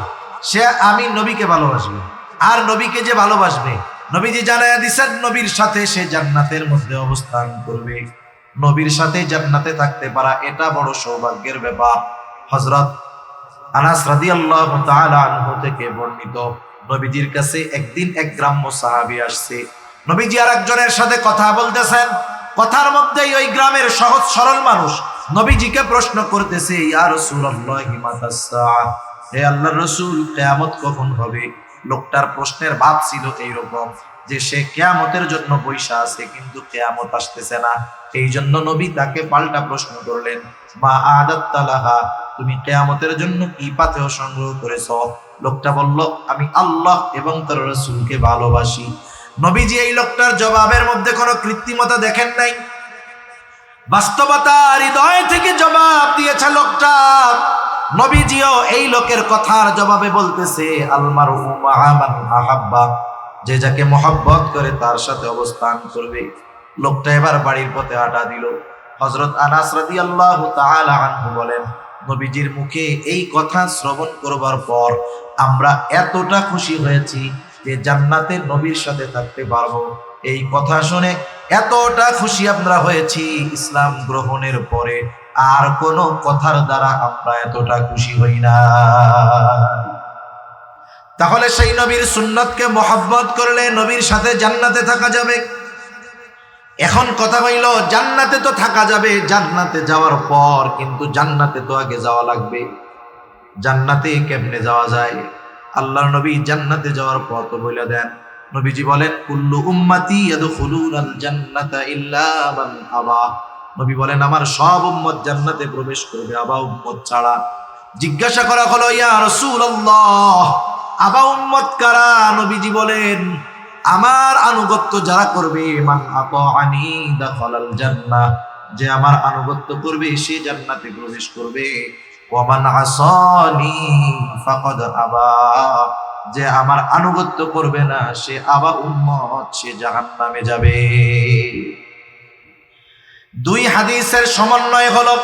সে আমি নবীকে ভালোবাসবে, আর নবীকে যে ভালোবাসবে, নবীজি জানায়া দিয়েছেন নবীর সাথে সে জান্নাতের মধ্যে অবস্থান করবে। নবীর সাথে জান্নাতে থাকতে পারা এটা বড় সৌভাগ্যের ব্যাপার। হযরত আনাস রাদিয়াল্লাহু তাআলা আনহু থেকে বর্ণিত, নবীজির কাছে একদিন এক গ্রাম্য সাহাবী আসছে। নবীজি আর একজনের সাথে কথা বলতেছেন, কথার মধ্যেই ওই গ্রামের সহজ সরল মানুষ নবীজিকে প্রশ্ন করতেছে, ইয়া রাসূলুল্লাহি মাতাস সাআহ, হে আল্লাহর রাসূল, কিয়ামত কখন হবে? লোকটার প্রশ্নের ভাব ছিল এইরকম যে সে কিয়ামতের জন্য বৈশা আছে, কিন্তু কিয়ামত আসতেছে না। এই জন্য নবী তাকে পাল্টা প্রশ্ন করলেন, মা আদাত্তা লাহা, তুমি কিয়ামতের জন্য কি পাথেয় সংগ্রহ করেছো? লোকটা বলল, আমি আল্লাহ এবং তার রাসূলকে ভালোবাসি। নবীজি এই লোকটার জবাবের মধ্যে কোনো কৃত্রিমতা দেখেন নাই, বাস্তবতা হৃদয় থেকে জবাব দিয়েছে লোকটা। নবীজিও এই লোকের কথার জবাবে বলতেছে, আল মারউ মা'a মান আহাব্বা, যে যাকে মহব্বত করে তার সাথে অবস্থান করবে। লোকটা এবার বাড়ির পথে হাঁটা দিল। হযরত আনাস রাদিয়াল্লাহু তাআলা আনহু বলেন, নবীজির মুখে এই কথা শ্রবণ করবার পর আমরা এতটা খুশি হয়েছি যে জান্নাতে নবীর সাথে থাকতে পারবো। এই কথা শুনে এতটা খুশি আমরা হয়েছি, ইসলাম গ্রহণের পরে আর কোন কথার দ্বারা আমরা এতটা খুশি হই না। তাহলে সেই নবীর সুন্নতকে মহব্বত করলে নবীর সাথে জান্নাতে থাকা যাবে। এখন কথা হইল, জান্নাতে তো থাকা যাবে, জান্নাতে যাওয়ার পর কিন্তু জান্নাতে তো আগে যাওয়া লাগবে। জান্নাতে কেমনে যাওয়া যায়? আল্লাহর নবী জান্নাতে যাওয়ার পথ বলে দেন। নবীজি বলেন, কুল্লু উম্মতি ইয়াদখুলুনাল জান্নাতা ইল্লা মান আবা। নবী বলেন, আমার সব উম্মত জান্নাতে প্রবেশ করবে, আবা উম্মত ছাড়া। জিজ্ঞাসা করা হলো, ইয়া রাসূলুল্লাহ, আবা উম্মত কারা? নবীজি বলেন, আমার আনুগত্য যারা করবে, মান আতাআনি দাখালাল জান্নাহ, যে আমার আনুগত্য করবে সে জান্নাতে প্রবেশ করবে। ওয়া মান আসানি ফাকাদ আবা, যে আমার আনুগত্য করবে না সে আবা উম্মত, সে জাহান্নামে যাবে। দুই হাদিসের সমন্বয় হলো,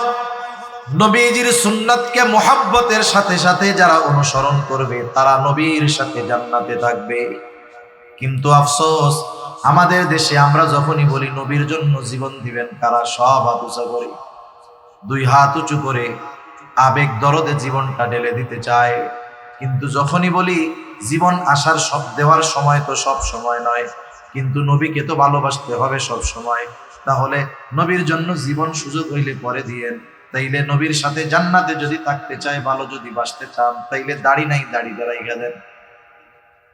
নবীজির সুন্নাতকে মহব্বতের সাথে সাথে যারা অনুসরণ করবে তারা নবীর সাথে জান্নাতে থাকবে। কিন্তু আফসোস, আমাদের দেশে আমরা যখনই বলি নবীর জন্য জীবন দিবেন, কারা সব হাত উঁচু করে, দুই হাত উঁচু করে আবেগ দরদে জীবনটা ঢেলে দিতে চায়। কিন্তু যখনই বলি জীবন আসার সব দেওয়ার সময় তো সব সময় নয়, কিন্তু নবীকে তো ভালোবাসতে হবে সব সময়, তাহলে নবীর জন্য জীবন সুযোগ হইলে পরে দিয়েন। তাইলে নবীর সাথে জান্নাতে যদি থাকতে চায়, ভালো যদি বাঁচতে চান, তাইলে দাড়ি নাই দাড়ি দাঁড়াই গেলেন।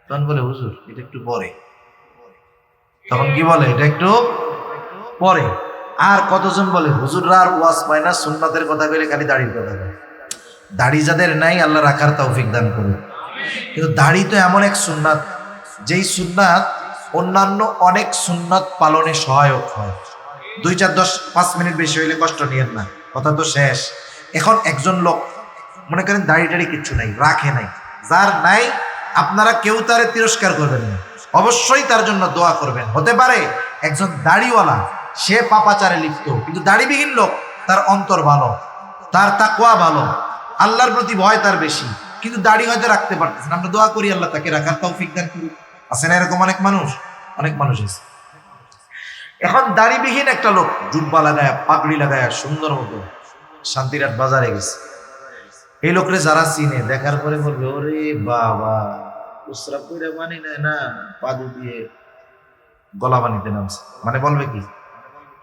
তখন বলে হুজুর এটা একটু পরে, তখন কি বলে এটা একটু পরে। আর কতজন বলে হুজুররা আর ওয়াজ পায় না, সুন্নাতের কথা কইলে খালি দাড়ির কথা বলে। দাড়ি যাদের নাই আল্লাহ রাখার তৌফিক দান করুন। কিন্তু দাড়ি তো এমন এক সুন্নাত, যেই সুন্নাত অন্যান্য অনেক সুন্নাত পালনে সহায়ক হয়। 2, 4, 10, 5 মিনিট বেশি হইলে কষ্ট নিয়েন না, কথা তো শেষ। এখন একজন লোক মনে করেন দাড়ি টাড়ি কিচ্ছু নাই, রাখে নাই, যার নাই আপনারা কেউ তারে তিরস্কার করবেন না, অবশ্যই তার জন্য দোয়া করবেন। হতে পারে একজন দাড়িওয়ালা সে পাপাচারে লিপ্ত, কিন্তু দাড়িবিহীন লোক তার অন্তর ভালো, তার তাকওয়া ভালো, আল্লাহর প্রতি ভয় তার বেশি, কিন্তু দাড়ি হয়তো রাখতে পারতেছেন। আমরা দোয়া করি আল্লাহ তাকে রাখার তৌফিক দান করুন। আছে না এরকম অনেক মানুষ? অনেক মানুষ আছে। এখন দাড়িবিহীন একটা লোক জুব্বা লাগায়, পাগড়ি লাগায়, সুন্দর মতো শান্তিরাট বাজারে গেছে। এই লোকরে যারা চিনে দেখার পরে বলবে ওরে বাবা, উসরা কইরা মানি নেয় না, পাদু দিয়ে গলা বানিতে নামছে। মানে বলবে কি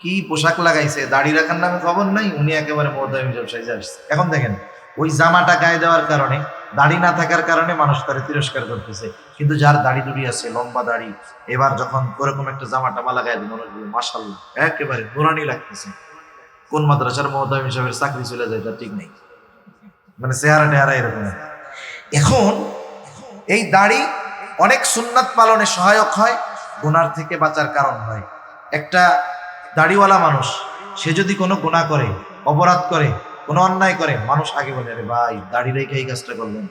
কি পোশাক লাগাইছে, দাড়ি রাখার নামে খবর নাই, উনি একেবারে মহদামি ব্যবসায়ী আসছে। এখন দেখেন ওই জামাটা গায়ে দেওয়ার কারণে, দাড়ি না থাকার কারণে মানুষ তারে তিরস্কার করতেছে, কিন্তু যার দাড়ি দুড়ি আছে, লম্বা দাড়ি, এবার যখন ওরকম একটা জামাটা মালা গায়ে দেয় মনে করবে মাশাআল্লাহ একেবারে নুরানি লাগতেছে। কোন মাদ্রাসার মহদামি সাহেবের চাকরি চলে যায় তার ঠিক নেই, মানে চেহারা টেহারা এরকম। এখন এই দাড়ি অনেক সুন্নাত পালনে সহায়ক হয়, গুনার থেকে বাঁচার কারণ হয়। একটা দাড়িওয়ালা মানুষ সে যদি কোনো গুনাহ করে, অপরাধ করে, কোনো অন্যায় করে, মানুষ আগে বলে আরে ভাই দাড়ি রেখে এই কাজটা করলেন।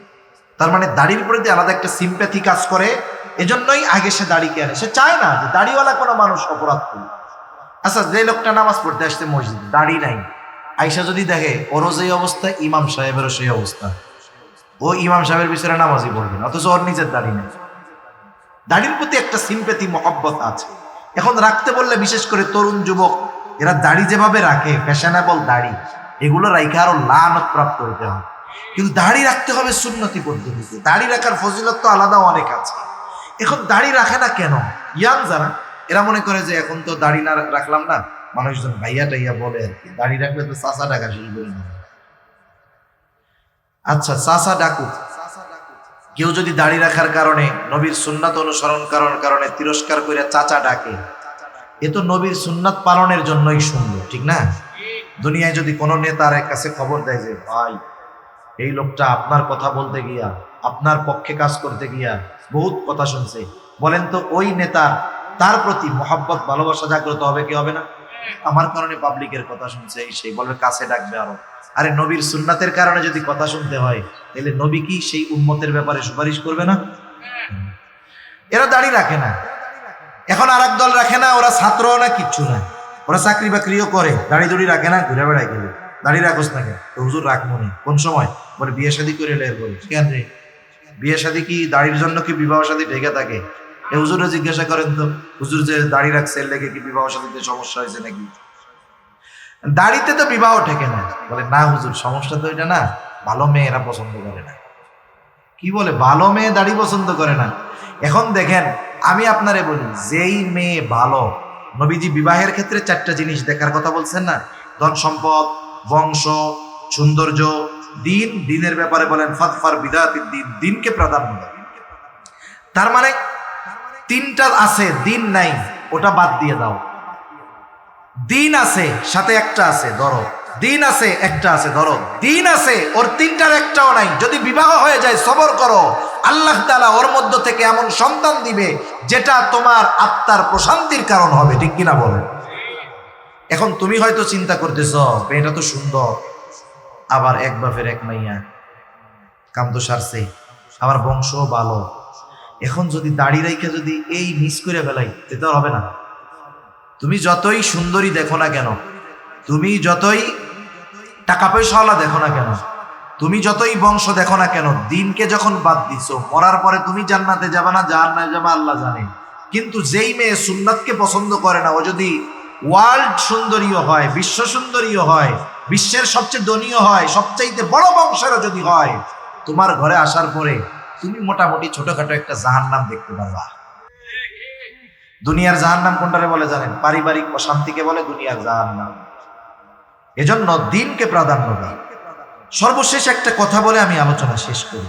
তার মানে দাড়ির প্রতি আলাদা একটা সিম্প্যাথি কাজ করে, এজন্যই আগে সে দাড়িকে আনে। সে চায় না যে দাড়িওয়ালা কোনো মানুষ অপরাধ করে। আচ্ছা, যে লোকটা নামাজ পড়তে আসছে মসজিদে, দাড়ি নাই, আইসা যদি দেখে ওরও যেই অবস্থা ইমাম সাহেবেরও সেই অবস্থা, ও ইমাম সাহেবের পিছনে নামাজই পড়বে না, অথচ ওর নিজের দাড়ি নেই। দাড়ির প্রতি একটা সিম্প্যাথি মহব্বত আছে। এখন রাখতে বললে বিশেষ করে তরুণ যুবক এরা দাড়ি যেভাবে রাখে, ফ্যাশনেবল দাড়ি, এগুলো রাখে আরো লানত প্রাপ্ত হইতে হয়। কিন্তু দাড়ি রাখতে হবে সুন্নতি পদ্ধতিতে। দাড়ি রাখার ফজিলত তো আলাদা অনেক আছে। এখন দাড়ি রাখে না কেন? ইয়াং যারা, এরা মনে করে যে এখন তো দাড়ি না রাখলাম না, মানুষজন ভাইয়া টাইয়া বলে আর কি, দাড়ি রাখলে তো চাচা ডাকা শুরু করে না। আচ্ছা চাচা ডাকুক, কেউ যদি দাড়ি রাখার কারণে, নবীর সুন্নাত অনুসরণ করার কারণে তিরস্কার করে চাচা ডাকে, এ তো নবীর সুন্নাত পালনের জন্যই সুন্দর, ঠিক না? দুনিয়ায় যদি কোনো নেতার কাছে খবর দেয় যে ভাই এই লোকটা আপনার কথা বলতে গিয়া, আপনার পক্ষে কাজ করতে গিয়া বহুত কথা শুনছে, বলেন তো ওই নেতা তার প্রতি মহব্বত ভালোবাসা জাগ্রত হবে কি হবে না? আমার কারণে পাবলিকের কথা শুনছে, সেই বলবে কাছে ডাকবে আরো। আরে নবীর সুন্নাতের কারণে যদি কথা শুনতে হয়, তাহলে নবী কি সেই উম্মতের ব্যাপারে সুপারিশ করবে না? এরা দাড়ি রাখে না। এখন আর এক দল রাখে না, ওরা ছাত্র না কিচ্ছু না, ওরা চাকরি বাকরিও করে, দাড়ি দুড়ি রাখে না, ঘুরে বেড়ায় গেলে দাড়ি রাখোস না কেন? হুজুর রাখবো না। কোন সময়? বলে বিয়ে শাদী করে এলে। বলে কেন রে, বিয়ে শাদী কি দাড়ির জন্য কি বিবাহ শাদী ঢেকে থাকে? এ হুজুরে জিজ্ঞাসা করেন তো, হুজুর যে দাড়ি রাখছে এর লেগে কি বিবাহ শাদীতে সমস্যা হয়েছে নাকি? দাড়িতে তো বিবাহ ঠেকে না। বলে না হুজুর, সমস্যা তো এটা না, ভালো মেয়ে এরা পছন্দ করে না। কি বলে ভালো মেয়ে দাড়ি পছন্দ করে না? এখন দেখেন আমি আপনারে বলি, যেই মেয়ে ভালো, নবীজি বিবাহের ক্ষেত্রে 4টা জিনিস দেখার কথা বলছেন না, ধন সম্পদ, বংশ, সৌন্দর্য, দিন। দিনের ব্যাপারে বলেন ফাদফার বিদাতিদ দিন, দিনকে প্রাধান্য দেয়। তার মানে 3টা আছে, দিন নাই ওটা বাদ দিয়ে দাও। দিন আছে সাথে একটা আছে ধরো, দিন আছে একটা আছে ধরো, দিন আছে ওর 3টার একটাও নাই। যদি বিবাহ হয়ে যায় সবর করো, আল্লাহ তাআলা ওর মধ্য থেকে এমন সন্তান দিবে যেটা তোমার আত্মার প্রশান্তির কারণ হবে, ঠিক কিনা বলেন? এখন তুমি হয়তো চিন্তা করতেছ মেয়েটা তো সুন্দর, আবার এক বাপের এক মাইয়া, কাম তো সারছে, আবার বংশও ভালো। এখন যদি দাড়ি রাইখা যদি এই মিস করে ফেলাই, এটা হবে না। তুমি যতই সুন্দরী দেখো না কেন, তুমি যতই টাকা পয়সাওয়ালা দেখো না কেন, তুমি যতই বংশ দেখো না কেন, দিনকে যখন বাদ দিছো, মরার পরে তুমি জান্নাতে যাবে না জাহান্নামে যাবে আল্লাহ জানে। কিন্তু যেই মেয়ে সুন্নাতকে পছন্দ করে না, ও যদি ওয়ার্ল্ড সুন্দরীও হয়, বিশ্ব সুন্দরীও হয়, বিশ্বের সবচেয়ে ধনীও হয়, সবচাইতে বড় বংশেরও যদি হয়, তোমার ঘরে আসার পরে তুমি মোটামুটি ছোটখাটো একটা জাহান্নাম দেখতে পারবা। দুনিয়ার জাহান্নাম কোনটারে বলে জানেন? পারিবারিক অশান্তিকে বলে দুনিয়ার জাহান্নাম। এজন্য দিনকে প্রাধান্য দাও। সর্বশেষ একটা কথা বলে আমি আলোচনা শেষ করি।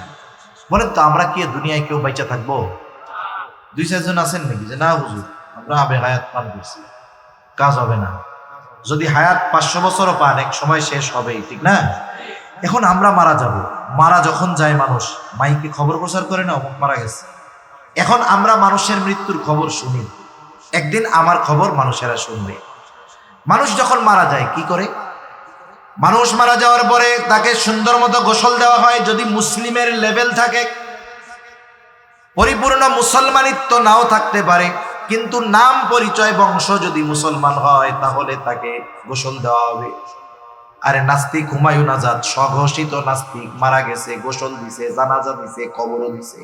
বলেন তো, আমরা কি দুনিয়ায় কেউ বাইচা থাকবো? 2-4 জন আছেন নাকি যে না হুজুর আমরা আবে হায়াত পান করছি, কাজ হবে না? যদি হায়াত 500 বছরও পান, এক সময় শেষ হবেই, ঠিক না? এখন আমরা মারা যাব, মারা যখন যায় মানুষ মাইকে খবর প্রচার করে না অমুক মারা গেছে। এখন আমরা মানুষের মৃত্যুর খবর শুনি, একদিন আমার খবর মানুষেরা শুনবে। মানুষ যখন মারা যায় কি করে? মানুষ মারা যাওয়ার পরে তাকে সুন্দর মতো গোসল দেওয়া হয়। যদি মুসলিমের লেভেল থাকে, পরিপূর্ণ মুসলমানিত্ব নাও থাকতে পারে, কিন্তু নাম পরিচয় বংশ যদি মুসলমান হয় তাহলে তাকে গোসল দেওয়া হবে। আরে নাস্তিক হুমায়ুন আজাদ, স্বঘোষিত নাস্তিক, মারা গেছে, গোসল দিছে, জানাজা দিছে, কবরও দিছে।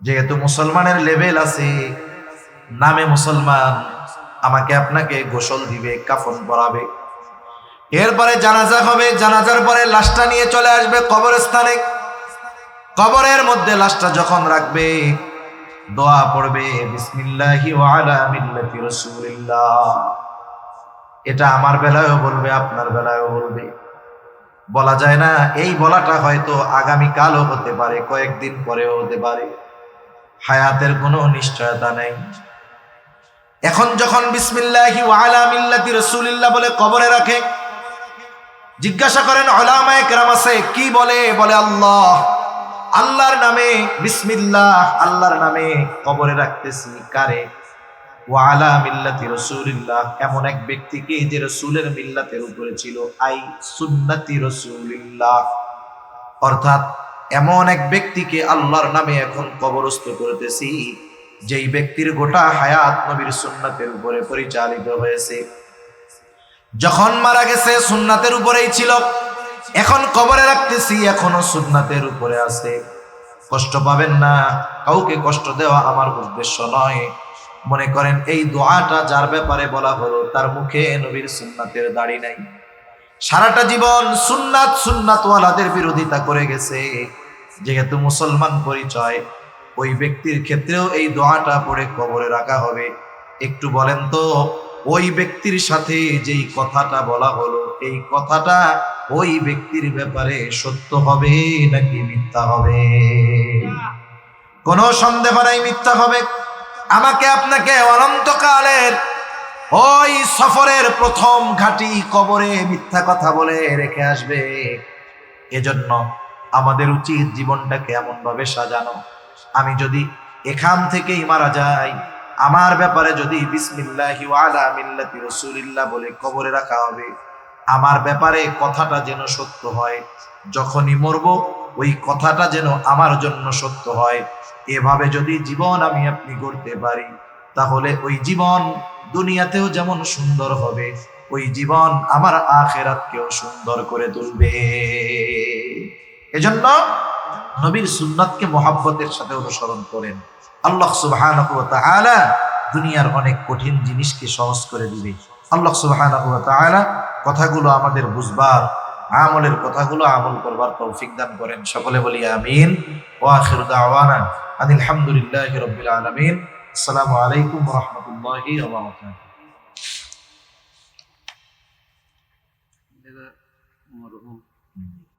যেহেতু মুসলমানের লেভেল আছে, নামে মুসলমান, আমাকে আপনাকে গোসল দিবে, কাফন পরাবে, এরপরে জানাজা হবে। জানাজার পরে লাশটা নিয়ে চলে আসবে কবরস্থানে। কবরের মধ্যে লাশটা যখন রাখবে, দোয়া পড়বে, বিসমিল্লাহি ওয়া আলা মিল্লাতি রাসূলিল্লাহ। এটা আমার বেলায়ও বলবে, আপনার বেলায়ও বলবে। বলা যায় না, এই বলাটা হয়তো আগামী কালও হতে পারে, কয়েকদিন পরেও হতে পারে, হায়াতের কোনো নিশ্চয়তা নেই। এখন যখন বিসমিল্লাহি ওয়া আলা মিল্লাতি রাসূলিল্লাহ বলে কবরে রাখে, জিজ্ঞাসা করেন উলামায়ে কেরাম আছে কি বলে? বলে আল্লাহ, আল্লাহর নামে বিসমিল্লাহ, আল্লাহর নামে কবরে রাখতেছি। কারে? ওয়া আলা মিল্লাতি রাসূলিল্লাহ, এমন এক ব্যক্তিকে যে রাসূলের মিল্লাতের উপরে ছিল, আই সুন্নতি রাসূলিল্লাহ, অর্থাৎ এমন এক ব্যক্তিকে আল্লাহর নামে এখন কবরস্থ করতেছি যেই ব্যক্তির গোটা হায়াত নবীর সুন্নাতের উপরে পরিচালিত হয়েছে। যখন মারা গেছে সুন্নাতের উপরেই ছিল, এখন কবরে রাখতেছি, এখনো সুন্নাতের উপরে আছে। কষ্ট পাবেন না, কাউকে কষ্ট দেওয়া আমার উদ্দেশ্য নয়। মনে করেন এই দোয়াটা যার ব্যাপারে বলা হলো তার মুখে নবীর সুন্নাতের দাড়ি নাই, সারাটা জীবন সুন্নাতওয়ালাদের বিরোধিতা করে গেছে, যেহেতু মুসলমান পরিচয়, ওই ব্যক্তির ক্ষেত্রেও এই দোয়াটা পড়ে কবরে রাখা হবে। একটু বলেন তো, ওই ব্যক্তির সাথে যেই কথাটা বলা হলো, এই কথাটা ওই ব্যক্তির ব্যাপারে সত্য হবে নাকি মিথ্যা হবে? কোনো সন্দেহ নাই মিথ্যা হবে। আমাকে আপনাকে অনন্তকালের ওই সফরের প্রথম ঘাটি কবরে মিথ্যা কথা বলে রেখে আসবে। এজন্য আমাদের উচিত জীবনটাকে এমন ভাবে সাজানো, আমি যদি এখান থেকেই মারা যাই, আমার ব্যাপারে যদি বিসমিল্লাহি ওয়া আলা মিল্লাতি রাসূলিল্লাহ বলে কবরে রাখা হবে, আমার ব্যাপারে কথাটা যেন সত্য হয়, যখনই মরব ওই কথাটা যেন আমার জন্য সত্য হয়। এভাবে যদি জীবন আমি আপনি গড়তে পারি, তাহলে ওই জীবন দুনিয়াতেও যেমন সুন্দর হবে, ওই জীবন আমার আখিরাতকেও সুন্দর করে তুলবে। এজন্য নবীর সুন্নাতকে মহব্বতের সাথে অনুসরণ করেন। আল্লাহ সুবহানাহু ওয়া তাআলা দুনিয়ার অনেক কঠিন জিনিসকে সহজ করে দিবে। আল্লাহ সুবহানাহু ওয়া তাআলা কথাগুলো আমাদের বুঝবার, আমলের কথাগুলো আমল করবার তৌফিক দান করেন। সকলে বলি আমিন। ওয়া আখিরু দাওয়ানা আনিল হামদুলিল্লাহি রাব্বিল আলামিন। আসসালামু আলাইকুম ওয়া রাহমাতুল্লাহি ওয়া বারাকাতুহু।